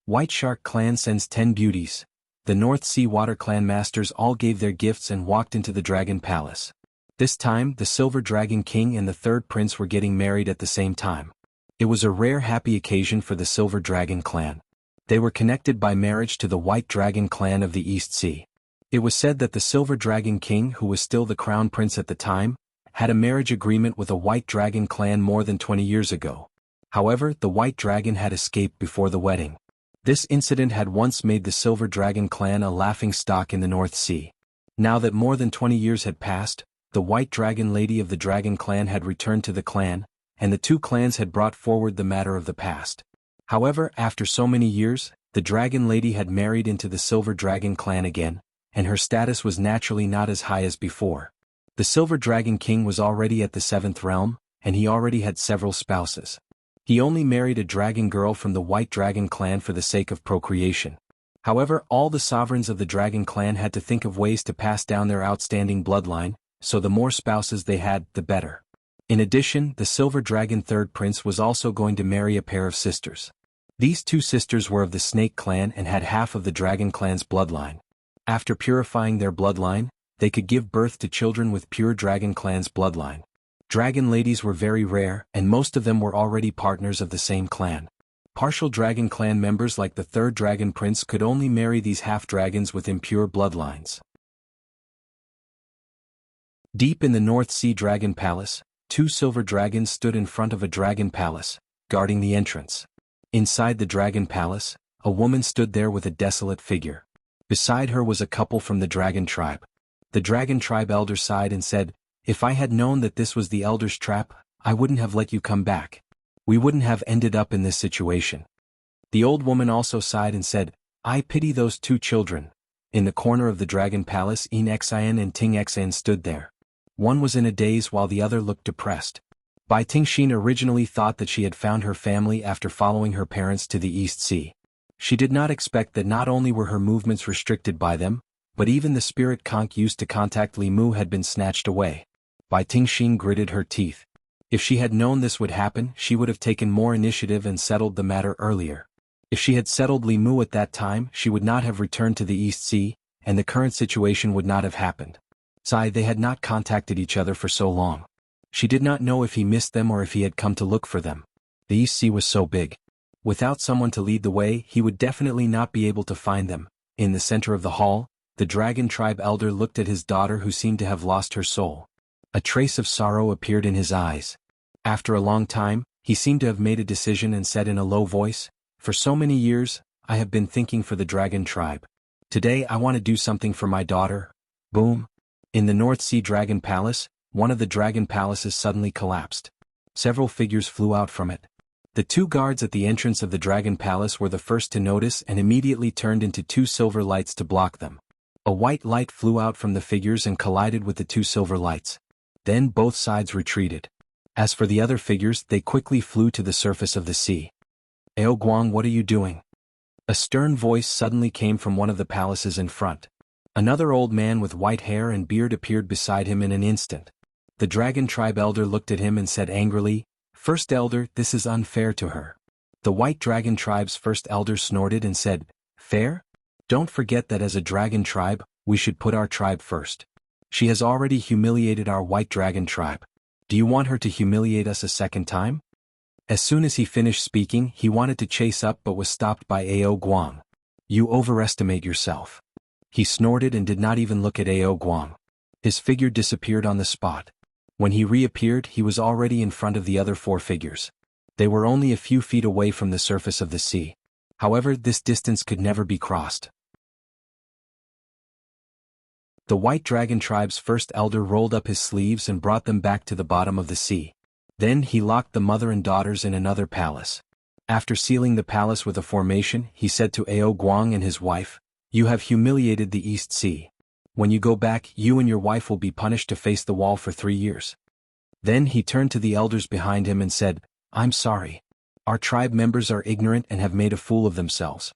White Shark Clan sends 10 beauties. The North Sea Water Clan masters all gave their gifts and walked into the Dragon Palace. This time, the Silver Dragon King and the 3rd Prince were getting married at the same time. It was a rare happy occasion for the Silver Dragon Clan. They were connected by marriage to the White Dragon Clan of the East Sea. It was said that the Silver Dragon King, who was still the Crown Prince at the time, had a marriage agreement with a White Dragon clan more than 20 years ago. However, the white dragon had escaped before the wedding. This incident had once made the Silver Dragon clan a laughingstock in the North Sea. Now that more than 20 years had passed, the White Dragon Lady of the Dragon Clan had returned to the clan, and the two clans had brought forward the matter of the past. However, after so many years, the Dragon Lady had married into the Silver Dragon clan again, and her status was naturally not as high as before. The Silver Dragon King was already at the 7th realm, and he already had several spouses. He only married a dragon girl from the White Dragon clan for the sake of procreation. However, all the sovereigns of the Dragon clan had to think of ways to pass down their outstanding bloodline, so the more spouses they had, the better. In addition, the Silver Dragon third prince was also going to marry a pair of sisters. These two sisters were of the Snake clan and had half of the Dragon clan's bloodline. After purifying their bloodline, they could give birth to children with pure Dragon clan's bloodline. Dragon ladies were very rare, and most of them were already partners of the same clan. Partial Dragon clan members like the third Dragon Prince could only marry these half-dragons with impure bloodlines. Deep in the North Sea Dragon Palace, two silver dragons stood in front of a dragon palace, guarding the entrance. Inside the Dragon Palace, a woman stood there with a desolate figure. Beside her was a couple from the Dragon tribe. The Dragon tribe elder sighed and said, "If I had known that this was the elder's trap, I wouldn't have let you come back. We wouldn't have ended up in this situation." The old woman also sighed and said, "I pity those two children." In the corner of the Dragon Palace, Xianxia and Xianxia stood there. One was in a daze while the other looked depressed. Bai Tingxin originally thought that she had found her family after following her parents to the East Sea. She did not expect that not only were her movements restricted by them, but even the spirit conch used to contact Li Mu had been snatched away. Bai Tingxin gritted her teeth. If she had known this would happen, she would have taken more initiative and settled the matter earlier. If she had settled Li Mu at that time, she would not have returned to the East Sea, and the current situation would not have happened. They had not contacted each other for so long. She did not know if he missed them or if he had come to look for them. The East Sea was so big. Without someone to lead the way, he would definitely not be able to find them. In the center of the hall, the Dragon tribe elder looked at his daughter who seemed to have lost her soul. A trace of sorrow appeared in his eyes. After a long time, he seemed to have made a decision and said in a low voice, "For so many years, I have been thinking for the Dragon tribe. Today I want to do something for my daughter." Boom! In the North Sea Dragon Palace, one of the Dragon Palaces suddenly collapsed. Several figures flew out from it. The two guards at the entrance of the Dragon Palace were the first to notice and immediately turned into two silver lights to block them. A white light flew out from the figures and collided with the two silver lights. Then both sides retreated. As for the other figures, they quickly flew to the surface of the sea. "Ao Guang, what are you doing?" A stern voice suddenly came from one of the palaces in front. Another old man with white hair and beard appeared beside him in an instant. The Dragon tribe elder looked at him and said angrily, "First elder, this is unfair to her." The White Dragon tribe's first elder snorted and said, "Fair? Don't forget that as a dragon tribe, we should put our tribe first. She has already humiliated our White Dragon tribe. Do you want her to humiliate us a second time?" As soon as he finished speaking, he wanted to chase up but was stopped by Ao Guang. "You overestimate yourself." He snorted and did not even look at Ao Guang. His figure disappeared on the spot. When he reappeared, he was already in front of the other four figures. They were only a few feet away from the surface of the sea. However, this distance could never be crossed. The White Dragon tribe's first elder rolled up his sleeves and brought them back to the bottom of the sea. Then he locked the mother and daughters in another palace. After sealing the palace with a formation, he said to Ao Guang and his wife, "You have humiliated the East Sea. When you go back, you and your wife will be punished to face the wall for 3 years." Then he turned to the elders behind him and said, "I'm sorry. Our tribe members are ignorant and have made a fool of themselves."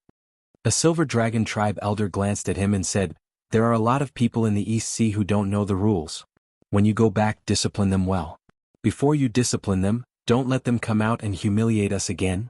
A Silver Dragon tribe elder glanced at him and said, "There are a lot of people in the East Sea who don't know the rules. When you go back, discipline them well. Before you discipline them, don't let them come out and humiliate us again."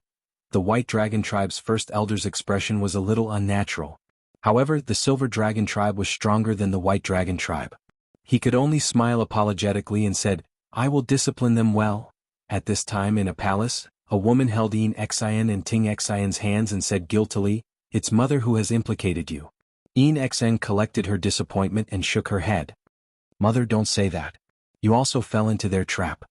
The White Dragon tribe's first elder's expression was a little unnatural. However, the Silver Dragon tribe was stronger than the White Dragon tribe. He could only smile apologetically and said, "I will discipline them well." At this time in a palace, a woman held Xianxia and Xianxia's hands and said guiltily, "It's mother who has implicated you." Xianxia collected her disappointment and shook her head. "Mother, don't say that. You also fell into their trap."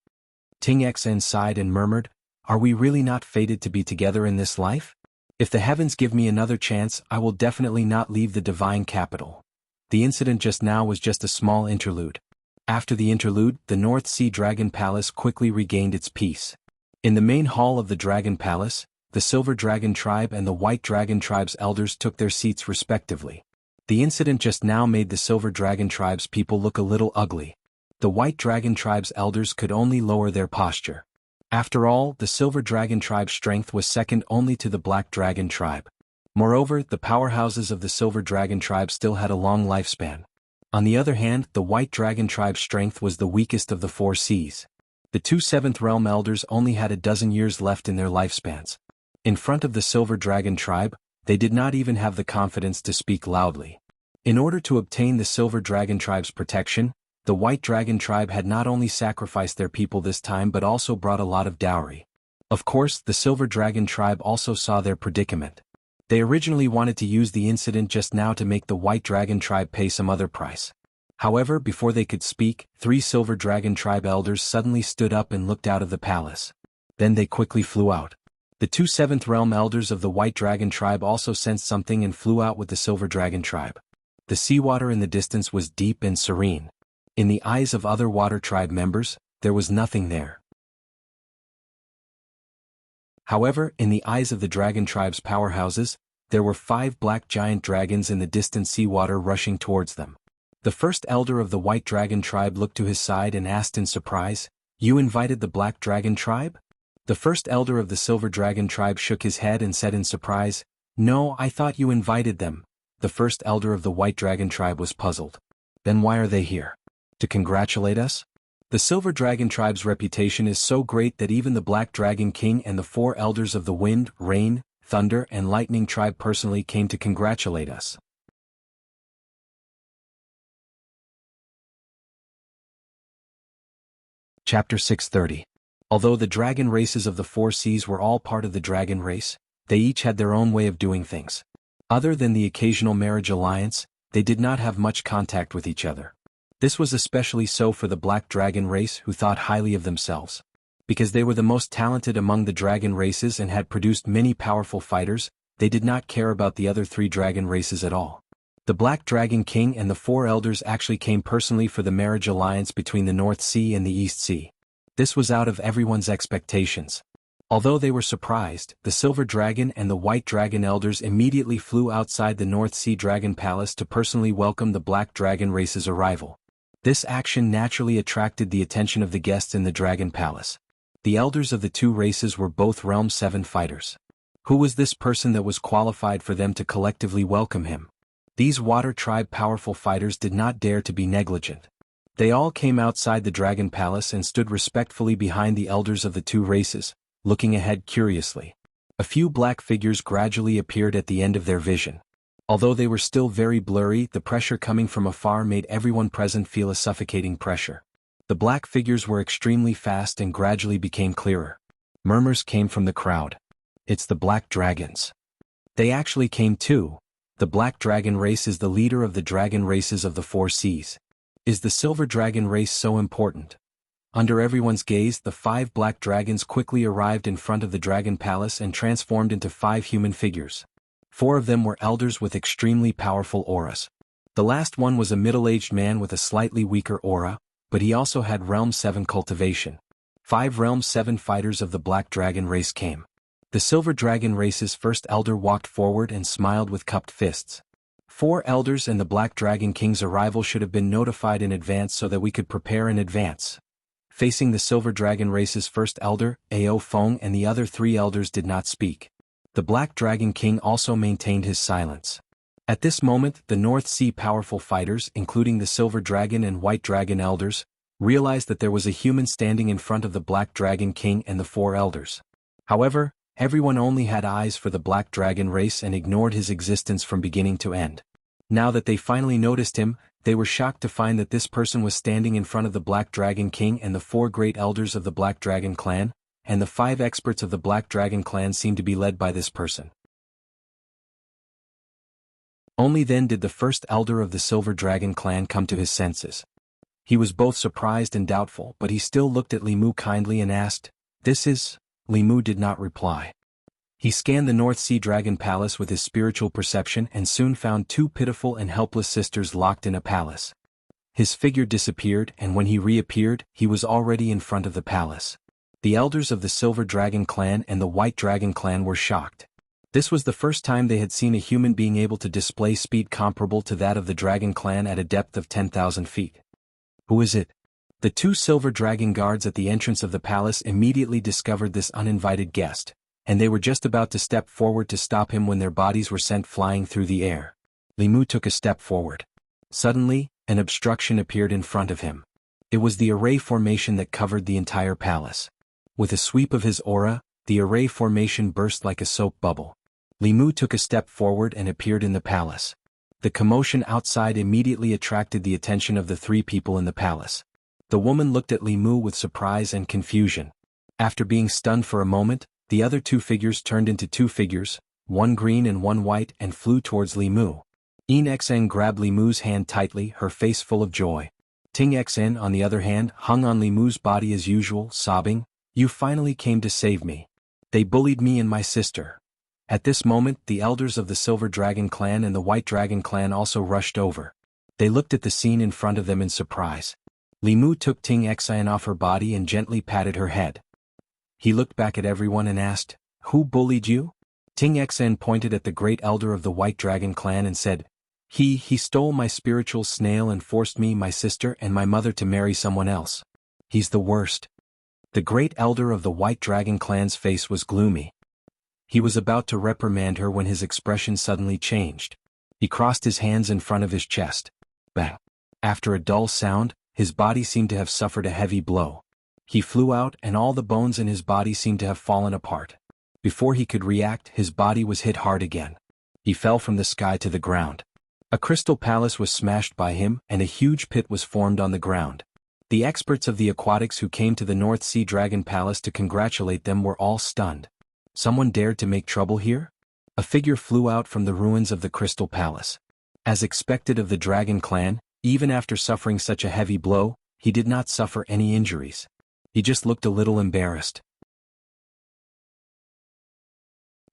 Xianxia sighed and murmured, Are we really not fated to be together in this life? If the heavens give me another chance, I will definitely not leave the divine capital. The incident just now was just a small interlude. After the interlude, the North Sea Dragon Palace quickly regained its peace. In the main hall of the Dragon Palace, the Silver Dragon Tribe and the White Dragon Tribe's elders took their seats respectively. The incident just now made the Silver Dragon Tribe's people look a little ugly. The White Dragon Tribe's elders could only lower their posture. After all, the Silver Dragon Tribe's strength was second only to the Black Dragon Tribe. Moreover, the powerhouses of the Silver Dragon Tribe still had a long lifespan. On the other hand, the White Dragon Tribe's strength was the weakest of the four seas. The two Seventh Realm Elders only had a dozen years left in their lifespans. In front of the Silver Dragon Tribe, they did not even have the confidence to speak loudly. In order to obtain the Silver Dragon Tribe's protection, the White Dragon Tribe had not only sacrificed their people this time but also brought a lot of dowry. Of course, the Silver Dragon Tribe also saw their predicament. They originally wanted to use the incident just now to make the White Dragon Tribe pay some other price. However, before they could speak, 3 Silver Dragon Tribe elders suddenly stood up and looked out of the palace. Then they quickly flew out. The 2 Seventh Realm Elders of the White Dragon Tribe also sensed something and flew out with the Silver Dragon Tribe. The seawater in the distance was deep and serene. In the eyes of other Water Tribe members, there was nothing there. However, in the eyes of the Dragon Tribe's powerhouses, there were 5 black giant dragons in the distant seawater rushing towards them. The first elder of the White Dragon Tribe looked to his side and asked in surprise, "You invited the Black Dragon Tribe?" The first elder of the Silver Dragon Tribe shook his head and said in surprise, "No, I thought you invited them." The first elder of the White Dragon Tribe was puzzled. "Then why are they here? To congratulate us?" The Silver Dragon Tribe's reputation is so great that even the Black Dragon King and the 4 elders of the Wind, Rain, Thunder and Lightning Tribe personally came to congratulate us. Chapter 630. Although the dragon races of the 4 seas were all part of the dragon race, they each had their own way of doing things. Other than the occasional marriage alliance, they did not have much contact with each other. This was especially so for the Black Dragon race, who thought highly of themselves. Because they were the most talented among the dragon races and had produced many powerful fighters, they did not care about the other 3 dragon races at all. The Black Dragon King and the 4 elders actually came personally for the marriage alliance between the North Sea and the East Sea. This was out of everyone's expectations. Although they were surprised, the Silver Dragon and the White Dragon elders immediately flew outside the North Sea Dragon Palace to personally welcome the Black Dragon race's arrival. This action naturally attracted the attention of the guests in the Dragon Palace. The elders of the 2 races were both Realm 7 fighters. Who was this person that was qualified for them to collectively welcome him? These Water Tribe powerful fighters did not dare to be negligent. They all came outside the Dragon Palace and stood respectfully behind the elders of the 2 races, looking ahead curiously. A few black figures gradually appeared at the end of their vision. Although they were still very blurry, the pressure coming from afar made everyone present feel a suffocating pressure. The black figures were extremely fast and gradually became clearer. Murmurs came from the crowd. "It's the Black Dragons. They actually came too." The Black Dragon race is the leader of the dragon races of the 4 seas. Is the Silver Dragon race so important? Under everyone's gaze, the 5 black dragons quickly arrived in front of the Dragon Palace and transformed into 5 human figures. 4 of them were elders with extremely powerful auras. The last one was a middle-aged man with a slightly weaker aura, but he also had Realm 7 cultivation. 5 Realm 7 fighters of the Black Dragon race came. The Silver Dragon race's first elder walked forward and smiled with cupped fists. 4 elders and the Black Dragon King's arrival should have been notified in advance so that we could prepare in advance. Facing the Silver Dragon race's first elder, Ao Feng and the other 3 elders did not speak. The Black Dragon King also maintained his silence. At this moment, the North Sea powerful fighters, including the Silver Dragon and White Dragon elders, realized that there was a human standing in front of the Black Dragon King and the 4 elders. However, everyone only had eyes for the Black Dragon race and ignored his existence from beginning to end. Now that they finally noticed him, they were shocked to find that this person was standing in front of the Black Dragon King and the 4 great elders of the Black Dragon clan, and the 5 experts of the Black Dragon clan seemed to be led by this person. Only then did the first elder of the Silver Dragon clan come to his senses. He was both surprised and doubtful, but he still looked at Li Mu kindly and asked, "This is Li Mu did not reply. He scanned the North Sea Dragon Palace with his spiritual perception and soon found two pitiful and helpless sisters locked in a palace. His figure disappeared, and when he reappeared, he was already in front of the palace. The elders of the Silver Dragon clan and the White Dragon clan were shocked. This was the first time they had seen a human being able to display speed comparable to that of the Dragon clan at a depth of 10,000 feet. Who is it? The two Silver Dragon guards at the entrance of the palace immediately discovered this uninvited guest, and they were just about to step forward to stop him when their bodies were sent flying through the air. Li Mu took a step forward. Suddenly, an obstruction appeared in front of him. It was the array formation that covered the entire palace. With a sweep of his aura, the array formation burst like a soap bubble. Li Mu took a step forward and appeared in the palace. The commotion outside immediately attracted the attention of the three people in the palace. The woman looked at Li Mu with surprise and confusion. After being stunned for a moment, the other two figures turned into two figures, one green and one white, and flew towards Li Mu. Yin Xen grabbed Li Mu's hand tightly, her face full of joy. Ting Xen, on the other hand, hung on Li Mu's body as usual, sobbing, "You finally came to save me. They bullied me and my sister." At this moment, the elders of the Silver Dragon clan and the White Dragon clan also rushed over. They looked at the scene in front of them in surprise. Li Mu took Ting Xen off her body and gently patted her head. He looked back at everyone and asked, "Who bullied you?" Ting Xen pointed at the great elder of the White Dragon clan and said, He stole my spiritual snail and forced me, my sister, and my mother to marry someone else. He's the worst." The great elder of the White Dragon clan's face was gloomy. He was about to reprimand her when his expression suddenly changed. He crossed his hands in front of his chest. Bang! After a dull sound, his body seemed to have suffered a heavy blow. He flew out and all the bones in his body seemed to have fallen apart. Before he could react, his body was hit hard again. He fell from the sky to the ground. A crystal palace was smashed by him and a huge pit was formed on the ground. The experts of the aquatics who came to the North Sea Dragon Palace to congratulate them were all stunned. Someone dared to make trouble here? A figure flew out from the ruins of the Crystal Palace. As expected of the Dragon clan, even after suffering such a heavy blow, he did not suffer any injuries. He just looked a little embarrassed.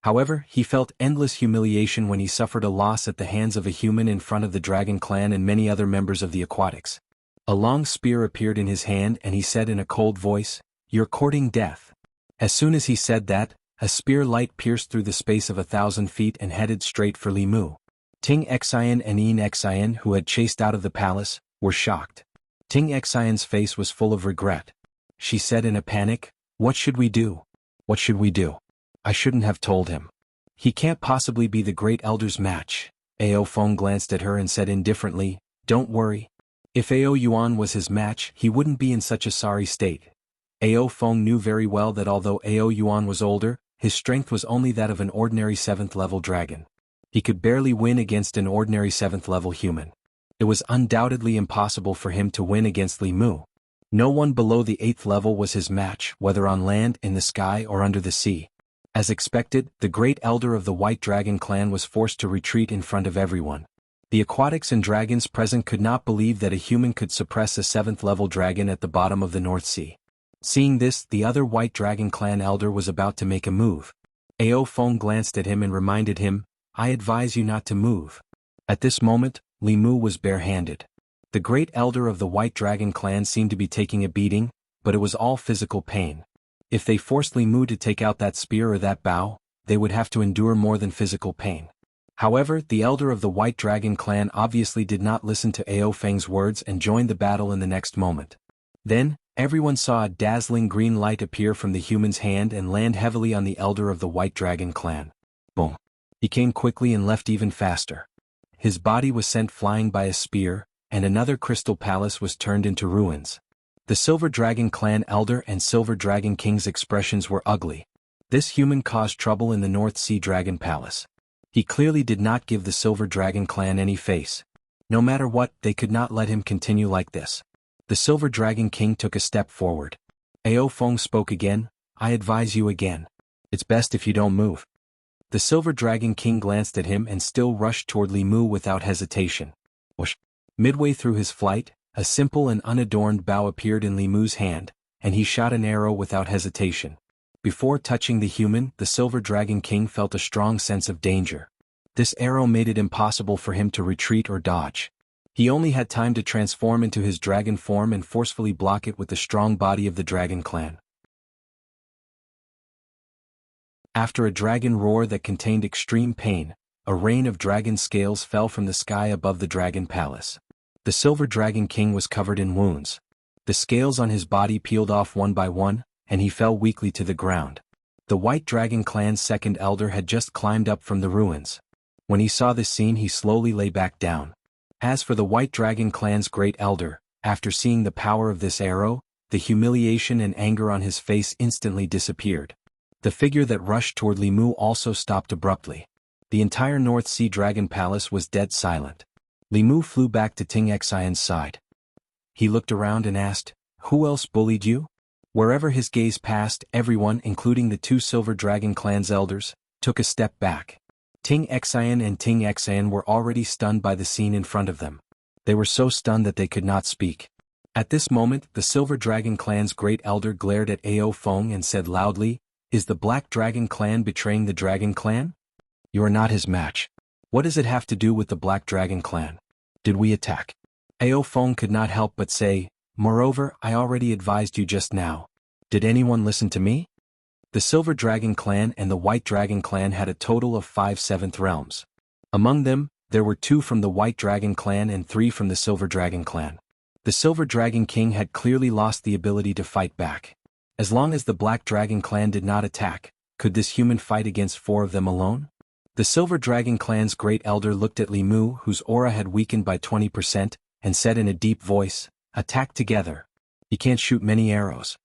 However, he felt endless humiliation when he suffered a loss at the hands of a human in front of the Dragon clan and many other members of the aquatics. A long spear appeared in his hand and he said in a cold voice, "You're courting death." As soon as he said that, a spear light pierced through the space of 1,000 feet and headed straight for Li Mu. Ting Xian and Yin Xian, who had chased out of the palace, were shocked. Ting Xian's face was full of regret. She said in a panic, "What should we do? What should we do? I shouldn't have told him. He can't possibly be the great elder's match." Ao Feng glanced at her and said indifferently, "Don't worry. If Ao Yuan was his match, he wouldn't be in such a sorry state." Ao Feng knew very well that although Ao Yuan was older, his strength was only that of an ordinary 7th-level dragon. He could barely win against an ordinary 7th-level human. It was undoubtedly impossible for him to win against Li Mu. No one below the 8th level was his match, whether on land, in the sky, or under the sea. As expected, the great elder of the White Dragon clan was forced to retreat in front of everyone. The aquatics and dragons present could not believe that a human could suppress a 7th-level dragon at the bottom of the North Sea. Seeing this, the other White Dragon clan elder was about to make a move. Ao Feng glanced at him and reminded him, "I advise you not to move." At this moment, Li Mu was barehanded. The great elder of the White Dragon clan seemed to be taking a beating, but it was all physical pain. If they forced Li Mu to take out that spear or that bow, they would have to endure more than physical pain. However, the elder of the White Dragon clan obviously did not listen to Ao Feng's words and joined the battle in the next moment. Then, everyone saw a dazzling green light appear from the human's hand and land heavily on the elder of the White Dragon clan. Boom! He came quickly and left even faster. His body was sent flying by a spear, and another crystal palace was turned into ruins. The Silver Dragon clan elder and Silver Dragon king's expressions were ugly. This human caused trouble in the North Sea Dragon Palace. He clearly did not give the Silver Dragon clan any face. No matter what, they could not let him continue like this. The Silver Dragon king took a step forward. Ao Feng spoke again, "I advise you again. It's best if you don't move." The Silver Dragon king glanced at him and still rushed toward Li Mu without hesitation. Whoosh! Midway through his flight, a simple and unadorned bow appeared in Li Mu's hand, and he shot an arrow without hesitation. Before touching the human, the Silver Dragon King felt a strong sense of danger. This arrow made it impossible for him to retreat or dodge. He only had time to transform into his dragon form and forcefully block it with the strong body of the dragon clan. After a dragon roar that contained extreme pain, a rain of dragon scales fell from the sky above the dragon palace. The Silver Dragon King was covered in wounds. The scales on his body peeled off one by one, and he fell weakly to the ground. The White Dragon Clan's second elder had just climbed up from the ruins. When he saw this scene, he slowly lay back down. As for the White Dragon Clan's great elder, after seeing the power of this arrow, the humiliation and anger on his face instantly disappeared. The figure that rushed toward Li Mu also stopped abruptly. The entire North Sea Dragon Palace was dead silent. Li Mu flew back to Xianxia's side. He looked around and asked, "Who else bullied you?" Wherever his gaze passed, everyone, including the two Silver Dragon Clan's elders, took a step back. Xianxia and Xianxia were already stunned by the scene in front of them. They were so stunned that they could not speak. At this moment, the Silver Dragon Clan's great elder glared at Ao Feng and said loudly, "Is the Black Dragon Clan betraying the Dragon Clan? You are not his match. What does it have to do with the Black Dragon Clan? Did we attack?" Ao Feng could not help but say, "Moreover, I already advised you just now. Did anyone listen to me?" The Silver Dragon Clan and the White Dragon Clan had a total of 5 seventh realms. Among them, there were 2 from the White Dragon Clan and 3 from the Silver Dragon Clan. The Silver Dragon King had clearly lost the ability to fight back. As long as the Black Dragon Clan did not attack, could this human fight against 4 of them alone? The Silver Dragon Clan's great elder looked at Li Mu, whose aura had weakened by 20%, and said in a deep voice, "Attack together. You can't shoot many arrows."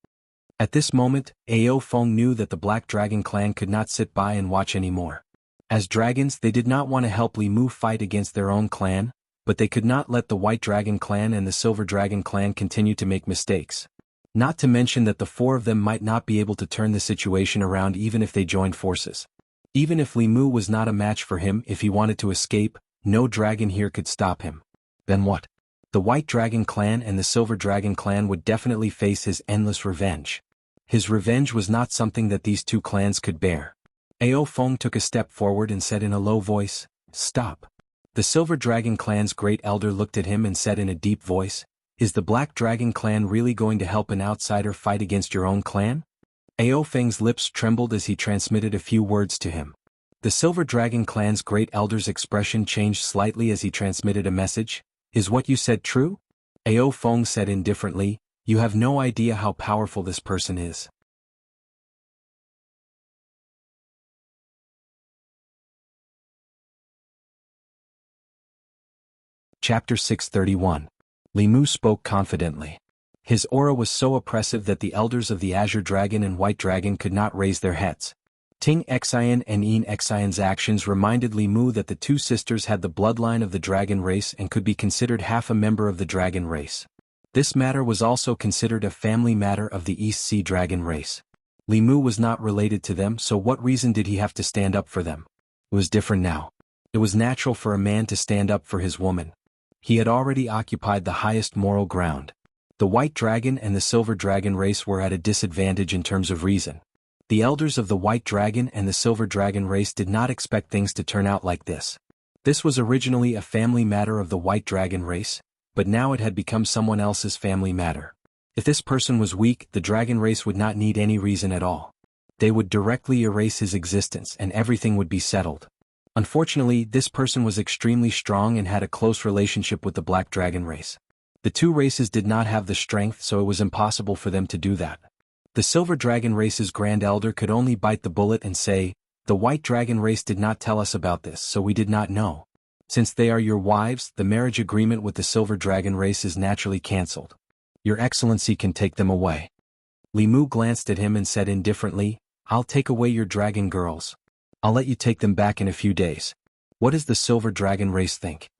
At this moment, Ao Feng knew that the Black Dragon Clan could not sit by and watch anymore. As dragons, they did not want to help Li Mu fight against their own clan, but they could not let the White Dragon Clan and the Silver Dragon Clan continue to make mistakes. Not to mention that the 4 of them might not be able to turn the situation around even if they joined forces. Even if Li Mu was not a match for him, if he wanted to escape, no dragon here could stop him. Then what? The White Dragon Clan and the Silver Dragon Clan would definitely face his endless revenge. His revenge was not something that these 2 clans could bear. Ao Feng took a step forward and said in a low voice, "Stop." The Silver Dragon Clan's great elder looked at him and said in a deep voice, "Is the Black Dragon Clan really going to help an outsider fight against your own clan?" Ao Feng's lips trembled as he transmitted a few words to him. The Silver Dragon Clan's great elder's expression changed slightly as he transmitted a message. "Is what you said true?" Ao Feng said indifferently, "You have no idea how powerful this person is." Chapter 631. Li Mu spoke confidently. His aura was so oppressive that the elders of the Azure Dragon and White Dragon could not raise their heads. Xianxia and Xianxia's actions reminded Li Mu that the 2 sisters had the bloodline of the dragon race and could be considered half a member of the dragon race. This matter was also considered a family matter of the East Sea dragon race. Li Mu was not related to them, so what reason did he have to stand up for them? It was different now. It was natural for a man to stand up for his woman. He had already occupied the highest moral ground. The White Dragon and the Silver Dragon race were at a disadvantage in terms of reason. The elders of the White Dragon and the Silver Dragon race did not expect things to turn out like this. This was originally a family matter of the White Dragon race, but now it had become someone else's family matter. If this person was weak, the dragon race would not need any reason at all. They would directly erase his existence and everything would be settled. Unfortunately, this person was extremely strong and had a close relationship with the Black Dragon race. The 2 races did not have the strength, so it was impossible for them to do that. The Silver Dragon race's Grand Elder could only bite the bullet and say, "The White Dragon race did not tell us about this, so we did not know. Since they are your wives, the marriage agreement with the Silver Dragon race is naturally cancelled. Your Excellency can take them away." Li Mu glanced at him and said indifferently, "I'll take away your dragon girls. I'll let you take them back in a few days. What does the Silver Dragon race think?"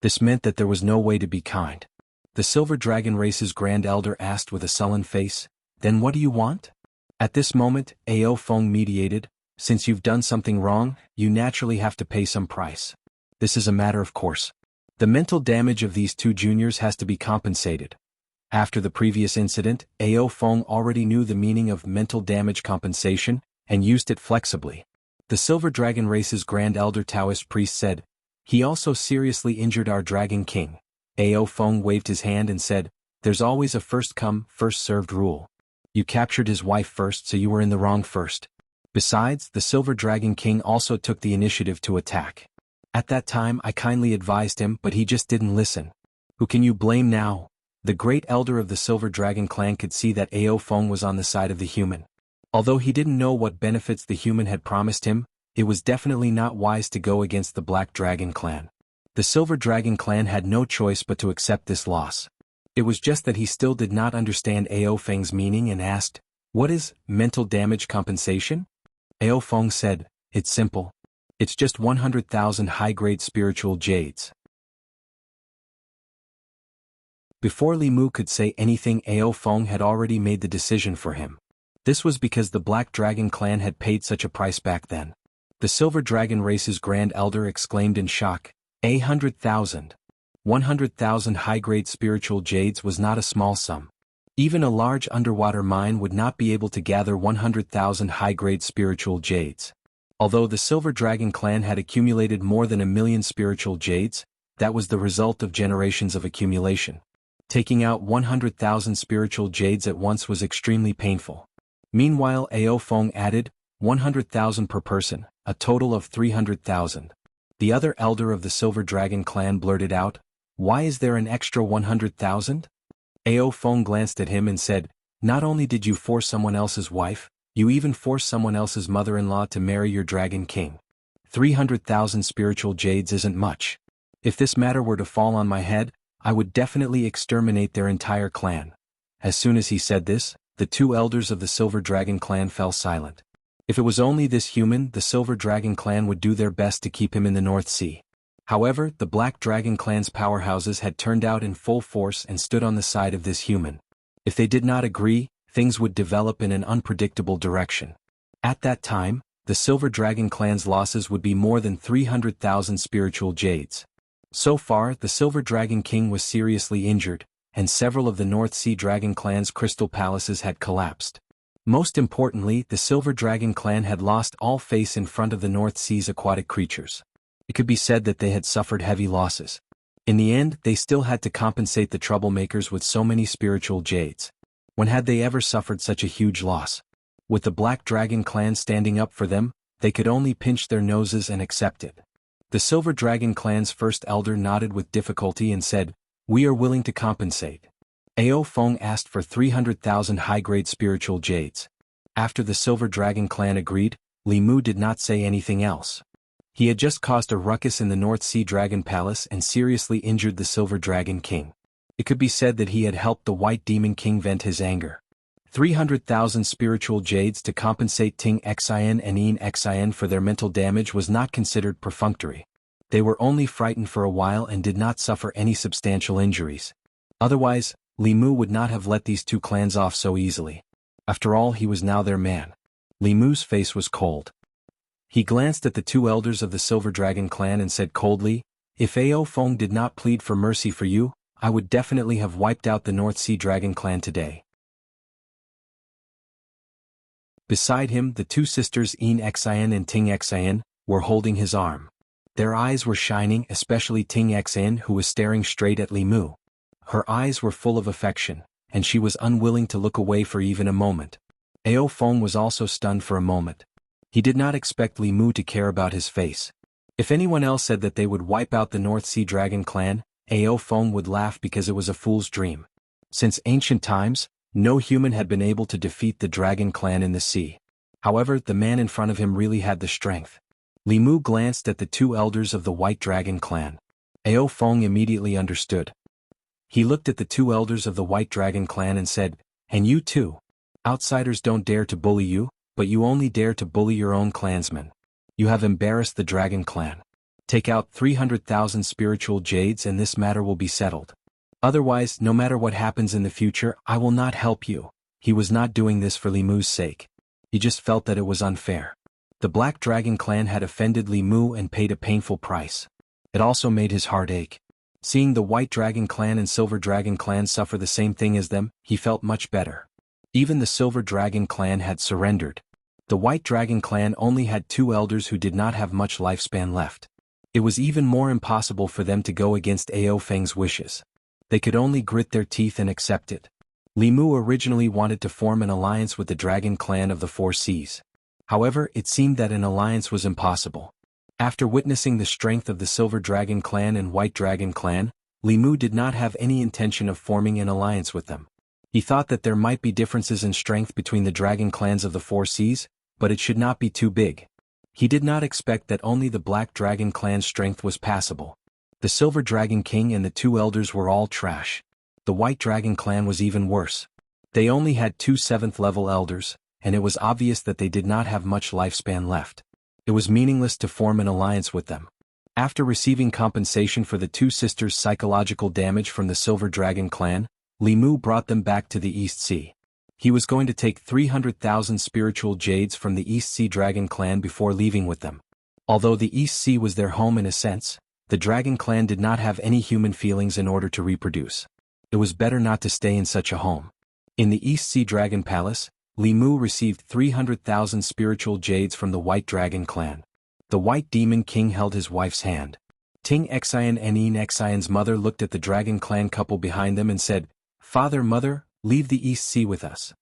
This meant that there was no way to be kind. The Silver Dragon race's Grand Elder asked with a sullen face, "Then what do you want?" At this moment, Ao Feng mediated, "Since you've done something wrong, you naturally have to pay some price. This is a matter of course. The mental damage of these 2 juniors has to be compensated. After the previous incident, Ao Feng already knew the meaning of mental damage compensation, and used it flexibly. The Silver Dragon race's Grand Elder Taoist priest said, "He also seriously injured our Dragon King." Ao Feng waved his hand and said, "There's always a first-come, first-served rule. You captured his wife first, so you were in the wrong first." Besides, the Silver Dragon King also took the initiative to attack. At that time I kindly advised him, but he just didn't listen. Who can you blame now? The great elder of the Silver Dragon clan could see that Ao Feng was on the side of the human. Although he didn't know what benefits the human had promised him, it was definitely not wise to go against the Black Dragon clan. The Silver Dragon clan had no choice but to accept this loss. It was just that he still did not understand Ao Feng's meaning and asked, "What is mental damage compensation?" Ao Feng said, "It's simple. It's just 100,000 high-grade spiritual jades." Before Li Mu could say anything, Ao Feng had already made the decision for him. This was because the Black Dragon clan had paid such a price back then. The Silver Dragon race's Grand Elder exclaimed in shock, 100,000. 100,000 high-grade spiritual jades was not a small sum. Even a large underwater mine would not be able to gather 100,000 high-grade spiritual jades. Although the Silver Dragon clan had accumulated more than 1,000,000 spiritual jades, that was the result of generations of accumulation. Taking out 100,000 spiritual jades at once was extremely painful. Meanwhile, Ao Feng added, 100,000 per person, a total of 300,000. The other elder of the Silver Dragon clan blurted out, "Why is there an extra 100,000? Ao Feng glanced at him and said, "Not only did you force someone else's wife, you even forced someone else's mother-in-law to marry your Dragon King. 300,000 spiritual jades isn't much. If this matter were to fall on my head, I would definitely exterminate their entire clan." As soon as he said this, the two elders of the Silver Dragon clan fell silent. If it was only this human, the Silver Dragon clan would do their best to keep him in the North Sea. However, the Black Dragon clan's powerhouses had turned out in full force and stood on the side of this human. If they did not agree, things would develop in an unpredictable direction. At that time, the Silver Dragon clan's losses would be more than 300,000 spiritual jades. So far, the Silver Dragon King was seriously injured, and several of the North Sea Dragon clan's crystal palaces had collapsed. Most importantly, the Silver Dragon clan had lost all face in front of the North Sea's aquatic creatures. It could be said that they had suffered heavy losses. In the end, they still had to compensate the troublemakers with so many spiritual jades. When had they ever suffered such a huge loss? With the Black Dragon clan standing up for them, they could only pinch their noses and accept it. The Silver Dragon clan's first elder nodded with difficulty and said, "We are willing to compensate." Ao Feng asked for 300,000 high-grade spiritual jades. After the Silver Dragon clan agreed, Li Mu did not say anything else. He had just caused a ruckus in the North Sea Dragon Palace and seriously injured the Silver Dragon King. It could be said that he had helped the White Demon King vent his anger. 300,000 spiritual jades to compensate Ting Xian and Yin Xian for their mental damage was not considered perfunctory. They were only frightened for a while and did not suffer any substantial injuries. Otherwise, Li Mu would not have let these two clans off so easily. After all, he was now their man. Li Mu's face was cold. He glanced at the two elders of the Silver Dragon clan and said coldly, "If Ao Feng did not plead for mercy for you, I would definitely have wiped out the North Sea Dragon clan today." Beside him, the two sisters Yin Xian and Ting Xian were holding his arm. Their eyes were shining, especially Ting Xian, who was staring straight at Li Mu. Her eyes were full of affection, and she was unwilling to look away for even a moment. Ao Feng was also stunned for a moment. He did not expect Li Mu to care about his face. If anyone else said that they would wipe out the North Sea Dragon clan, Ao Feng would laugh because it was a fool's dream. Since ancient times, no human had been able to defeat the Dragon clan in the sea. However, the man in front of him really had the strength. Li Mu glanced at the two elders of the White Dragon clan. Ao Feng immediately understood. He looked at the two elders of the White Dragon clan and said, "And you too. Outsiders don't dare to bully you, but you only dare to bully your own clansmen. You have embarrassed the Dragon clan. Take out 300,000 spiritual jades and this matter will be settled. Otherwise, no matter what happens in the future, I will not help you." He was not doing this for Li Mu's sake. He just felt that it was unfair. The Black Dragon clan had offended Li Mu and paid a painful price. It also made his heart ache. Seeing the White Dragon Clan and Silver Dragon Clan suffer the same thing as them, he felt much better. Even the Silver Dragon Clan had surrendered. The White Dragon Clan only had 2 elders who did not have much lifespan left. It was even more impossible for them to go against Ao Feng's wishes. They could only grit their teeth and accept it. Li Mu originally wanted to form an alliance with the Dragon Clan of the Four Seas. However, it seemed that an alliance was impossible. After witnessing the strength of the Silver Dragon Clan and White Dragon Clan, Li Mu did not have any intention of forming an alliance with them. He thought that there might be differences in strength between the Dragon Clans of the Four Seas, but it should not be too big. He did not expect that only the Black Dragon Clan's strength was passable. The Silver Dragon King and the 2 elders were all trash. The White Dragon Clan was even worse. They only had 2 7th-level elders, and it was obvious that they did not have much lifespan left. It was meaningless to form an alliance with them. After receiving compensation for the 2 sisters' psychological damage from the Silver Dragon Clan, Li Mu brought them back to the East Sea. He was going to take 300,000 spiritual jades from the East Sea Dragon Clan before leaving with them. Although the East Sea was their home in a sense, the Dragon Clan did not have any human feelings in order to reproduce. It was better not to stay in such a home. In the East Sea Dragon Palace, Li Mu received 300,000 spiritual jades from the White Dragon Clan. The White Demon King held his wife's hand. Ting Xian and Yin Xian's mother looked at the Dragon Clan couple behind them and said, "Father, Mother, leave the East Sea with us."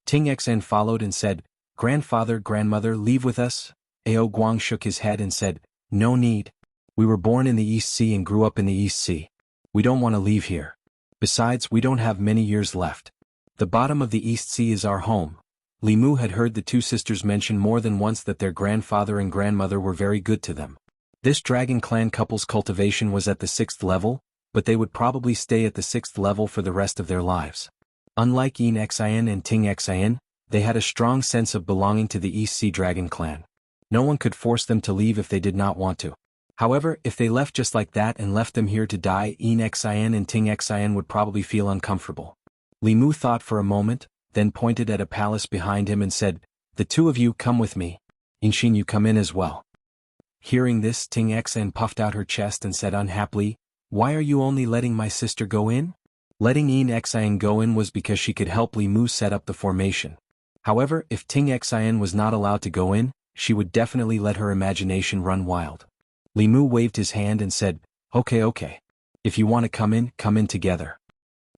Ting Xian followed and said, "Grandfather, Grandmother, leave with us." Ao Guang shook his head and said, "No need. We were born in the East Sea and grew up in the East Sea. We don't want to leave here. Besides, we don't have many years left. The bottom of the East Sea is our home." Li Mu had heard the 2 sisters mention more than once that their grandfather and grandmother were very good to them. This Dragon Clan couple's cultivation was at the 6th level, but they would probably stay at the 6th level for the rest of their lives. Unlike Yin Xian and Ting Xian, they had a strong sense of belonging to the East Sea Dragon Clan. No one could force them to leave if they did not want to. However, if they left just like that and left them here to die, Yin Xian and Ting Xian would probably feel uncomfortable. Li Mu thought for a moment, then pointed at a palace behind him and said, "The 2 of you come with me. Yinshin, you come in as well." Hearing this, Ting Xian puffed out her chest and said unhappily, "Why are you only letting my sister go in?" Letting Yin Xian go in was because she could help Li Mu set up the formation. However, if Ting Xian was not allowed to go in, she would definitely let her imagination run wild. Li Mu waved his hand and said, Okay. If you want to come in together."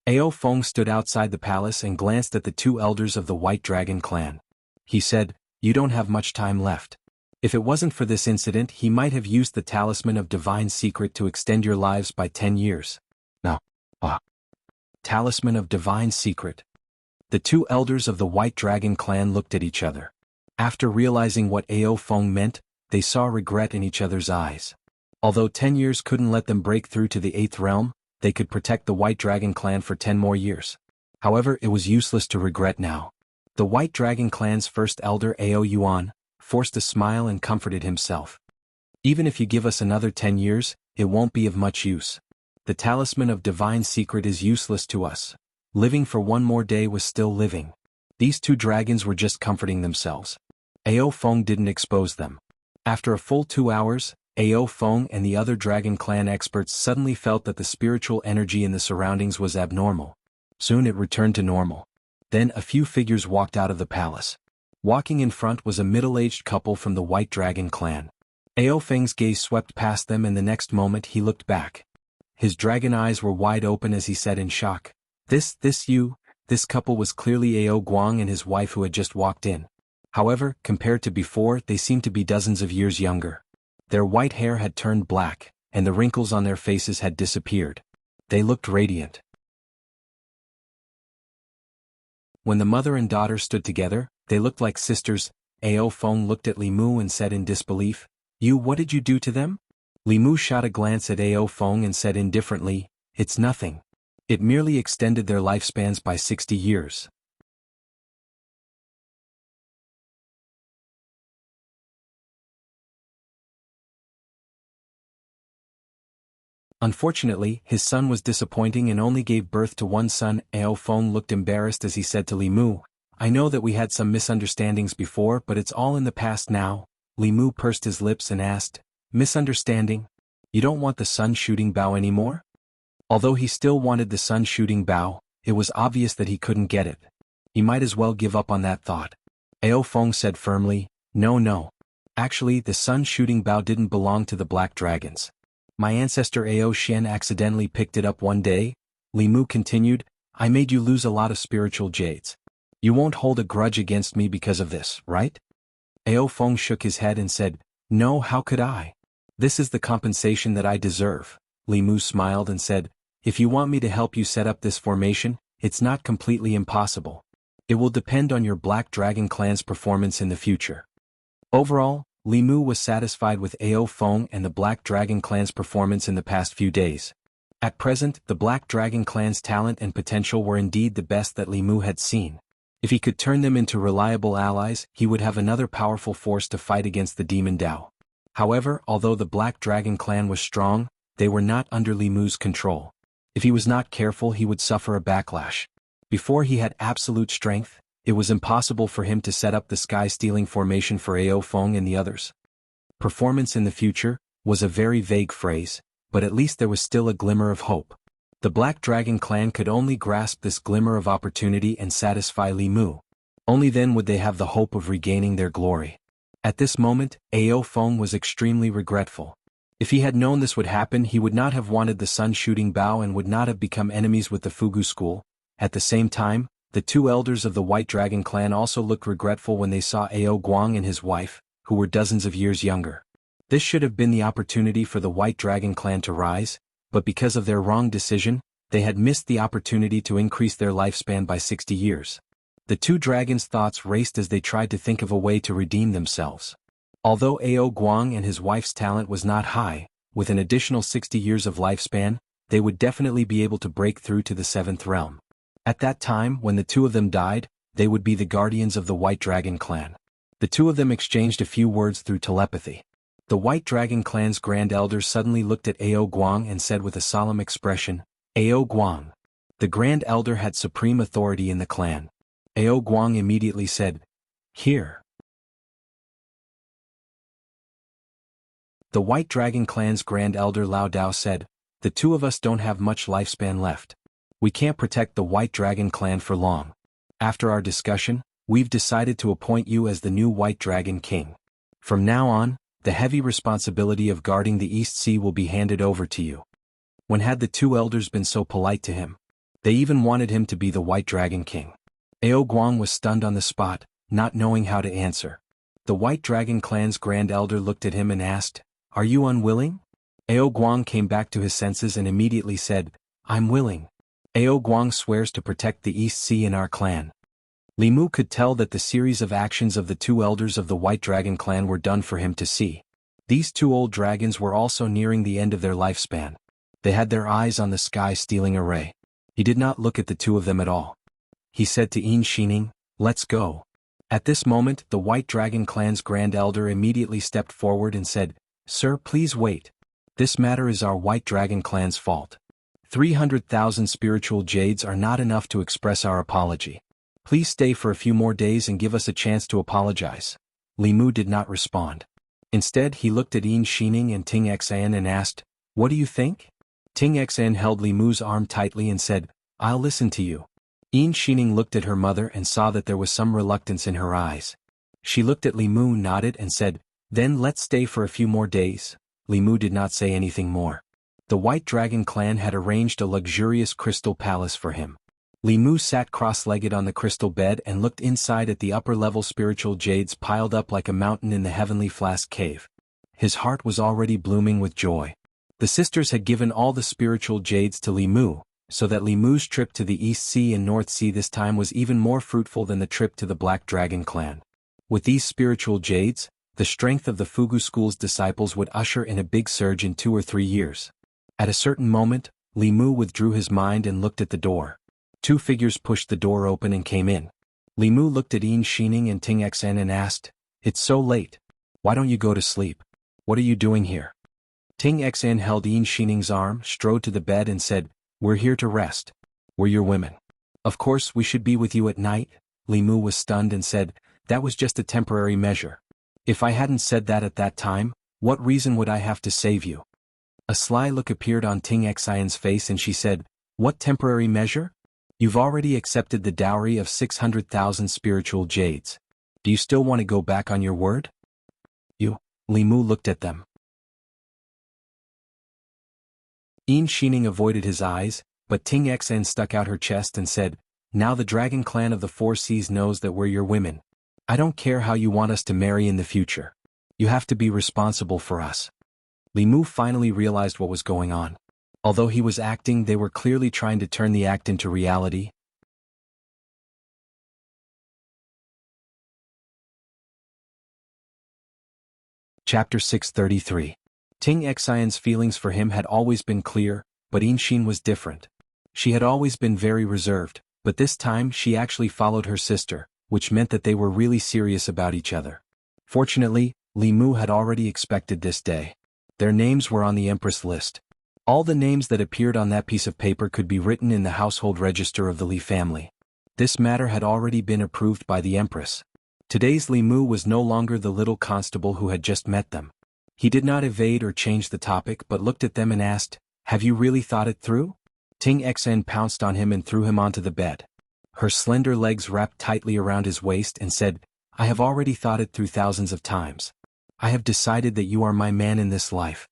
Ao Feng stood outside the palace and glanced at the 2 elders of the White Dragon Clan. He said, "You don't have much time left. If it wasn't for this incident, he might have used the Talisman of Divine Secret to extend your lives by 10 years. No. Talisman of Divine Secret." The 2 elders of the White Dragon Clan looked at each other. After realizing what Ao Feng meant, they saw regret in each other's eyes. Although 10 years couldn't let them break through to the 8th realm, they could protect the White Dragon Clan for 10 more years. However, it was useless to regret now. The White Dragon Clan's first elder, Ao Yuan, forced a smile and comforted himself. "Even if you give us another 10 years, it won't be of much use. The Talisman of Divine Secret is useless to us. Living for 1 more day was still living." These 2 dragons were just comforting themselves. Ao Feng didn't expose them. After a full 2 hours, Ao Feng and the other Dragon Clan experts suddenly felt that the spiritual energy in the surroundings was abnormal. Soon it returned to normal. Then a few figures walked out of the palace. Walking in front was a middle-aged couple from the White Dragon Clan. Ao Feng's gaze swept past them and the next moment he looked back. His dragon eyes were wide open as he said in shock, This couple was clearly Ao Guang and his wife who had just walked in. However, compared to before, they seemed to be dozens of years younger. Their white hair had turned black, and the wrinkles on their faces had disappeared. They looked radiant. When the mother and daughter stood together, they looked like sisters. Ao Feng looked at Li Mu and said in disbelief, What did you do to them?" Li Mu shot a glance at Ao Feng and said indifferently, "It's nothing. It merely extended their lifespans by 60 years. Unfortunately, his son was disappointing and only gave birth to 1 son. Ao Feng looked embarrassed as he said to Li Mu, "I know that we had some misunderstandings before, but it's all in the past now." Li Mu pursed his lips and asked, Misunderstanding? You don't want the sun-shooting bow anymore? Although he still wanted the sun-shooting bow, it was obvious that he couldn't get it. He might as well give up on that thought. Ao Feng said firmly, No. Actually, the sun-shooting bow didn't belong to the black dragons. My ancestor Ao Xian accidentally picked it up one day. Li Mu continued, I made you lose a lot of spiritual jades. You won't hold a grudge against me because of this, right? Ao Feng shook his head and said, No, how could I? This is the compensation that I deserve. Li Mu smiled and said, If you want me to help you set up this formation, it's not completely impossible. It will depend on your Black Dragon clan's performance in the future. Overall, Li Mu was satisfied with Ao Feng and the Black Dragon clan's performance in the past few days. At present, the Black Dragon clan's talent and potential were indeed the best that Li Mu had seen. If he could turn them into reliable allies, he would have another powerful force to fight against the Demon Dao. However, although the Black Dragon clan was strong, they were not under Li Mu's control. If he was not careful, he would suffer a backlash. Before he had absolute strength, it was impossible for him to set up the sky-stealing formation for Ao Feng and the others. Performance in the future was a very vague phrase, but at least there was still a glimmer of hope. The Black Dragon clan could only grasp this glimmer of opportunity and satisfy Li Mu. Only then would they have the hope of regaining their glory. At this moment, Ao Feng was extremely regretful. If he had known this would happen, he would not have wanted the sun-shooting bow and would not have become enemies with the Fugu school. At the same time, the two elders of the White Dragon clan also looked regretful when they saw Ao Guang and his wife, who were dozens of years younger. This should have been the opportunity for the White Dragon clan to rise, but because of their wrong decision, they had missed the opportunity to increase their lifespan by 60 years. The two dragons' thoughts raced as they tried to think of a way to redeem themselves. Although Ao Guang and his wife's talent was not high, with an additional 60 years of lifespan, they would definitely be able to break through to the seventh realm. At that time, when the two of them died, they would be the guardians of the White Dragon clan. The two of them exchanged a few words through telepathy. The White Dragon clan's Grand Elder suddenly looked at Ao Guang and said with a solemn expression, Ao Guang. The Grand Elder had supreme authority in the clan. Ao Guang immediately said, Here. The White Dragon clan's Grand Elder Lao Dao said, The two of us don't have much lifespan left. We can't protect the White Dragon clan for long. After our discussion, we've decided to appoint you as the new White Dragon King. From now on, the heavy responsibility of guarding the East Sea will be handed over to you. When had the two elders been so polite to him? They even wanted him to be the White Dragon King. Ao Guang was stunned on the spot, not knowing how to answer. The White Dragon clan's Grand Elder looked at him and asked, Are you unwilling? Ao Guang came back to his senses and immediately said, I'm willing. Ao Guang swears to protect the East Sea in our clan. Li Mu could tell that the series of actions of the two elders of the White Dragon clan were done for him to see. These two old dragons were also nearing the end of their lifespan. They had their eyes on the sky-stealing array. He did not look at the two of them at all. He said to Xianxia, Let's go. At this moment, the White Dragon clan's Grand Elder immediately stepped forward and said, Sir, please wait. This matter is our White Dragon clan's fault. 300,000 spiritual jades are not enough to express our apology. Please stay for a few more days and give us a chance to apologize. Li Mu did not respond. Instead, he looked at Xianxia and Ting Xan and asked, What do you think? Ting Xan held Li Mu's arm tightly and said, I'll listen to you. Xianxia looked at her mother and saw that there was some reluctance in her eyes. She looked at Li Mu, nodded and said, Then let's stay for a few more days. Li Mu did not say anything more. The White Dragon clan had arranged a luxurious crystal palace for him. Li Mu sat cross-legged on the crystal bed and looked inside at the upper-level spiritual jades piled up like a mountain in the heavenly flask cave. His heart was already blooming with joy. The sisters had given all the spiritual jades to Li Mu, so that Li Mu's trip to the East Sea and North Sea this time was even more fruitful than the trip to the Black Dragon clan. With these spiritual jades, the strength of the Fugu school's disciples would usher in a big surge in 2 or 3 years. At a certain moment, Li Mu withdrew his mind and looked at the door. 2 figures pushed the door open and came in. Li Mu looked at Xianxia and Ting Xan and asked, It's so late. Why don't you go to sleep? What are you doing here? Ting Xan held Xianxia's arm, strode to the bed and said, We're here to rest. We're your women. Of course we should be with you at night. Li Mu was stunned and said, That was just a temporary measure. If I hadn't said that at that time, What reason would I have to save you? A sly look appeared on Ting Xian's face and she said, what temporary measure? You've already accepted the dowry of 600,000 spiritual jades. Do you still want to go back on your word? You. Li Mu looked at them. Yin Xining avoided his eyes, but Ting Xian stuck out her chest and said, now the dragon clan of the Four Seas knows that we're your women. I don't care how you want us to marry in the future. You have to be responsible for us. Li Mu finally realized what was going on. Although he was acting, they were clearly trying to turn the act into reality. Chapter 633. Ting Xian's feelings for him had always been clear, but Yin Xin was different. She had always been very reserved, but this time she actually followed her sister, which meant that they were really serious about each other. Fortunately, Li Mu had already expected this day. Their names were on the Empress list. All the names that appeared on that piece of paper could be written in the household register of the Li family. This matter had already been approved by the Empress. Today's Li Mu was no longer the little constable who had just met them. He did not evade or change the topic but looked at them and asked, have you really thought it through? Ting Xian pounced on him and threw him onto the bed. Her slender legs wrapped tightly around his waist and said, I have already thought it through thousands of times. I have decided that you are my man in this life.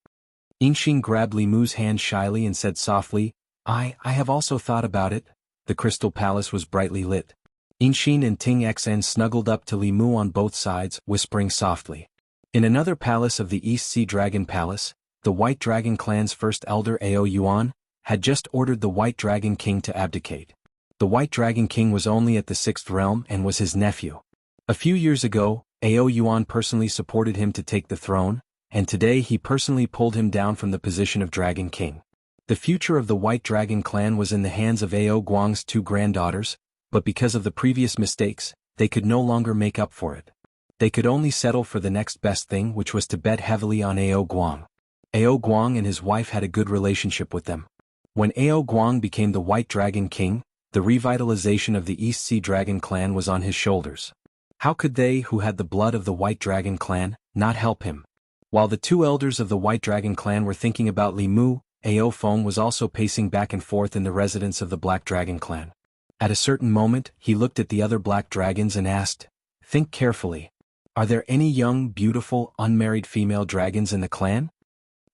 Yin Xin grabbed Li Mu's hand shyly and said softly, I have also thought about it. The crystal palace was brightly lit. Yin Xin and Ting Xian snuggled up to Li Mu on both sides, whispering softly. In another palace of the East Sea Dragon Palace, the White Dragon clan's first elder Ao Yuan had just ordered the White Dragon King to abdicate. The White Dragon King was only at the 6th realm and was his nephew. A few years ago, Ao Yuan personally supported him to take the throne, and today he personally pulled him down from the position of Dragon King. The future of the White Dragon clan was in the hands of Ao Guang's two granddaughters, but because of the previous mistakes, they could no longer make up for it. They could only settle for the next best thing, which was to bet heavily on Ao Guang. Ao Guang and his wife had a good relationship with them. When Ao Guang became the White Dragon King, the revitalization of the East Sea Dragon clan was on his shoulders. How could they, who had the blood of the White Dragon clan, not help him? While the two elders of the White Dragon clan were thinking about Li Mu, Ao Feng was also pacing back and forth in the residence of the Black Dragon clan. At a certain moment, he looked at the other black dragons and asked, think carefully. Are there any young, beautiful, unmarried female dragons in the clan?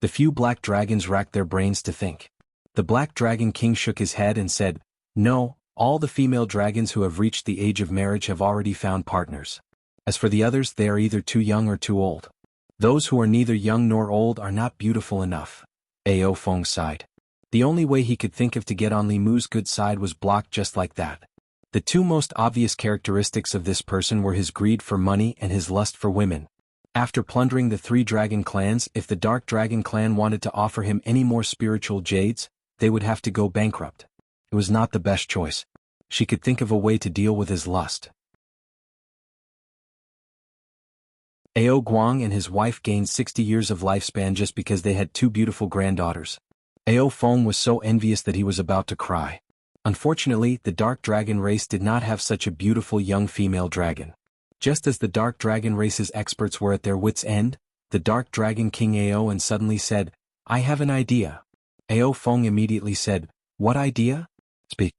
The few black dragons racked their brains to think. The Black Dragon King shook his head and said, no, all the female dragons who have reached the age of marriage have already found partners. As for the others, they are either too young or too old. Those who are neither young nor old are not beautiful enough. Ao Feng sighed. The only way he could think of to get on Li Mu's good side was blocked just like that. The two most obvious characteristics of this person were his greed for money and his lust for women. After plundering the three dragon clans, if the Dark Dragon clan wanted to offer him any more spiritual jades, they would have to go bankrupt. It was not the best choice. She could think of a way to deal with his lust. Ao Guang and his wife gained 60 years of lifespan just because they had two beautiful granddaughters. Ao Feng was so envious that he was about to cry. Unfortunately, the Dark Dragon race did not have such a beautiful young female dragon. Just as the Dark Dragon race's experts were at their wits' end, the Dark Dragon King Ao and suddenly said, I have an idea. Ao Feng immediately said, what idea? Speak.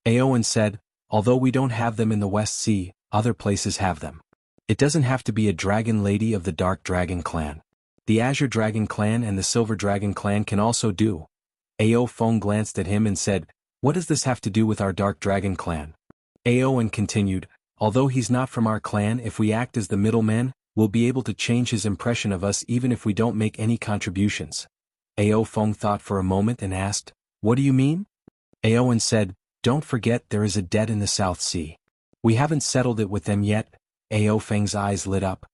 Aowen said, although we don't have them in the West Sea, other places have them. It doesn't have to be a dragon lady of the Dark Dragon clan. The Azure Dragon clan and the Silver Dragon clan can also do. Ao Feng glanced at him and said, what does this have to do with our Dark Dragon clan? Aowen continued, although he's not from our clan, if we act as the middleman, we'll be able to change his impression of us even if we don't make any contributions. Ao Feng thought for a moment and asked, what do you mean? Aowen said, don't forget there is a debt in the South Sea. We haven't settled it with them yet. Ao Feng's eyes lit up.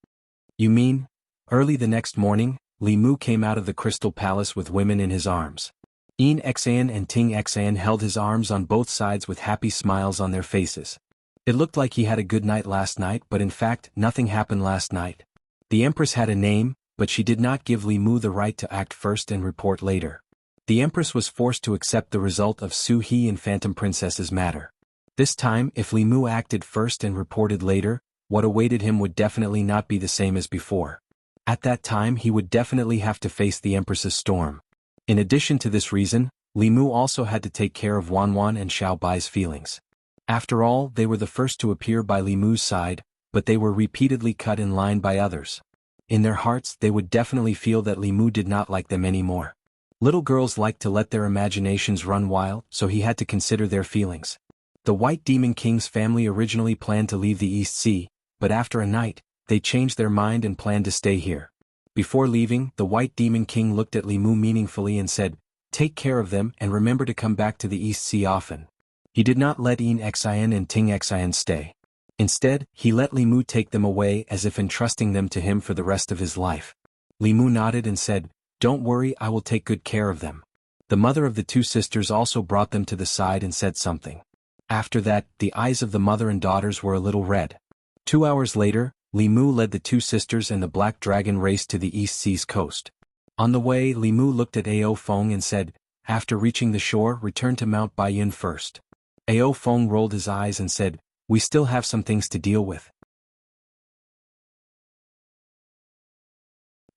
You mean? Early the next morning, Li Mu came out of the Crystal Palace with women in his arms. Yin Xian and Ting Xian held his arms on both sides with happy smiles on their faces. It looked like he had a good night last night, but in fact, nothing happened last night. The Empress had a name, but she did not give Li Mu the right to act first and report later. The Empress was forced to accept the result of Su He and Phantom Princess's matter. This time, if Li Mu acted first and reported later, what awaited him would definitely not be the same as before. At that time he would definitely have to face the Empress's storm. In addition to this reason, Li Mu also had to take care of Wanwan and Xiao Bai's feelings. After all, they were the first to appear by Li Mu's side, but they were repeatedly cut in line by others. In their hearts they would definitely feel that Li Mu did not like them anymore. Little girls like to let their imaginations run wild, so he had to consider their feelings. The White Demon King's family originally planned to leave the East Sea, but after a night, they changed their mind and planned to stay here. Before leaving, the White Demon King looked at Li Mu meaningfully and said, "Take care of them and remember to come back to the East Sea often." He did not let Yin Xian and Ting Xian stay. Instead, he let Li Mu take them away as if entrusting them to him for the rest of his life. Li Mu nodded and said, "Don't worry, I will take good care of them." The mother of the two sisters also brought them to the side and said something. After that, the eyes of the mother and daughters were a little red. 2 hours later, Li Mu led the two sisters and the Black Dragon race to the East Sea's coast. On the way, Li Mu looked at Ao Feng and said, "After reaching the shore, return to Mount Baiyun first." Ao Feng rolled his eyes and said, "We still have some things to deal with.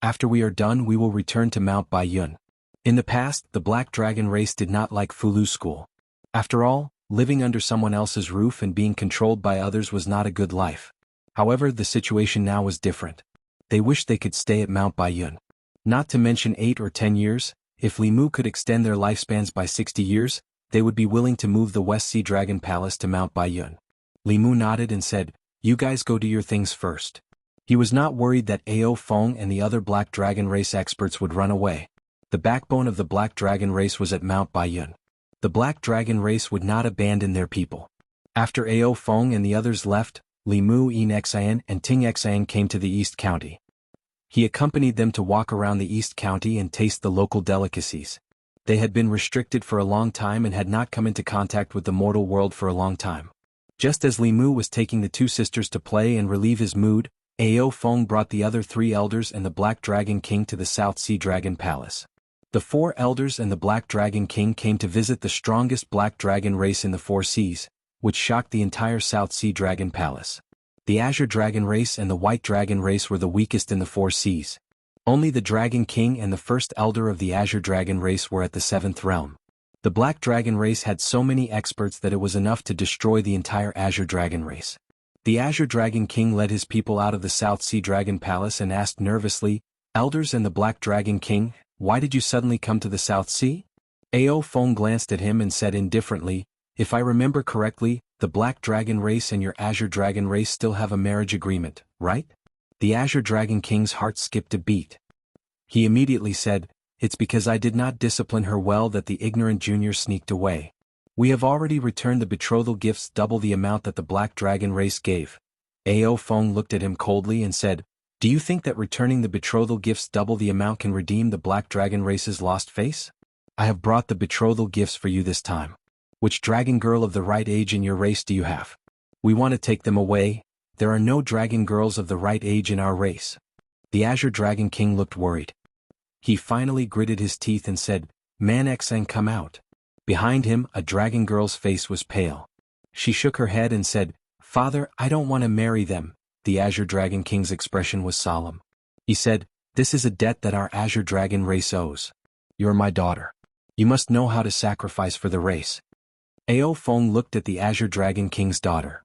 After we are done, we will return to Mount Baiyun." In the past, the Black Dragon race did not like Fulu school. After all, living under someone else's roof and being controlled by others was not a good life. However, the situation now was different. They wished they could stay at Mount Baiyun. Not to mention 8 or 10 years, if Li Mu could extend their lifespans by 60 years, they would be willing to move the West Sea Dragon Palace to Mount Baiyun. Li Mu nodded and said, "You guys go do your things first." He was not worried that Ao Feng and the other Black Dragon race experts would run away. The backbone of the Black Dragon race was at Mount Baiyun. The Black Dragon race would not abandon their people. After Ao Feng and the others left, Li Mu, Yin Xian and Ting Xian came to the East County. He accompanied them to walk around the East County and taste the local delicacies. They had been restricted for a long time and had not come into contact with the mortal world for a long time. Just as Li Mu was taking the two sisters to play and relieve his mood, Ao Feng brought the other 3 elders and the Black Dragon King to the South Sea Dragon Palace. The 4 elders and the Black Dragon King came to visit the strongest Black Dragon race in the 4 seas, which shocked the entire South Sea Dragon Palace. The Azure Dragon race and the White Dragon race were the weakest in the 4 seas. Only the Dragon King and the first elder of the Azure Dragon race were at the 7th realm. The Black Dragon race had so many experts that it was enough to destroy the entire Azure Dragon race. The Azure Dragon King led his people out of the South Sea Dragon Palace and asked nervously, "Elders and the Black Dragon King, why did you suddenly come to the South Sea?" Ao Feng glanced at him and said indifferently, "If I remember correctly, the Black Dragon race and your Azure Dragon race still have a marriage agreement, right?" The Azure Dragon King's heart skipped a beat. He immediately said, "It's because I did not discipline her well that the ignorant junior sneaked away. We have already returned the betrothal gifts double the amount that the Black Dragon race gave." Ao Feng looked at him coldly and said, "Do you think that returning the betrothal gifts double the amount can redeem the Black Dragon race's lost face? I have brought the betrothal gifts for you this time. Which dragon girl of the right age in your race do you have? We want to take them away. There are no dragon girls of the right age in our race." The Azure Dragon King looked worried. He finally gritted his teeth and said, "Man Xang, come out." Behind him, a dragon girl's face was pale. She shook her head and said, "Father, I don't want to marry them." The Azure Dragon King's expression was solemn. He said, "This is a debt that our Azure Dragon race owes. You're my daughter. You must know how to sacrifice for the race." Ao Feng looked at the Azure Dragon King's daughter.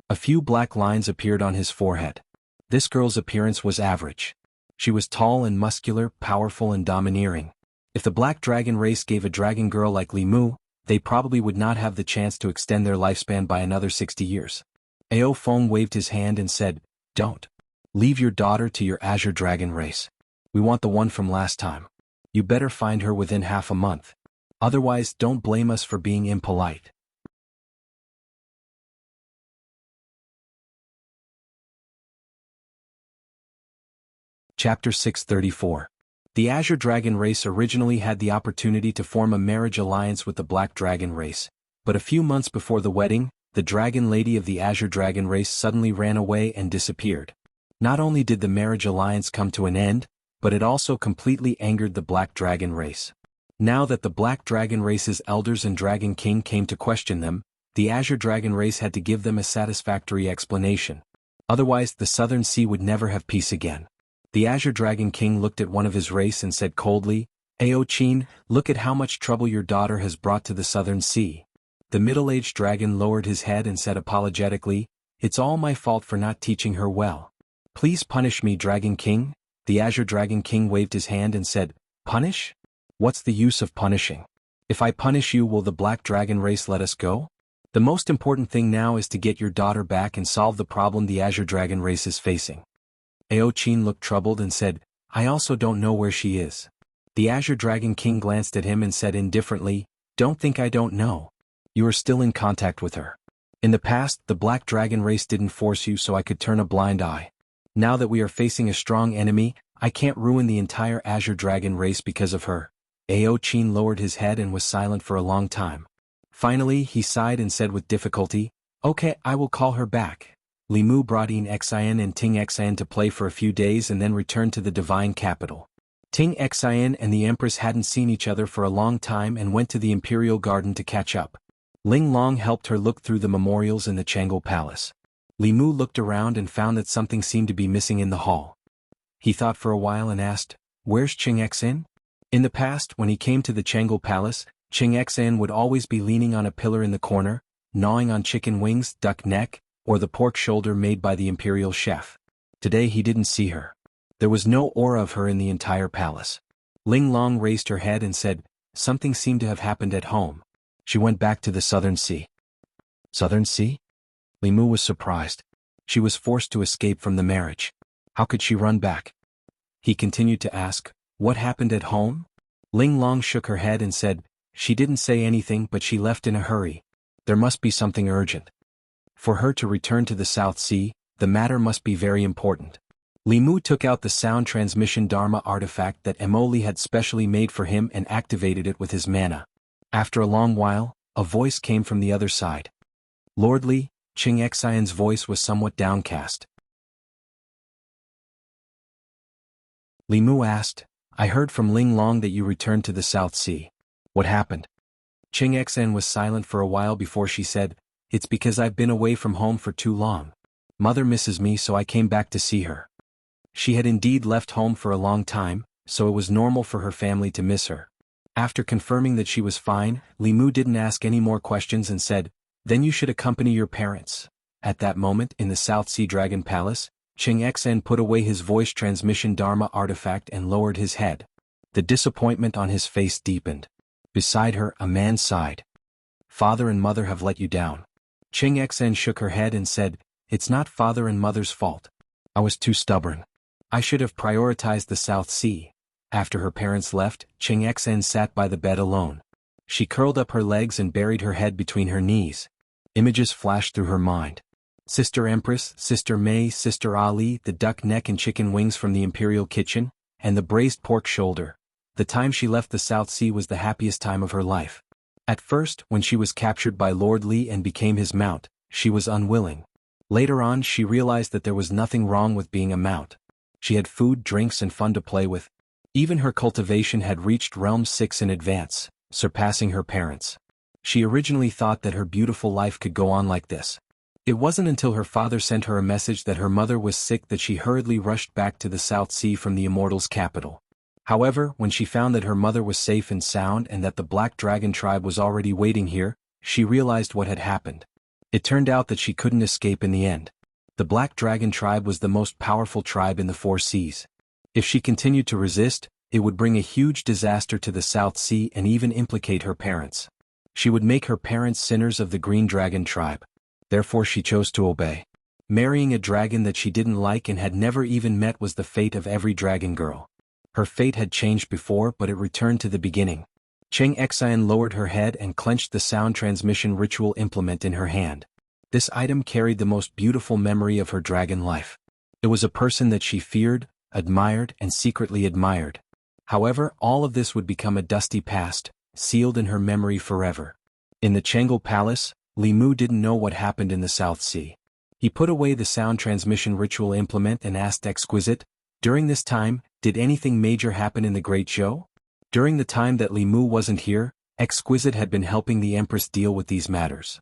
A few black lines appeared on his forehead. This girl's appearance was average. She was tall and muscular, powerful and domineering. If the Black Dragon race gave a dragon girl like Li Mu, they probably would not have the chance to extend their lifespan by another 60 years. Ao Feng waved his hand and said, "Don't. Leave your daughter to your Azure Dragon race. We want the one from last time. You better find her within half a month. Otherwise, don't blame us for being impolite." Chapter 634. The Azure Dragon race originally had the opportunity to form a marriage alliance with the Black Dragon race, but a few months before the wedding, the Dragon Lady of the Azure Dragon race suddenly ran away and disappeared. Not only did the marriage alliance come to an end, but it also completely angered the Black Dragon race. Now that the Black Dragon race's elders and Dragon King came to question them, the Azure Dragon race had to give them a satisfactory explanation. Otherwise, the Southern Sea would never have peace again. The Azure Dragon King looked at one of his race and said coldly, "Ao Qin, look at how much trouble your daughter has brought to the Southern Sea." The middle-aged dragon lowered his head and said apologetically, "It's all my fault for not teaching her well. Please punish me, Dragon King." The Azure Dragon King waved his hand and said, "Punish? What's the use of punishing? If I punish you, will the Black Dragon race let us go? The most important thing now is to get your daughter back and solve the problem the Azure Dragon race is facing." Ao Qin looked troubled and said, "I also don't know where she is." The Azure Dragon King glanced at him and said indifferently, "Don't think I don't know. You are still in contact with her. In the past, the Black Dragon race didn't force you, so I could turn a blind eye. Now that we are facing a strong enemy, I can't ruin the entire Azure Dragon race because of her." Ao Qin lowered his head and was silent for a long time. Finally, he sighed and said with difficulty, "Okay, I will call her back." Li Mu brought Xian and Xian to play for a few days and then returned to the divine capital. Xian and the Empress hadn't seen each other for a long time and went to the Imperial Garden to catch up. Ling Long helped her look through the memorials in the Chang'e Palace. Li Mu looked around and found that something seemed to be missing in the hall. He thought for a while and asked, "Where's Xian?" In the past, when he came to the Chang'e Palace, Xian would always be leaning on a pillar in the corner, gnawing on chicken wings, duck neck, or the pork shoulder made by the imperial chef. Today he didn't see her. There was no aura of her in the entire palace. Ling Long raised her head and said, "Something seemed to have happened at home." She went back to the Southern Sea. Southern Sea? Li Mu was surprised. She was forced to escape from the marriage. How could she run back? He continued to ask, "What happened at home?" Ling Long shook her head and said, "She didn't say anything, but she left in a hurry. There must be something urgent. For her to return to the South Sea, the matter must be very important." Li Mu took out the sound transmission Dharma artifact that Emoli had specially made for him and activated it with his mana. After a long while, a voice came from the other side. Lord Li, Xianxia's voice was somewhat downcast. Li Mu asked, "I heard from Ling Long that you returned to the South Sea. What happened?" Xianxia was silent for a while before she said, "It's because I've been away from home for too long. Mother misses me, so I came back to see her." She had indeed left home for a long time, so it was normal for her family to miss her. After confirming that she was fine, Li Mu didn't ask any more questions and said, "Then you should accompany your parents." At that moment, in the South Sea Dragon Palace, Xianxia put away his voice transmission Dharma artifact and lowered his head. The disappointment on his face deepened. Beside her, a man sighed. "Father and mother have let you down." Xianxia shook her head and said, "It's not father and mother's fault. I was too stubborn. I should have prioritized the South Sea." After her parents left, Xianxia sat by the bed alone. She curled up her legs and buried her head between her knees. Images flashed through her mind. Sister Empress, Sister Mei, Sister Ali, the duck neck and chicken wings from the Imperial kitchen, and the braised pork shoulder. The time she left the South Sea was the happiest time of her life. At first, when she was captured by Lord Li and became his mount, she was unwilling. Later on, she realized that there was nothing wrong with being a mount. She had food, drinks and fun to play with. Even her cultivation had reached Realm 6 in advance, surpassing her parents. She originally thought that her beautiful life could go on like this. It wasn't until her father sent her a message that her mother was sick that she hurriedly rushed back to the South Sea from the Immortal's capital. However, when she found that her mother was safe and sound and that the Black Dragon tribe was already waiting here, she realized what had happened. It turned out that she couldn't escape in the end. The Black Dragon tribe was the most powerful tribe in the 4 seas. If she continued to resist, it would bring a huge disaster to the South Sea and even implicate her parents. She would make her parents sinners of the Green Dragon tribe. Therefore she chose to obey. Marrying a dragon that she didn't like and had never even met was the fate of every dragon girl. Her fate had changed before, but it returned to the beginning. Xianxia lowered her head and clenched the sound transmission ritual implement in her hand. This item carried the most beautiful memory of her dragon life. It was a person that she feared, admired, and secretly admired. However, all of this would become a dusty past, sealed in her memory forever. In the Chang'e Palace, Li Mu didn't know what happened in the South Sea. He put away the sound transmission ritual implement and asked Exquisite, "During this time, did anything major happen in the Great Show?" During the time that Li Mu wasn't here, Exquisite had been helping the Empress deal with these matters.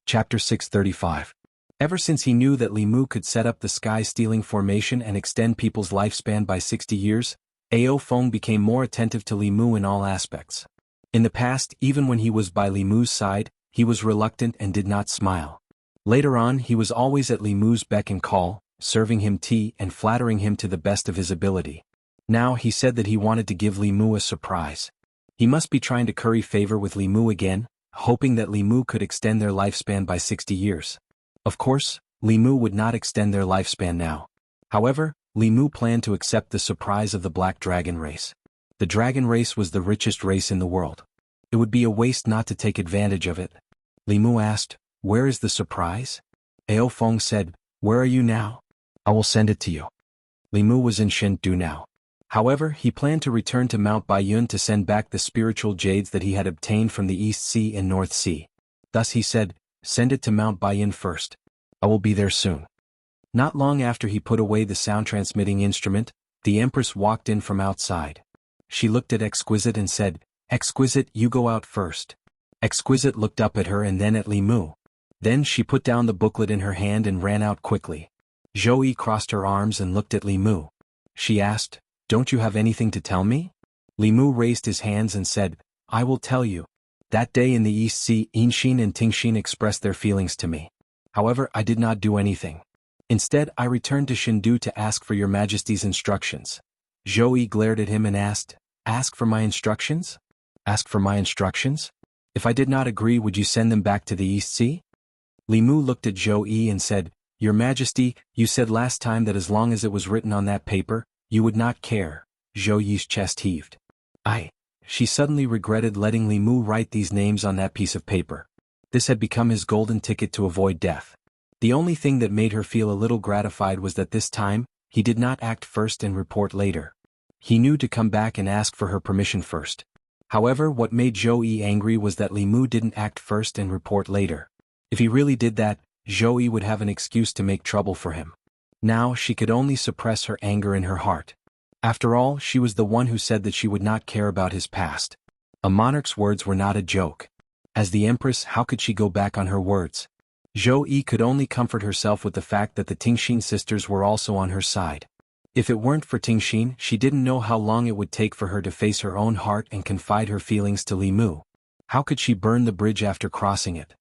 Chapter 635. Ever since he knew that Li Mu could set up the sky-stealing formation and extend people's lifespan by 60 years, Ao Feng became more attentive to Li Mu in all aspects. In the past, even when he was by Li Mu's side, he was reluctant and did not smile. Later on, he was always at Li Mu's beck and call, serving him tea and flattering him to the best of his ability. Now he said that he wanted to give Li Mu a surprise. He must be trying to curry favor with Li Mu again, hoping that Li Mu could extend their lifespan by 60 years. Of course, Li Mu would not extend their lifespan now. However, Li Mu planned to accept the surprise of the Black Dragon race. The dragon race was the richest race in the world. It would be a waste not to take advantage of it. Li Mu asked, "Where is the surprise?" Ao Feng said, "Where are you now? I will send it to you." Li Mu was in Chengdu now. However, he planned to return to Mount Baiyun to send back the spiritual jades that he had obtained from the East Sea and North Sea. Thus he said, "Send it to Mount Baiyun first. I will be there soon." Not long after he put away the sound-transmitting instrument, the Empress walked in from outside. She looked at Exquisite and said, "Exquisite, you go out first." Exquisite looked up at her and then at Li Mu. Then she put down the booklet in her hand and ran out quickly. Zhou Yi crossed her arms and looked at Li Mu. She asked, "Don't you have anything to tell me?" Li Mu raised his hands and said, "I will tell you. That day in the East Sea, Yinxin and Tingxin expressed their feelings to me. However, I did not do anything. Instead, I returned to Chengdu to ask for your Majesty's instructions." Zhou Yi glared at him and asked, "Ask for my instructions? Ask for my instructions? If I did not agree, would you send them back to the East Sea?" Li Mu looked at Zhou Yi and said, "Your Majesty, you said last time that as long as it was written on that paper, you would not care." Zhou Yi's chest heaved. She suddenly regretted letting Li Mu write these names on that piece of paper. This had become his golden ticket to avoid death. The only thing that made her feel a little gratified was that this time, he did not act first and report later. He knew to come back and ask for her permission first. However, what made Zhou Yi angry was that Li Mu didn't act first and report later. If he really did that, Zhou Yi would have an excuse to make trouble for him. Now she could only suppress her anger in her heart. After all, she was the one who said that she would not care about his past. A monarch's words were not a joke. As the Empress, how could she go back on her words? Zhou Yi could only comfort herself with the fact that the Tingxin sisters were also on her side. If it weren't for Tingxin, she didn't know how long it would take for her to face her own heart and confide her feelings to Li Mu. How could she burn the bridge after crossing it?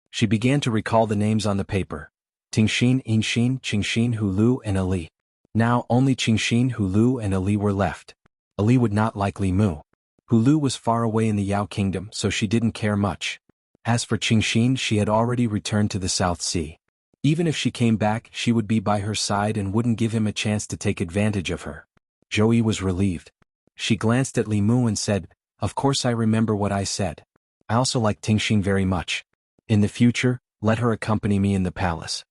She began to recall the names on the paper. Tingxin, Yinxin, Qingxin, Hulu, and Ali. Now only Qingxin, Hulu, and Ali were left. Ali would not like Li Mu. Hulu was far away in the Yao Kingdom, so she didn't care much. As for Qingxin, she had already returned to the South Sea. Even if she came back, she would be by her side and wouldn't give him a chance to take advantage of her. Zhou Yi was relieved. She glanced at Li Mu and said, "Of course I remember what I said. I also like Tingxin very much. In the future, let her accompany me in the palace."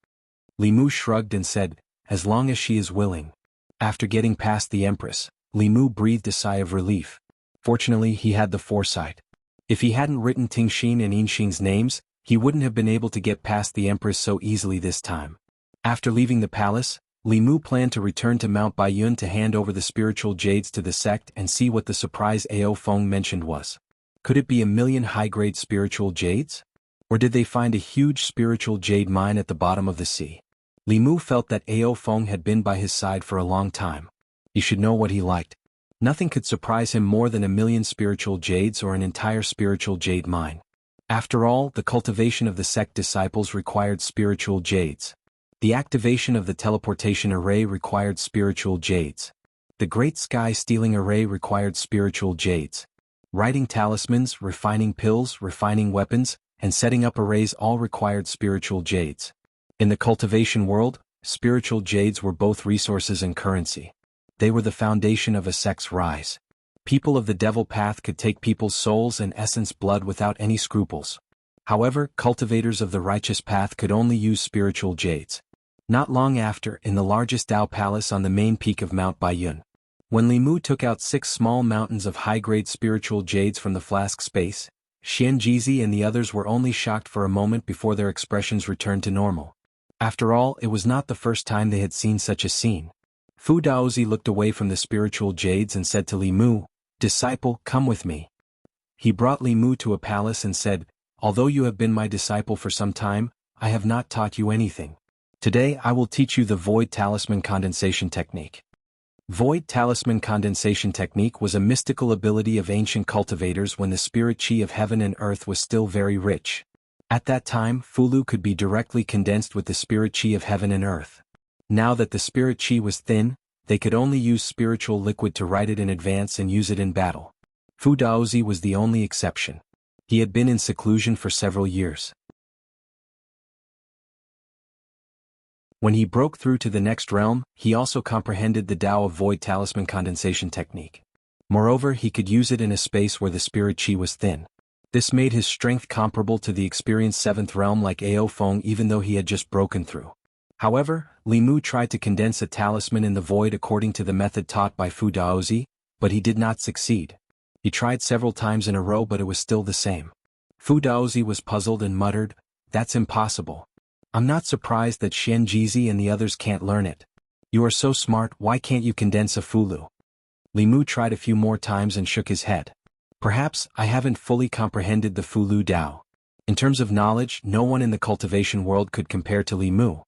Li Mu shrugged and said, "As long as she is willing." After getting past the Empress, Li Mu breathed a sigh of relief. Fortunately, he had the foresight. If he hadn't written Tingxin and Yinxin's names, he wouldn't have been able to get past the Empress so easily this time. After leaving the palace, Li Mu planned to return to Mount Baiyun to hand over the spiritual jades to the sect and see what the surprise Ao Feng mentioned was. Could it be 1,000,000 high-grade spiritual jades? Or did they find a huge spiritual jade mine at the bottom of the sea? Li Mu felt that Ao Feng had been by his side for a long time. He should know what he liked. Nothing could surprise him more than 1,000,000 spiritual jades or an entire spiritual jade mine. After all, the cultivation of the sect disciples required spiritual jades. The activation of the teleportation array required spiritual jades. The great sky-stealing array required spiritual jades. Writing talismans, refining pills, refining weapons, and setting up arrays all required spiritual jades. In the cultivation world, spiritual jades were both resources and currency. They were the foundation of a sect's rise. People of the devil path could take people's souls and essence blood without any scruples. However, cultivators of the righteous path could only use spiritual jades. Not long after, in the largest Dao palace on the main peak of Mount Baiyun, when Li Mu took out 6 small mountains of high-grade spiritual jades from the flask space, Xianxia and the others were only shocked for a moment before their expressions returned to normal. After all, it was not the first time they had seen such a scene. Fu Daozi looked away from the spiritual jades and said to Li Mu, "Disciple, come with me." He brought Li Mu to a palace and said, "Although you have been my disciple for some time, I have not taught you anything. Today I will teach you the Void Talisman Condensation Technique." Void Talisman Condensation Technique was a mystical ability of ancient cultivators when the spirit chi of heaven and earth was still very rich. At that time, Fulu could be directly condensed with the spirit chi of heaven and earth. Now that the spirit chi was thin, they could only use spiritual liquid to write it in advance and use it in battle. Fu Daozi was the only exception. He had been in seclusion for several years. When he broke through to the next realm, he also comprehended the Tao of Void Talisman Condensation Technique. Moreover, he could use it in a space where the spirit chi was thin. This made his strength comparable to the experienced 7th realm like Ao Feng even though he had just broken through. However, Li Mu tried to condense a talisman in the void according to the method taught by Fu Daozi, but he did not succeed. He tried several times in a row but it was still the same. Fu Daozi was puzzled and muttered, "That's impossible. I'm not surprised that Xianxia and the others can't learn it. You are so smart, why can't you condense a Fulu?" Li Mu tried a few more times and shook his head. "Perhaps I haven't fully comprehended the Fulu Dao. In terms of knowledge, no one in the cultivation world could compare to Li Mu.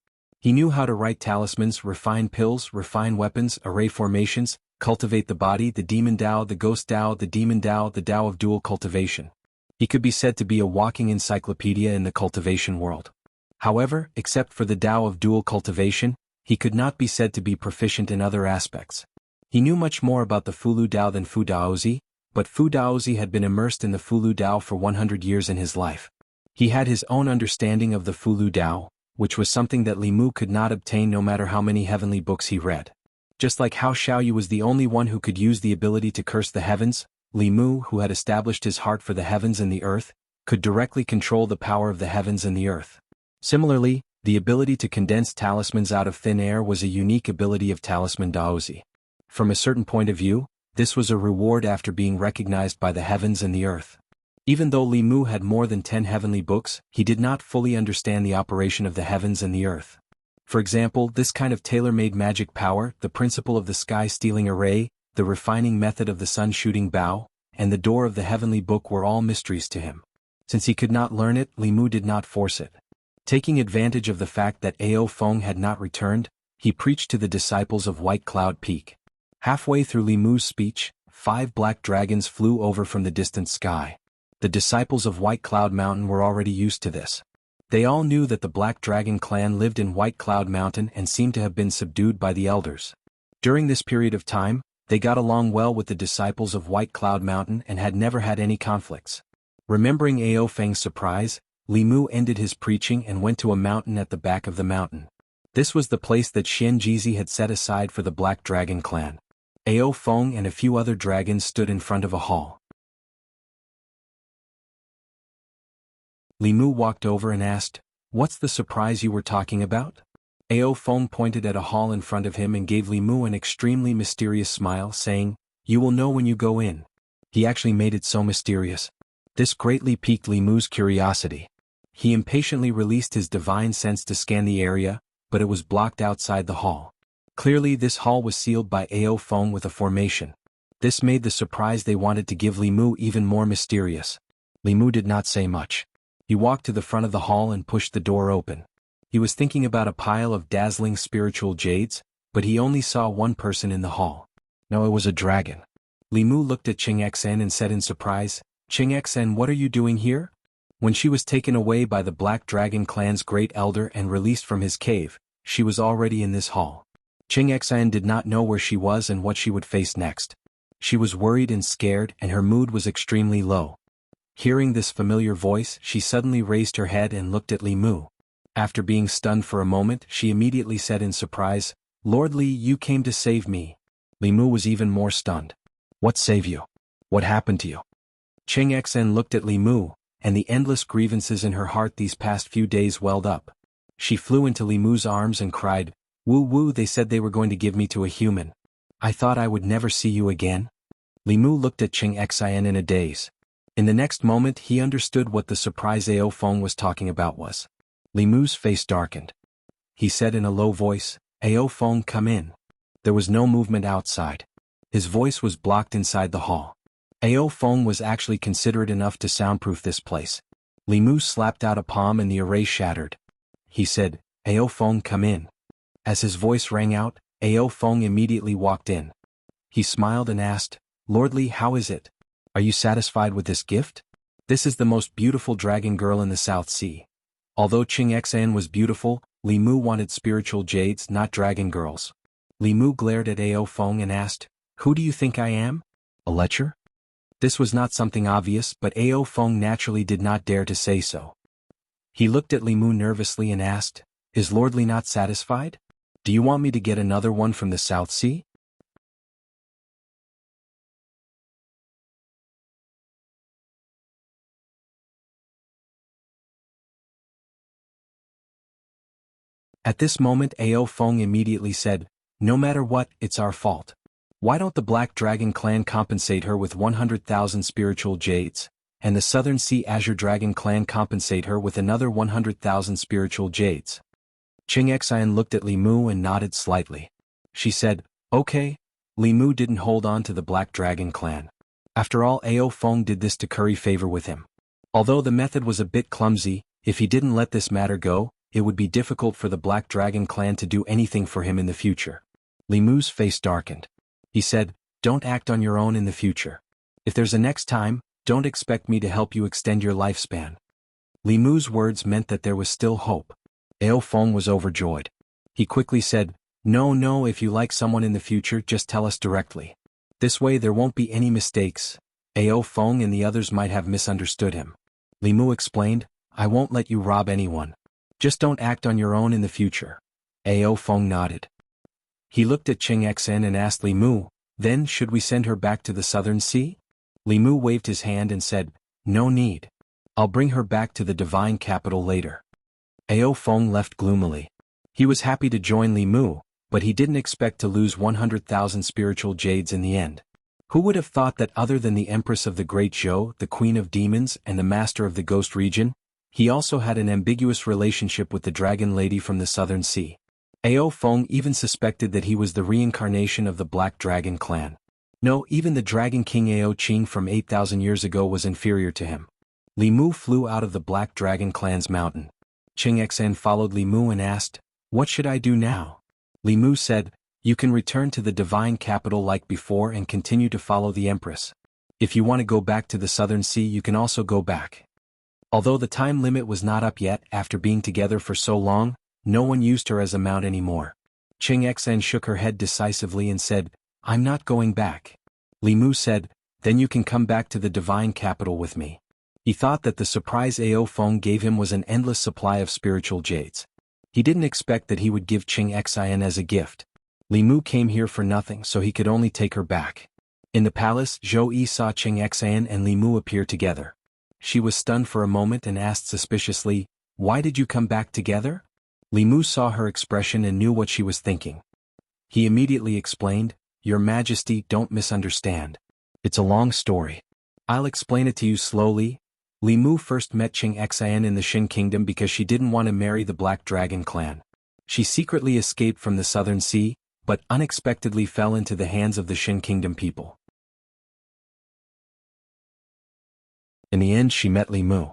He knew how to write talismans, refine pills, refine weapons, array formations, cultivate the body, the demon Dao, the ghost Dao, the demon Dao, the Dao of dual cultivation. He could be said to be a walking encyclopedia in the cultivation world. However, except for the Tao of dual cultivation, he could not be said to be proficient in other aspects. He knew much more about the Fulu Dao than Fu Daozi, but Fu Daozi had been immersed in the Fulu Dao for 100 years in his life. He had his own understanding of the Fulu Dao, which was something that Li Mu could not obtain no matter how many heavenly books he read. Just like how Xiaoyu was the only one who could use the ability to curse the heavens, Li Mu, who had established his heart for the heavens and the earth, could directly control the power of the heavens and the earth. Similarly, the ability to condense talismans out of thin air was a unique ability of Talisman Daozi. From a certain point of view, this was a reward after being recognized by the heavens and the earth. Even though Li Mu had more than 10 heavenly books, he did not fully understand the operation of the heavens and the earth. For example, this kind of tailor-made magic power, the principle of the sky-stealing array, the refining method of the sun-shooting bow, and the door of the heavenly book were all mysteries to him. Since he could not learn it, Li Mu did not force it. Taking advantage of the fact that Ao Feng had not returned, he preached to the disciples of White Cloud Peak. Halfway through Li Mu's speech, 5 black dragons flew over from the distant sky. The disciples of White Cloud Mountain were already used to this. They all knew that the Black Dragon clan lived in White Cloud Mountain and seemed to have been subdued by the elders. During this period of time, they got along well with the disciples of White Cloud Mountain and had never had any conflicts. Remembering Ao Feng's surprise, Li Mu ended his preaching and went to a mountain at the back of the mountain. This was the place that Xianxia had set aside for the Black Dragon clan. Ao Feng and a few other dragons stood in front of a hall. Li Mu walked over and asked, "What's the surprise you were talking about?" Ao Feng pointed at a hall in front of him and gave Li Mu an extremely mysterious smile, saying, "You will know when you go in." He actually made it so mysterious. This greatly piqued Li Mu's curiosity. He impatiently released his divine sense to scan the area, but it was blocked outside the hall. Clearly this hall was sealed by Ao Feng with a formation. This made the surprise they wanted to give Li Mu even more mysterious. Li Mu did not say much. He walked to the front of the hall and pushed the door open. He was thinking about a pile of dazzling spiritual jades, but he only saw one person in the hall. No, it was a dragon. Li Mu looked at Xianxia and said in surprise, "Xianxia, what are you doing here?" When she was taken away by the Black Dragon clan's great elder and released from his cave, she was already in this hall. Xianxia did not know where she was and what she would face next. She was worried and scared and her mood was extremely low. Hearing this familiar voice, she suddenly raised her head and looked at Li Mu. After being stunned for a moment, she immediately said in surprise, "Lord Li, you came to save me." Li Mu was even more stunned. "What save you? What happened to you?" Xianxia looked at Li Mu, and the endless grievances in her heart these past few days welled up. She flew into Li Mu's arms and cried, "Woo woo, they said they were going to give me to a human. I thought I would never see you again." Li Mu looked at Xianxia in a daze. In the next moment he understood what the surprise Ao Feng was talking about was. Li Mu's face darkened. He said in a low voice, "Ao Feng, come in." There was no movement outside. His voice was blocked inside the hall. Ao Feng was actually considerate enough to soundproof this place. Li Mu slapped out a palm and the array shattered. He said, Ao Feng, come in. As his voice rang out, Ao Feng immediately walked in. He smiled and asked, Lordly, how is it? Are you satisfied with this gift? This is the most beautiful dragon girl in the South Sea. Although Xianxia was beautiful, Li Mu wanted spiritual jades, not dragon girls. Li Mu glared at Ao Feng and asked, Who do you think I am? A lecher? This was not something obvious, but Ao Feng naturally did not dare to say so. He looked at Li Mu nervously and asked, Is Lordly not satisfied? Do you want me to get another one from the South Sea? At this moment Ao Feng immediately said, No matter what, it's our fault. Why don't the Black Dragon clan compensate her with 100,000 spiritual jades, and the Southern Sea Azure Dragon clan compensate her with another 100,000 spiritual jades? Xianxia looked at Li Mu and nodded slightly. She said, Okay. Li Mu didn't hold on to the Black Dragon clan. After all, Ao Feng did this to curry favor with him. Although the method was a bit clumsy, if he didn't let this matter go, it would be difficult for the Black Dragon clan to do anything for him in the future. Li Mu's face darkened. He said, Don't act on your own in the future. If there's a next time, don't expect me to help you extend your lifespan. Li Mu's words meant that there was still hope. Ao Feng was overjoyed. He quickly said, No, if you like someone in the future, just tell us directly. This way there won't be any mistakes. Ao Feng and the others might have misunderstood him. Li Mu explained, I won't let you rob anyone. Just don't act on your own in the future. Ao Feng nodded. He looked at Xianxia and asked Li Mu, Then should we send her back to the Southern Sea? Li Mu waved his hand and said, No need. I'll bring her back to the divine capital later. Ao Feng left gloomily. He was happy to join Li Mu, but he didn't expect to lose 100,000 spiritual jades in the end. Who would have thought that other than the Empress of the Great Zhou, the Queen of Demons and the Master of the Ghost Region, he also had an ambiguous relationship with the Dragon Lady from the Southern Sea. Ao Feng even suspected that he was the reincarnation of the Black Dragon clan. No, even the Dragon King Ao Qing from 8,000 years ago was inferior to him. Li Mu flew out of the Black Dragon clan's mountain. Xianxia followed Li Mu and asked, What should I do now? Li Mu said, You can return to the divine capital like before and continue to follow the Empress. If you want to go back to the Southern Sea, you can also go back. Although the time limit was not up yet, after being together for so long, no one used her as a mount anymore. Xianxia shook her head decisively and said, I'm not going back. Li Mu said, Then you can come back to the divine capital with me. He thought that the surprise Ao Feng gave him was an endless supply of spiritual jades. He didn't expect that he would give Xianxia as a gift. Li Mu came here for nothing, so he could only take her back. In the palace, Zhou Yi saw Xianxia and Li Mu appear together. She was stunned for a moment and asked suspiciously, Why did you come back together? Li Mu saw her expression and knew what she was thinking. He immediately explained, Your Majesty, don't misunderstand. It's a long story. I'll explain it to you slowly. Li Mu first met Xianxia in the Xin Kingdom because she didn't want to marry the Black Dragon clan. She secretly escaped from the Southern Sea, but unexpectedly fell into the hands of the Xin Kingdom people. In the end she met Li Mu.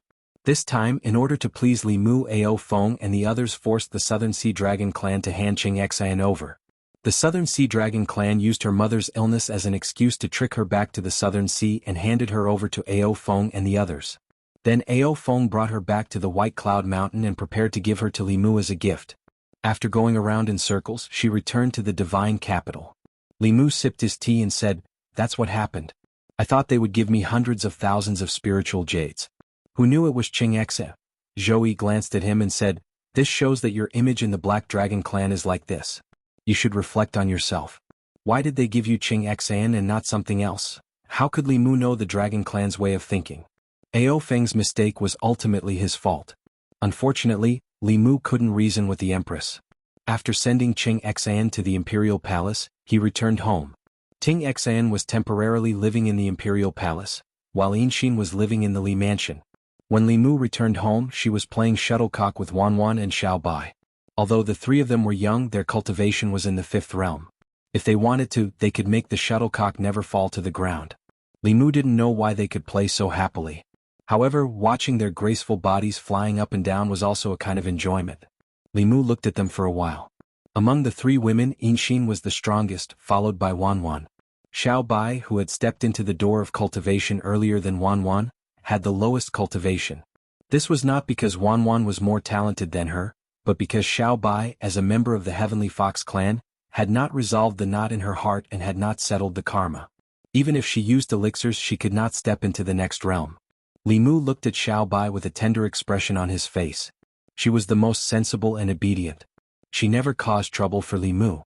This time, in order to please Li Mu, Ao Feng and the others forced the Southern Sea Dragon clan to hand Xianxia over. The Southern Sea Dragon clan used her mother's illness as an excuse to trick her back to the Southern Sea and handed her over to Ao Feng and the others. Then Ao Feng brought her back to the White Cloud Mountain and prepared to give her to Li Mu as a gift. After going around in circles, she returned to the divine capital. Li Mu sipped his tea and said, That's what happened. I thought they would give me hundreds of thousands of spiritual jades. Who knew it was Xianxia? Zhou Yi glanced at him and said, This shows that your image in the Black Dragon clan is like this. You should reflect on yourself. Why did they give you Xianxia and not something else? How could Li Mu know the Dragon clan's way of thinking? Ao Feng's mistake was ultimately his fault. Unfortunately, Li Mu couldn't reason with the Empress. After sending Xianxia to the Imperial Palace, he returned home. Xianxia was temporarily living in the Imperial Palace, while Yinxin was living in the Li Mansion. When Li Mu returned home, she was playing shuttlecock with Wanwan and Xiaobai. Although the three of them were young, their cultivation was in the 5th realm. If they wanted to, they could make the shuttlecock never fall to the ground. Li Mu didn't know why they could play so happily. However, watching their graceful bodies flying up and down was also a kind of enjoyment. Li Mu looked at them for a while. Among the three women, Yinxin was the strongest, followed by Wanwan. Xiao Bai, who had stepped into the door of cultivation earlier than Wanwan, had the lowest cultivation. This was not because Wanwan was more talented than her, but because Xiao Bai, as a member of the Heavenly Fox clan, had not resolved the knot in her heart and had not settled the karma. Even if she used elixirs, she could not step into the next realm. Li Mu looked at Xiao Bai with a tender expression on his face. She was the most sensible and obedient. She never caused trouble for Li Mu.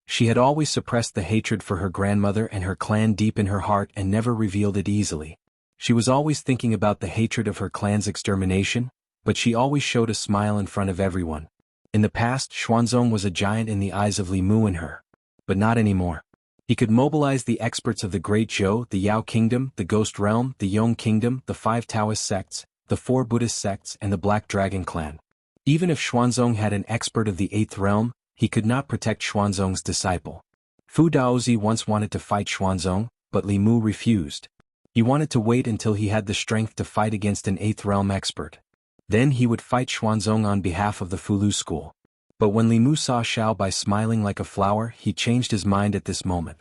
She had always suppressed the hatred for her grandmother and her clan deep in her heart and never revealed it easily. She was always thinking about the hatred of her clan's extermination, but she always showed a smile in front of everyone. In the past, Xuanzong was a giant in the eyes of Li Mu and her. But not anymore. He could mobilize the experts of the Great Zhou, the Yao Kingdom, the Ghost Realm, the Yong Kingdom, the 5 Taoist sects, the 4 Buddhist sects and the Black Dragon clan. Even if Xuanzong had an expert of the 8th realm, he could not protect Xuanzong's disciple. Fu Daozi once wanted to fight Xuanzong, but Li Mu refused. He wanted to wait until he had the strength to fight against an 8th realm expert. Then he would fight Xuanzong on behalf of the Fulu school. But when Li Mu saw Xiao Bai smiling like a flower, he changed his mind at this moment.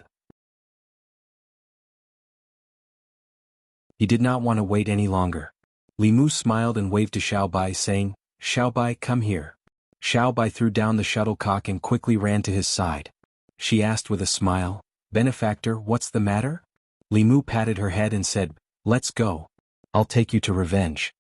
He did not want to wait any longer. Li Mu smiled and waved to Xiao Bai, saying, "Xiao Bai, come here." Xiao Bai threw down the shuttlecock and quickly ran to his side. She asked with a smile, "Benefactor, what's the matter?" Li Mu patted her head and said, "Let's go. I'll take you to revenge."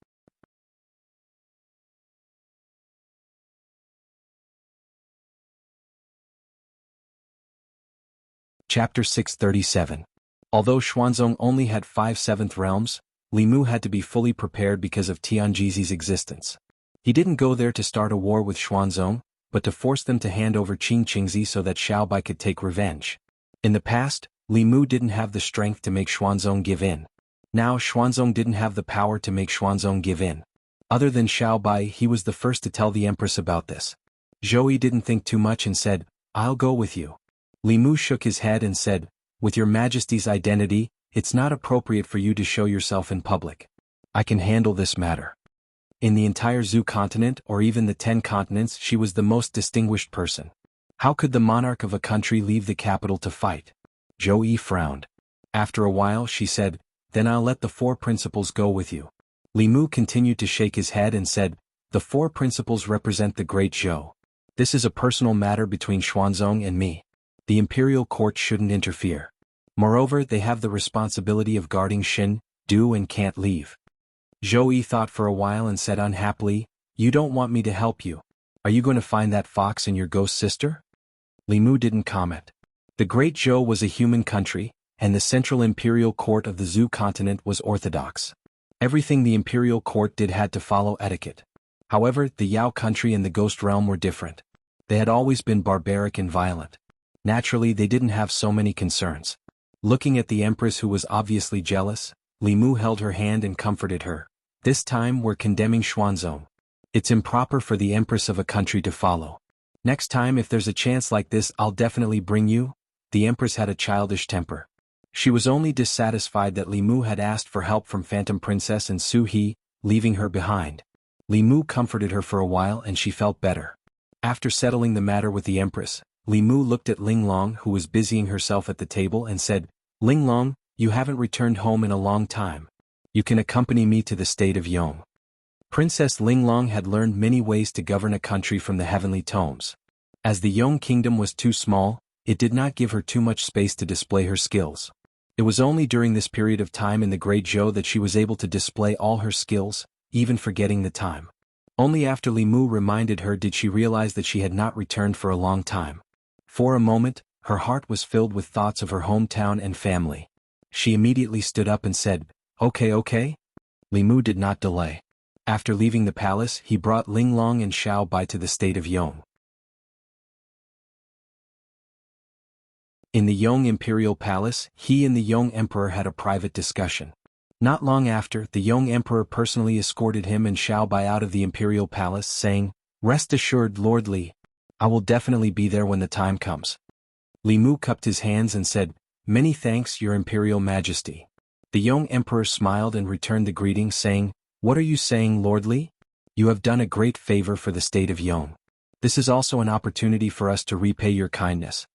Chapter 637. Although Xuanzong only had 5 7th realms, Li Mu had to be fully prepared because of Tianjizi's existence. He didn't go there to start a war with Xuanzong, but to force them to hand over Qingqingzi so that Xiao Bai could take revenge. In the past, Li Mu didn't have the strength to make Xuanzong give in. Now Xuanzong didn't have the power to make Xuanzong give in. Other than Xiao Bai, he was the first to tell the Empress about this. Zhou didn't think too much and said, "I'll go with you." Li Mu shook his head and said, "With your Majesty's identity, it's not appropriate for you to show yourself in public. I can handle this matter." In the entire Zhou continent or even the 10 continents, she was the most distinguished person. How could the monarch of a country leave the capital to fight? Zhou frowned. After a while she said, "Then I'll let the 4 principals go with you." Li Mu continued to shake his head and said, "The 4 principals represent the Great Zhou. This is a personal matter between Xuanzong and me. The imperial court shouldn't interfere. Moreover, they have the responsibility of guarding Xin, Du and can't leave." Zhou thought for a while and said unhappily, "You don't want me to help you. Are you going to find that fox and your ghost sister?" Li Mu didn't comment. The Great Zhou was a human country, and the central imperial court of the Zhou continent was orthodox. Everything the imperial court did had to follow etiquette. However, the Yao country and the Ghost Realm were different. They had always been barbaric and violent. Naturally, they didn't have so many concerns. Looking at the Empress, who was obviously jealous, Li Mu held her hand and comforted her. "This time we're condemning Xuanzong. It's improper for the Empress of a country to follow. Next time if there's a chance like this, I'll definitely bring you." The Empress had a childish temper. She was only dissatisfied that Li Mu had asked for help from Phantom Princess and Su He, leaving her behind. Li Mu comforted her for a while and she felt better. After settling the matter with the Empress, Li Mu looked at Ling Long, who was busying herself at the table, and said, "Ling Long, you haven't returned home in a long time. You can accompany me to the state of Yong." Princess Ling Long had learned many ways to govern a country from the heavenly tomes. As the Yong kingdom was too small, it did not give her too much space to display her skills. It was only during this period of time in the Great Zhou that she was able to display all her skills, even forgetting the time. Only after Li Mu reminded her did she realize that she had not returned for a long time. For a moment, her heart was filled with thoughts of her hometown and family. She immediately stood up and said, Okay. Li Mu did not delay. After leaving the palace, he brought Ling Long and Xiao Bai to the state of Yong. In the Yong imperial palace, he and the Yong emperor had a private discussion. Not long after, the Yong emperor personally escorted him and Xiao Bai out of the imperial palace, saying, "Rest assured, Lord Li. I will definitely be there when the time comes." Li Mu cupped his hands and said, "Many thanks, Your Imperial Majesty." The young emperor smiled and returned the greeting, saying, "What are you saying, Lord Li? You have done a great favor for the state of Yong. This is also an opportunity for us to repay your kindness."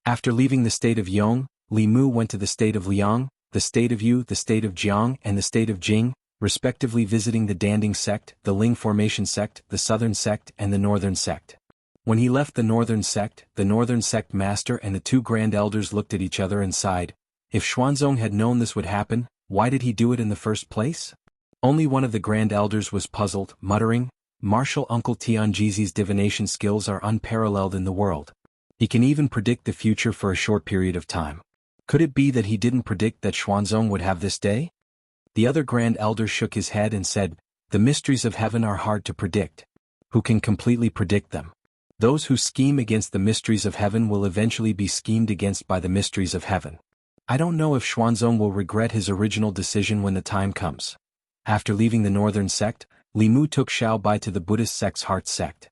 After leaving the state of Yong, Li Mu went to the state of Liang, the state of Yu, the state of Jiang, and the state of Jing, respectively, visiting the Danding sect, the Ling formation sect, the southern sect, and the northern sect. When he left the northern sect master and the two grand elders looked at each other and sighed. If Xuanzong had known this would happen, why did he do it in the first place? Only one of the grand elders was puzzled, muttering, "Martial Uncle Tianjizi's divination skills are unparalleled in the world. He can even predict the future for a short period of time. Could it be that he didn't predict that Xuanzong would have this day?" The other grand elder shook his head and said, "The mysteries of heaven are hard to predict. Who can completely predict them? Those who scheme against the mysteries of heaven will eventually be schemed against by the mysteries of heaven. I don't know if Xuanzong will regret his original decision when the time comes." After leaving the northern sect, Li Mu took Xiaobai to the Buddhist sect's heart sect.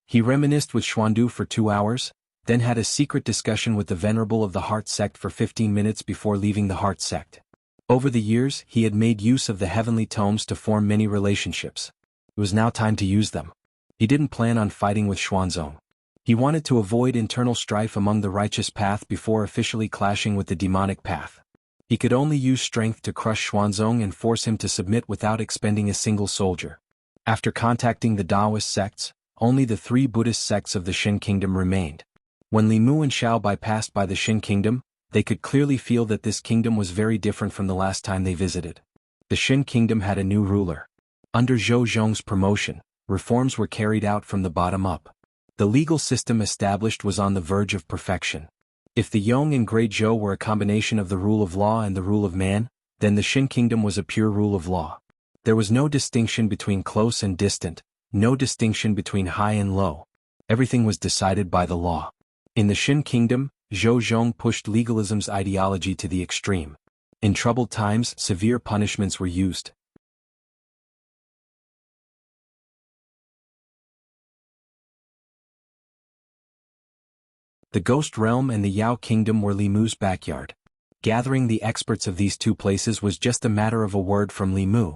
He reminisced with Xuandu for 2 hours, then had a secret discussion with the venerable of the heart sect for 15 minutes before leaving the heart sect. Over the years, he had made use of the heavenly tomes to form many relationships. It was now time to use them. He didn't plan on fighting with Xuanzong. He wanted to avoid internal strife among the righteous path before officially clashing with the demonic path. He could only use strength to crush Xuanzong and force him to submit without expending a single soldier. After contacting the Taoist sects, only the 3 Buddhist sects of the Shin kingdom remained. When Li Mu and Xiaobai passed by the Shin kingdom, they could clearly feel that this kingdom was very different from the last time they visited. The Shin kingdom had a new ruler. Under Zhou Zhong's promotion, reforms were carried out from the bottom up. The legal system established was on the verge of perfection. If the Yong and Great Zhou were a combination of the rule of law and the rule of man, then the Shin kingdom was a pure rule of law. There was no distinction between close and distant, no distinction between high and low. Everything was decided by the law. In the Shin kingdom, Zhou Zhong pushed legalism's ideology to the extreme. In troubled times, severe punishments were used. The Ghost Realm and the Yao Kingdom were Li Mu's backyard. Gathering the experts of these two places was just a matter of a word from Li Mu.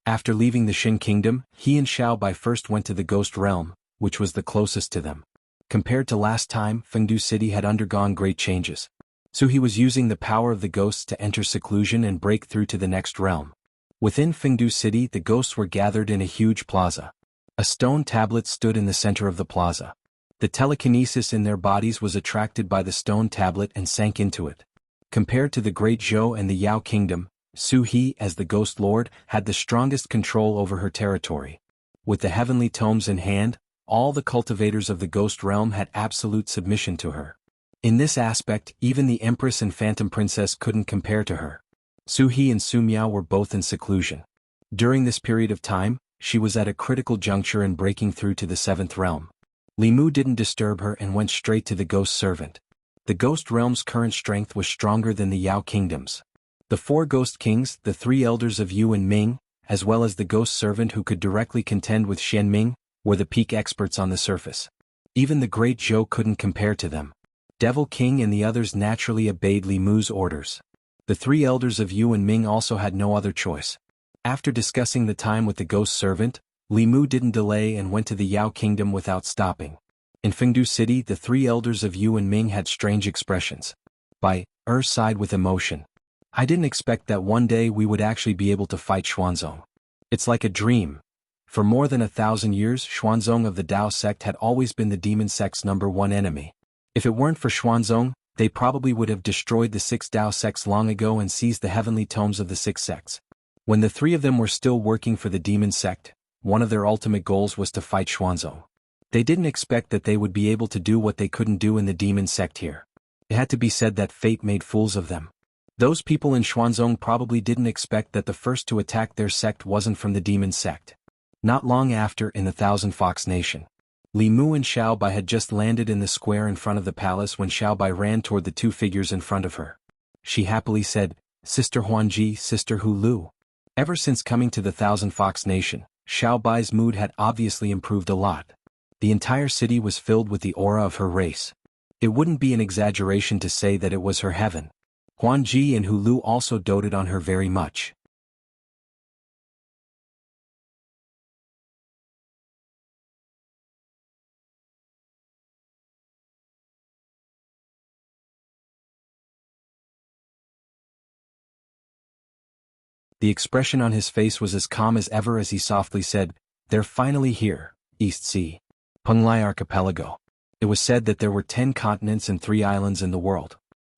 After leaving the Shin Kingdom, he and Xiaobai first went to the Ghost Realm, which was the closest to them. Compared to last time, Fengdu City had undergone great changes. So he was using the power of the ghosts to enter seclusion and break through to the next realm. Within Fengdu City, the ghosts were gathered in a huge plaza. A stone tablet stood in the center of the plaza. The telekinesis in their bodies was attracted by the stone tablet and sank into it. Compared to the Great Zhou and the Yao Kingdom, Su He, as the Ghost Lord, had the strongest control over her territory. With the heavenly tomes in hand, all the cultivators of the Ghost Realm had absolute submission to her. In this aspect, even the Empress and Phantom Princess couldn't compare to her. Su He and Su Miao were both in seclusion. During this period of time, she was at a critical juncture in breaking through to the 7th realm. Li Mu didn't disturb her and went straight to the Ghost Servant. The Ghost Realm's current strength was stronger than the Yao Kingdom's. The 4 Ghost Kings, the 3 Elders of Yu and Ming, as well as the Ghost Servant who could directly contend with Xian Ming, were the peak experts on the surface. Even the Great Zhou couldn't compare to them. Devil King and the others naturally obeyed Li Mu's orders. The 3 Elders of Yu and Ming also had no other choice. After discussing the time with the Ghost Servant, Li Mu didn't delay and went to the Yao Kingdom without stopping. In Fengdu City, the 3 Elders of Yu and Ming had strange expressions. Sighed with emotion. "I didn't expect that one day we would actually be able to fight Xuanzong. It's like a dream. For more than 1,000 years, Xuanzong of the Dao sect had always been the demon sect's #1 enemy. If it weren't for Xuanzong, they probably would have destroyed the 6 Dao sects long ago and seized the heavenly tomes of the 6 sects. When the 3 of them were still working for the demon sect, one of their ultimate goals was to fight Xuanzong. They didn't expect that they would be able to do what they couldn't do in the demon sect here. It had to be said that fate made fools of them. Those people in Xuanzong probably didn't expect that the first to attack their sect wasn't from the demon sect. Not long after, in the Thousand Fox Nation, Li Mu and Xiaobai had just landed in the square in front of the palace when Xiaobai ran toward the 2 figures in front of her. She happily said, "Sister Huanji, Sister Hu Lu." Ever since coming to the Thousand Fox Nation, Xiaobai's mood had obviously improved a lot. The entire city was filled with the aura of her race. It wouldn't be an exaggeration to say that it was her heaven. Huanji and Hulu also doted on her very much. The expression on his face was as calm as ever as he softly said, "They're finally here, East Sea. Penglai Archipelago." It was said that there were 10 continents and 3 islands in the world.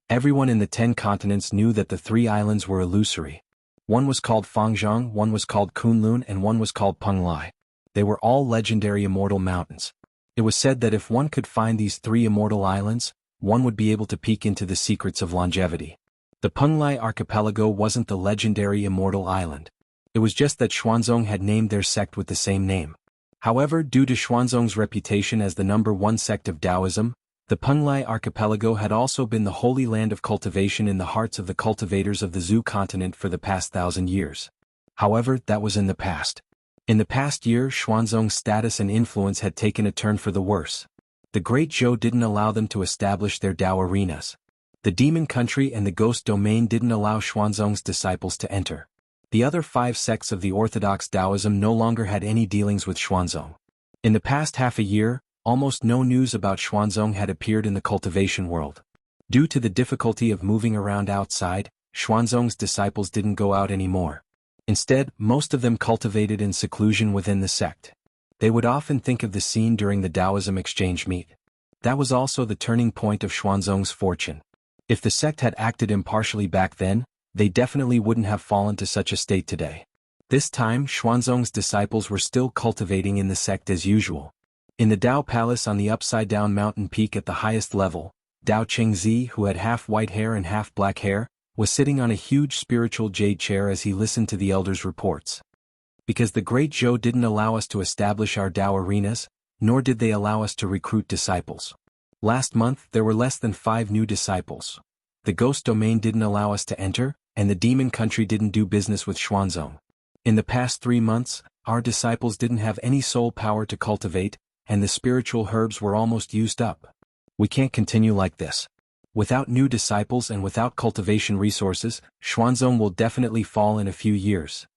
Everyone in the 10 continents knew that the 3 islands were illusory. One was called Fangzhong, one was called Kunlun, and one was called Penglai. They were all legendary immortal mountains. It was said that if one could find these 3 immortal islands, one would be able to peek into the secrets of longevity. The Penglai Archipelago wasn't the legendary immortal island. It was just that Xuanzong had named their sect with the same name. However, due to Xuanzong's reputation as the #1 sect of Taoism, the Penglai Archipelago had also been the holy land of cultivation in the hearts of the cultivators of the Zhou continent for the past 1,000 years. However, that was in the past. In the past year, Xuanzong's status and influence had taken a turn for the worse. The Great Zhou didn't allow them to establish their Tao arenas. The Demon Country and the Ghost Domain didn't allow Xuanzong's disciples to enter. The other 5 sects of the Orthodox Taoism no longer had any dealings with Xuanzong. In the past half a year, almost no news about Xuanzong had appeared in the cultivation world. Due to the difficulty of moving around outside, Xuanzong's disciples didn't go out anymore. Instead, most of them cultivated in seclusion within the sect. They would often think of the scene during the Taoism exchange meet. That was also the turning point of Xuanzong's fortune. If the sect had acted impartially back then, they definitely wouldn't have fallen to such a state today. This time, Xuanzong's disciples were still cultivating in the sect as usual. In the Tao Palace on the upside-down mountain peak at the highest level, Tao Chengzi, who had half white hair and half black hair, was sitting on a huge spiritual jade chair as he listened to the elders' reports. Because the Great Zhou didn't allow us to establish our Tao arenas, nor did they allow us to recruit disciples. Last month there were less than 5 new disciples. The Ghost Domain didn't allow us to enter, and the Demon Country didn't do business with Xuanzong. In the past 3 months, our disciples didn't have any soul power to cultivate, and the spiritual herbs were almost used up. We can't continue like this. Without new disciples and without cultivation resources, Xuanzong will definitely fall in a few years.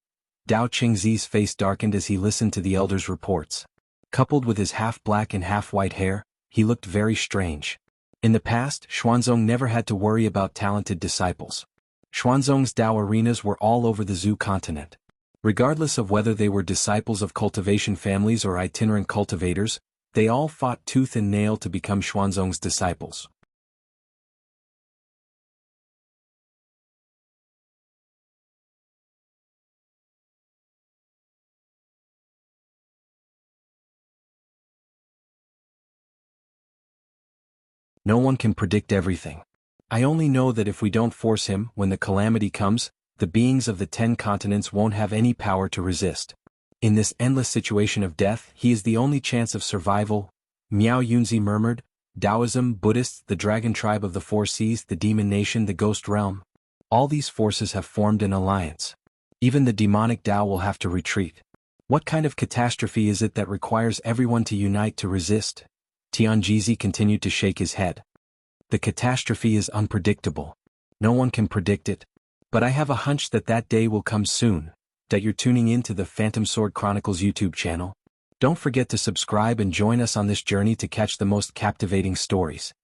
Tao Chengzi's face darkened as he listened to the elders' reports. Coupled with his half-black and half-white hair, he looked very strange. In the past, Xuanzong never had to worry about talented disciples. Xuanzong's Tao arenas were all over the Zhou continent. Regardless of whether they were disciples of cultivation families or itinerant cultivators, they all fought tooth and nail to become Xuanzong's disciples. No one can predict everything. I only know that if we don't force him, when the calamity comes, the beings of the 10 continents won't have any power to resist. In this endless situation of death, he is the only chance of survival. Miao Yunzi murmured, Taoism, Buddhists, the Dragon Tribe of the 4 Seas, the Demon Nation, the Ghost Realm. All these forces have formed an alliance. Even the demonic Tao will have to retreat. What kind of catastrophe is it that requires everyone to unite to resist? Tianjizi continued to shake his head. The catastrophe is unpredictable. No one can predict it. But I have a hunch that that day will come soon. That you're tuning in to the Phantom Sword Chronicles YouTube channel. Don't forget to subscribe and join us on this journey to catch the most captivating stories.